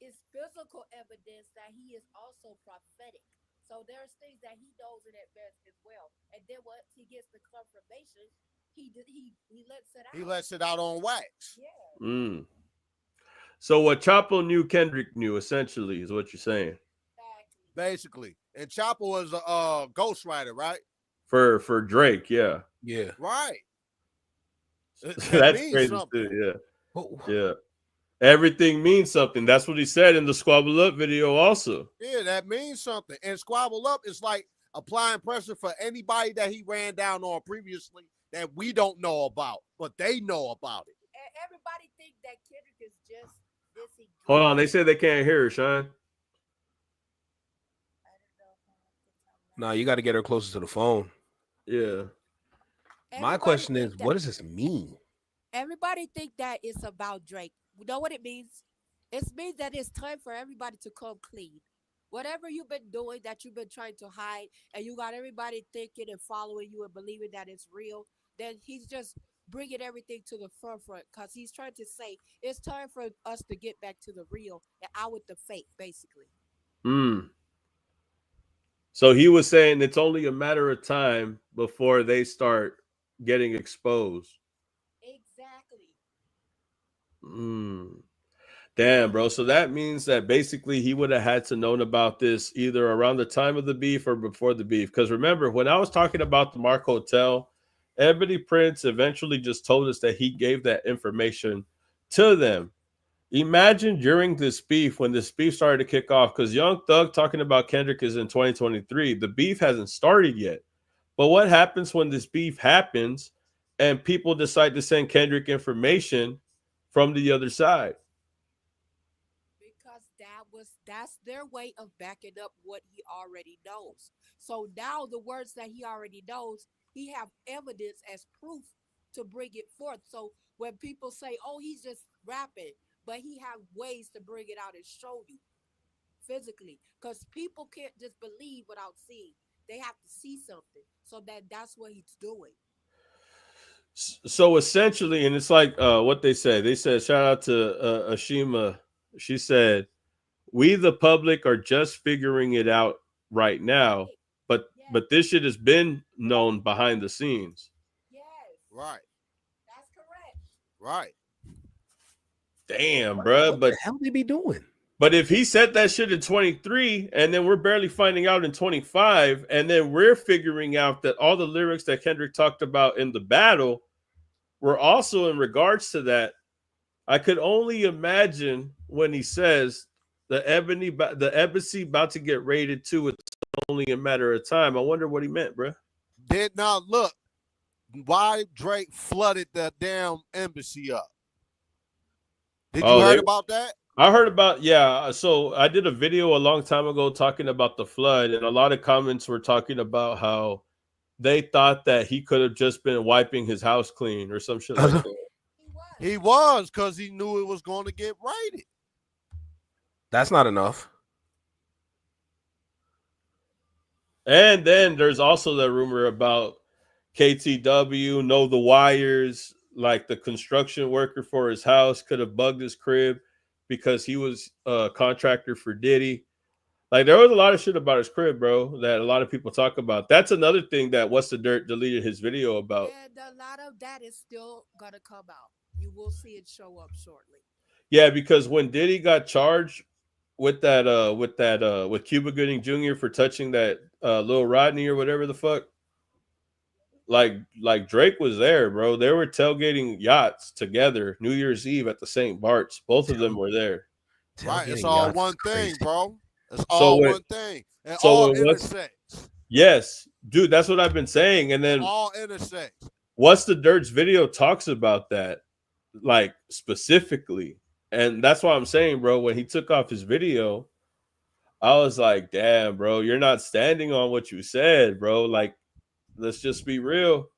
is physical evidence that he is also prophetic. So there's things that he knows in advance as well. And then once he gets the confirmation, he lets it out. He lets it out on wax. Yeah. Mm. So what Chapo knew, Kendrick knew, essentially, is what you're saying. Basically. And Chapo was a ghostwriter, right? For Drake, yeah. Yeah. Right. That's crazy something. too, yeah. Yeah. Everything means something. That's what he said in the Squabble Up video also. Yeah, that means something. And Squabble Up is like applying pressure for anybody that he ran down on previously that we don't know about, but they know about it. And everybody think that Kendrick is just this. Hold on, they said they can't hear her, Sean. Nah, you got to get her closer to the phone. Yeah. My question is, what does this mean? Everybody think that it's about Drake. You know what it means? It means that it's time for everybody to come clean. Whatever you've been doing that you've been trying to hide, and you got everybody thinking and following you and believing that it's real, then he's just bringing everything to the forefront because he's trying to say it's time for us to get back to the real and out with the fake, basically. Hmm. So he was saying it's only a matter of time before they start getting exposed. Exactly. Damn, bro. So that means that basically he would have had to known about this either around the time of the beef or before the beef. Because remember, when I was talking about the Mark Hotel, Ebony Prince eventually just told us that he gave that information to them. Imagine during this beef, when this beef started to kick off, because Young Thug talking about Kendrick is in 2023. The beef hasn't started yet. But what happens when this beef happens and people decide to send Kendrick information from the other side? Because that's their way of backing up what he already knows. So now the words that he already knows, he have evidence as proof to bring it forth. So when people say, "Oh, he's just rapping," but he have ways to bring it out and show you physically, because people can't just believe without seeing. They have to see something. So that's what he's doing. So essentially, and it's like what they said. They said, shout out to Ashima. She said, we the public are just figuring it out right now, but this shit has been known behind the scenes. Yes. Right. That's correct. Right. Damn, bro. What but the hell they be doing? But if he said that shit in 23 and then we're barely finding out in 25, and then we're figuring out that all the lyrics that Kendrick talked about in the battle were also in regards to that, I could only imagine when he says the embassy about to get raided too. It's only a matter of time. I wonder what he meant, bro. Did not look why Drake flooded the damn embassy up. Did you heard about that? I heard about, yeah. So I did a video a long time ago talking about the flood, and a lot of comments were talking about how they thought that he could have just been wiping his house clean or some shit like that. He was, because he knew it was going to get raided. That's not enough. And then there's also that rumor about KTW, know the wires, like the construction worker for his house could have bugged his crib because he was a contractor for Diddy. Like, there was a lot of shit about his crib, bro, that a lot of people talk about. That's another thing that What's the Dirt deleted his video about. And a lot of that is still gonna come out. You will see it show up shortly. Yeah, because when Diddy got charged with Cuba Gooding Jr. for touching that Lil Rodney or whatever the fuck, like Drake was there, bro. They were tailgating yachts together New Year's Eve at the St. Bart's. Both of them were there. Right, it's all one thing, bro. It's So all wait, one thing. It so all what's intersects. yes, dude, that's what I've been saying. And then All intersects. What's the Dirt's video talks about that, like specifically. And that's why I'm saying, bro, when he took off his video, I was like, damn, bro, you're not standing on what you said, bro. Like, let's just be real.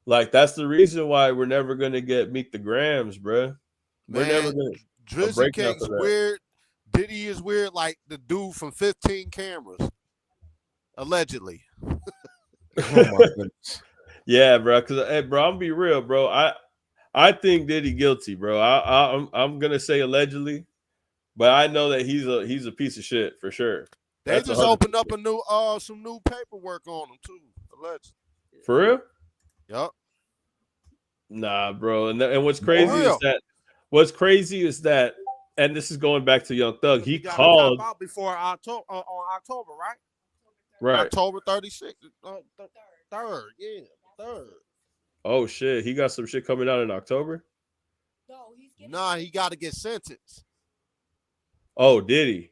Like, that's the reason why we're never gonna get Meet the Grams, bro. We're never gonna Drizzy King's weird. Diddy is weird, like the dude from 15 Cameras, allegedly. Oh my goodness. Yeah, bro. Because hey, bro, I'm be real, bro. I think Diddy guilty, bro. I'm gonna say allegedly, but I know that he's a piece of shit for sure. They That's just 100%. opened up a new some new paperwork on him too, allegedly. For real. Yup. Nah, bro. And what's crazy is that, and this is going back to Young Thug. He Got called out before October on October, right? right. October 36th, 3rd, yeah, 3rd. Oh shit, he got some shit coming out in October. Nah, he got to get sentenced. Oh, did he?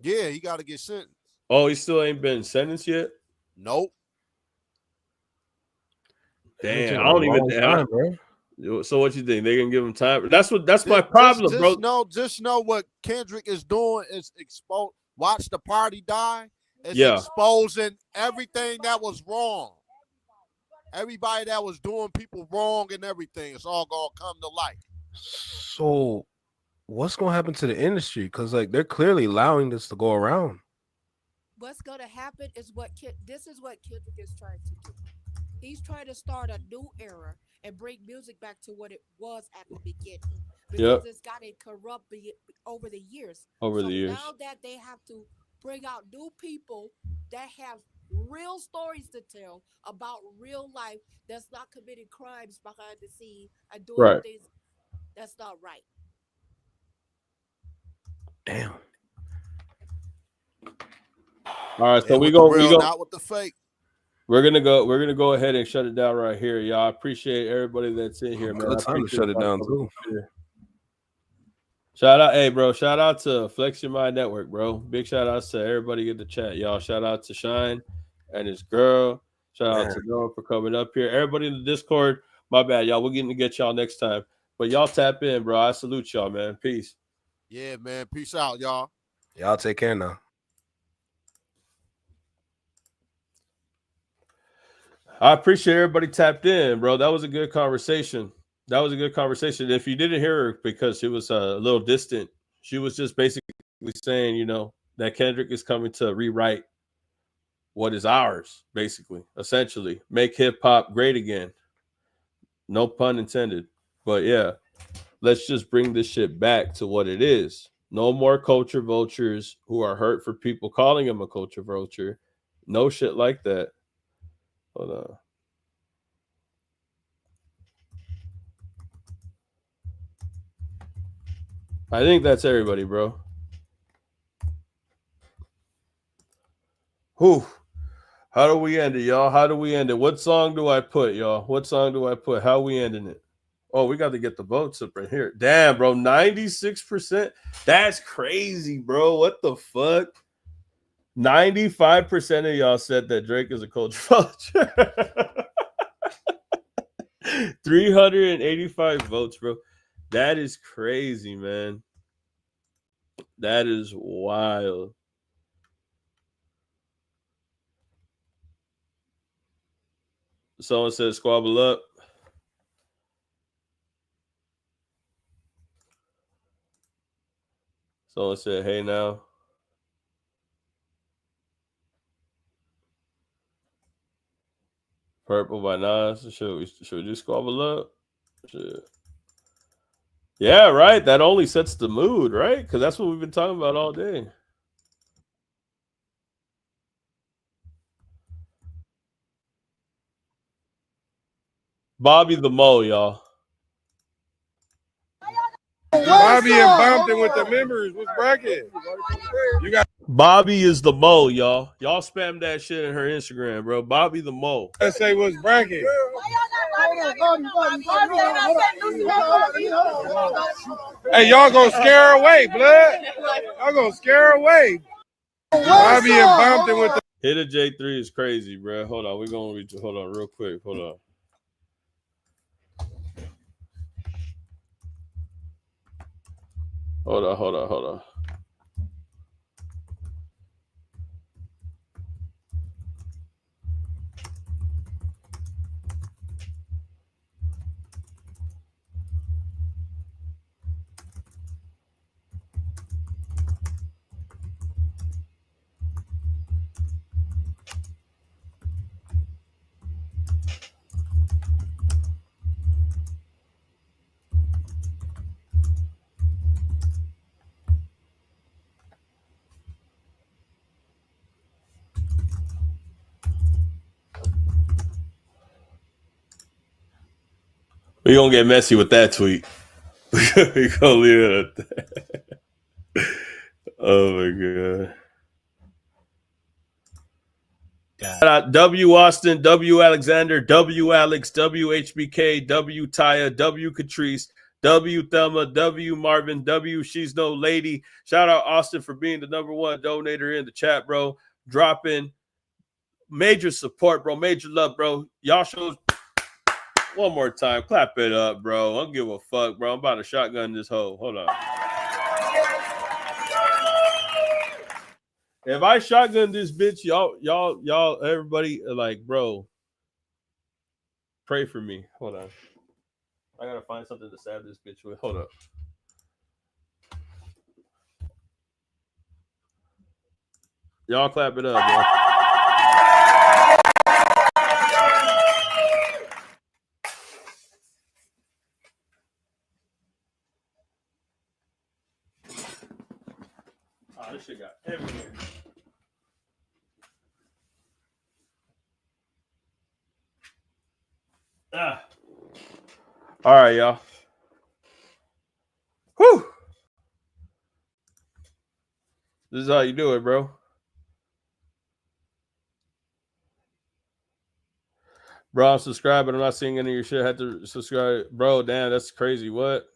Yeah, he got to get sentenced. Oh, he still ain't been sentenced yet. Nope. Damn, I don't even. Time, bro. So what you think? They gonna give him time? That's my problem, bro. Just know what Kendrick is doing is expose. Watch the party die. It's Yeah. exposing everything that was wrong. Everybody that was doing people wrong and everything. It's all gonna come to light. So, what's gonna happen to the industry? Because like they're clearly allowing this to go around. What's gonna happen is this is what Kendrick is trying to do. He's trying to start a new era and bring music back to what it was at the beginning, because it's gotten corrupt over the years. Now that they have to bring out new people that have real stories to tell about real life, that's not committing crimes behind the scene and doing things that's not right. Damn. All right, so we go go not with the fake. We're gonna go ahead and shut it down right here, y'all. I appreciate everybody that's in here, man. Good time to shut it down too. Shout out, hey, bro. Shout out to Flex Your Mind Network, bro. Big shout outs to everybody in the chat, y'all. Shout out to Shine and his girl. Shout out to Noah for coming up here. Everybody in the Discord, my bad, y'all. We're getting to get y'all next time, but y'all tap in, bro. I salute y'all, man. Peace. Yeah, man. Peace out, y'all. Y'all take care now. I appreciate everybody tapped in, bro. That was a good conversation. If you didn't hear her because she was a little distant, she was just basically saying, you know, that Kendrick is coming to rewrite what is ours, basically, essentially, make hip hop great again. No pun intended. But yeah, let's just bring this shit back to what it is. No more culture vultures who are hurt for people calling him a culture vulture. No shit like that. Hold on. I think that's everybody, bro. Whew. How do we end it, y'all? How do we end it? What song do I put, y'all? What song do I put? How we ending it? Oh, we got to get the votes up right here. Damn, bro. 96%. That's crazy, bro. What the fuck? 95% of y'all said that Drake is a culture vulture. 385 votes, bro. That is crazy, man. That is wild. Someone said squabble up. Someone said, hey now. Purple by Nas. Should we just squabble up? Shit. Yeah, right. That only sets the mood, right? Because that's what we've been talking about all day. Bobby the Mo, y'all. Bobby and Bompton with the members. What's bracket? You got Bobby is the mole, y'all. Y'all spam that shit in her Instagram, bro. Bobby the mole. I say what's bracket. Hey, y'all gonna scare her away, blood. Y'all gonna scare her away. Bobby and Bompton with the Hit a J3 is crazy, bro. Hold on, we're gonna reach. Hold on, real quick. Hold on. Hold on. We gonna get messy with that tweet. We gonna leave it at that. Oh my god. Shout out W Austin, W Alexander, W Alex, W HBK, W Taya, W Catrice, W Thelma, W Marvin, W She's No Lady. Shout out Austin for being the #1 donator in the chat, bro. Dropping major support, bro. Major love, bro. Y'all shows one more time. Clap it up, bro. I don't give a fuck, bro. I'm about to shotgun this hoe. Hold on. If I shotgun this bitch, y'all, everybody, like, bro, pray for me. Hold on. I gotta find something to stab this bitch with. Hold up. Y'all clap it up, bro. Oh, this shit got everywhere. All right, y'all. Whew. This is how you do it, bro. Bro, I'm subscribed, but I'm not seeing any of your shit. I had to subscribe. Bro, damn, that's crazy. What?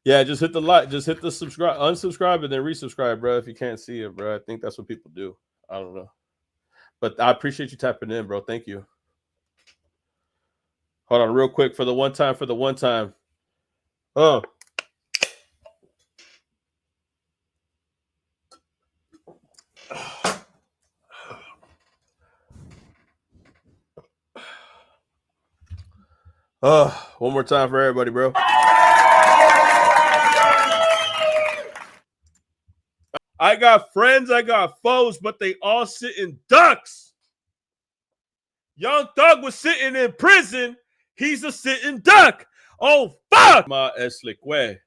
Yeah, just hit the like. Just hit the subscribe, unsubscribe, and then resubscribe, bro, if you can't see it, bro. I think that's what people do. I don't know. But I appreciate you tapping in, bro. Thank you. Hold on real quick for the one time. Oh. One more time for everybody, bro. I got friends, I got foes, but they all sitting ducks. Young Thug was sitting in prison. He's a sitting duck. Oh, fuck. Ma eslique.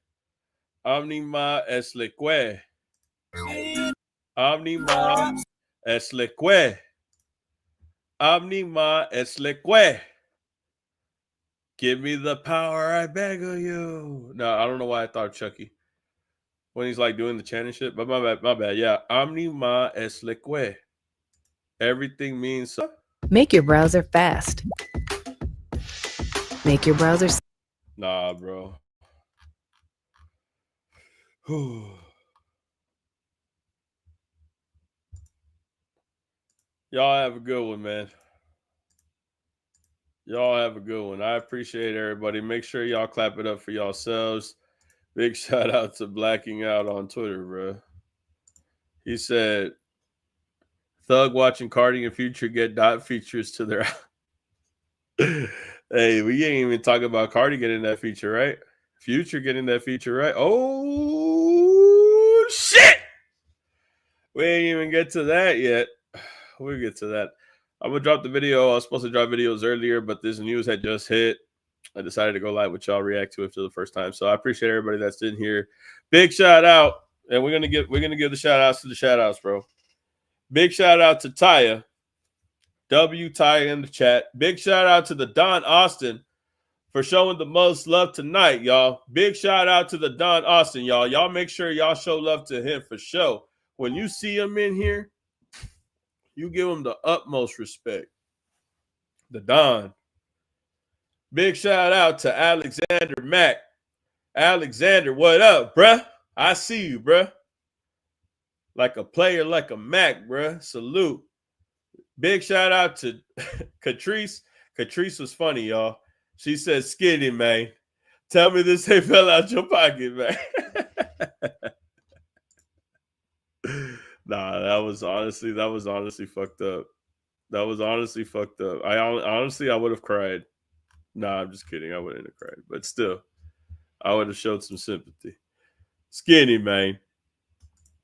Omnima eslique. Omnima eslique. Omnima eslique. Give me the power, I beg of you. No, I don't know why I thought Chucky. When he's like doing the chanting shit. But my bad. Yeah. Omnima eslique. Everything means so. Make your browser fast. Make your browser. Nah, bro. Y'all have a good one, man. Y'all have a good one. I appreciate everybody. Make sure y'all clap it up for yourselves. Big shout out to Blacking Out on Twitter, bro. He said, Thug watching Cardi and Future get dot features to their... Hey, we ain't even talking about Cardi getting that feature, right? Future getting that feature, right? Oh, shit! We ain't even get to that yet. We'll get to that. I'm going to drop the video. I was supposed to drop videos earlier, but this news had just hit. I decided to go live with y'all, react to it for the first time. So I appreciate everybody that's in here. Big shout out. And we're gonna give the shout outs to the shout outs, bro. Big shout out to Taya. W Taya in the chat. Big shout out to the Don Austin for showing the most love tonight, y'all. Big shout out to the Don Austin, y'all. Y'all make sure y'all show love to him for sure. when you see him in here, you give him the utmost respect. The Don. Big shout out to Alexander Mack. Alexander, what up, bruh? I see you, bruh. Like a player, like a Mac, bruh. Salute. Big shout out to Catrice. Catrice was funny, y'all. She said, "Skinny, man. Tell me this ain't fell out your pocket, man." Nah, that was honestly fucked up. That was honestly fucked up. I would have cried. Nah, I'm just kidding. I wouldn't have cried, but still, I would have showed some sympathy. Skinny, man.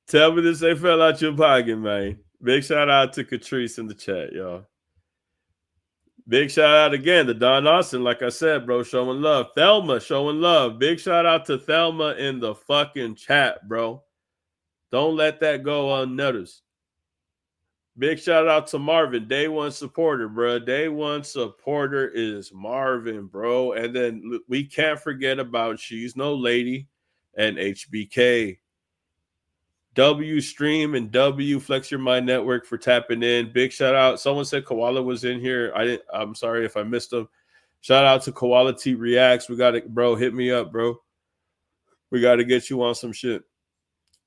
Tell me this ain't fell out your pocket, man. Big shout out to Catrice in the chat, y'all. Big shout out again to Don Austin. Like I said, bro, showing love. Thelma showing love. Big shout out to Thelma in the fucking chat, bro. Don't let that go unnoticed. Big shout out to Marvin, day one supporter, bro. Day one supporter is Marvin, bro. And then we can't forget about She's No Lady and HBK. W Stream and W Flex Your Mind Network for tapping in. Big shout out. Someone said Koala was in here. I'm sorry if I missed him. Shout out to Koala T Reacts. We got it, bro. Hit me up, bro. We got to get you on some shit.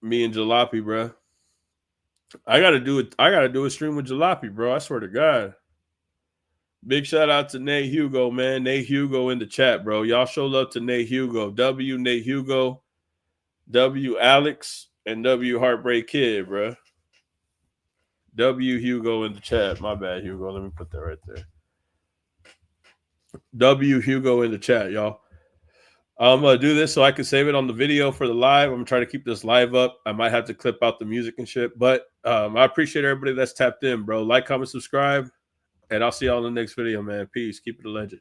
Me and Jalopy, bro. I gotta do it. I gotta do a stream with Jalopy, bro. I swear to God. Big shout out to Nate Hugo, man. Nate Hugo in the chat, bro. Y'all show love to Nate Hugo. W Nate Hugo. W Alex. And W Heartbreak Kid, bro. W Hugo in the chat. My bad, Hugo. Let me put that right there. W Hugo in the chat, y'all. I'm going to do this so I can save it on the video for the live. I'm going to try to keep this live up. I might have to clip out the music and shit. But I appreciate everybody that's tapped in, bro. Like, comment, subscribe. And I'll see y'all in the next video, man. Peace. Keep it a legend.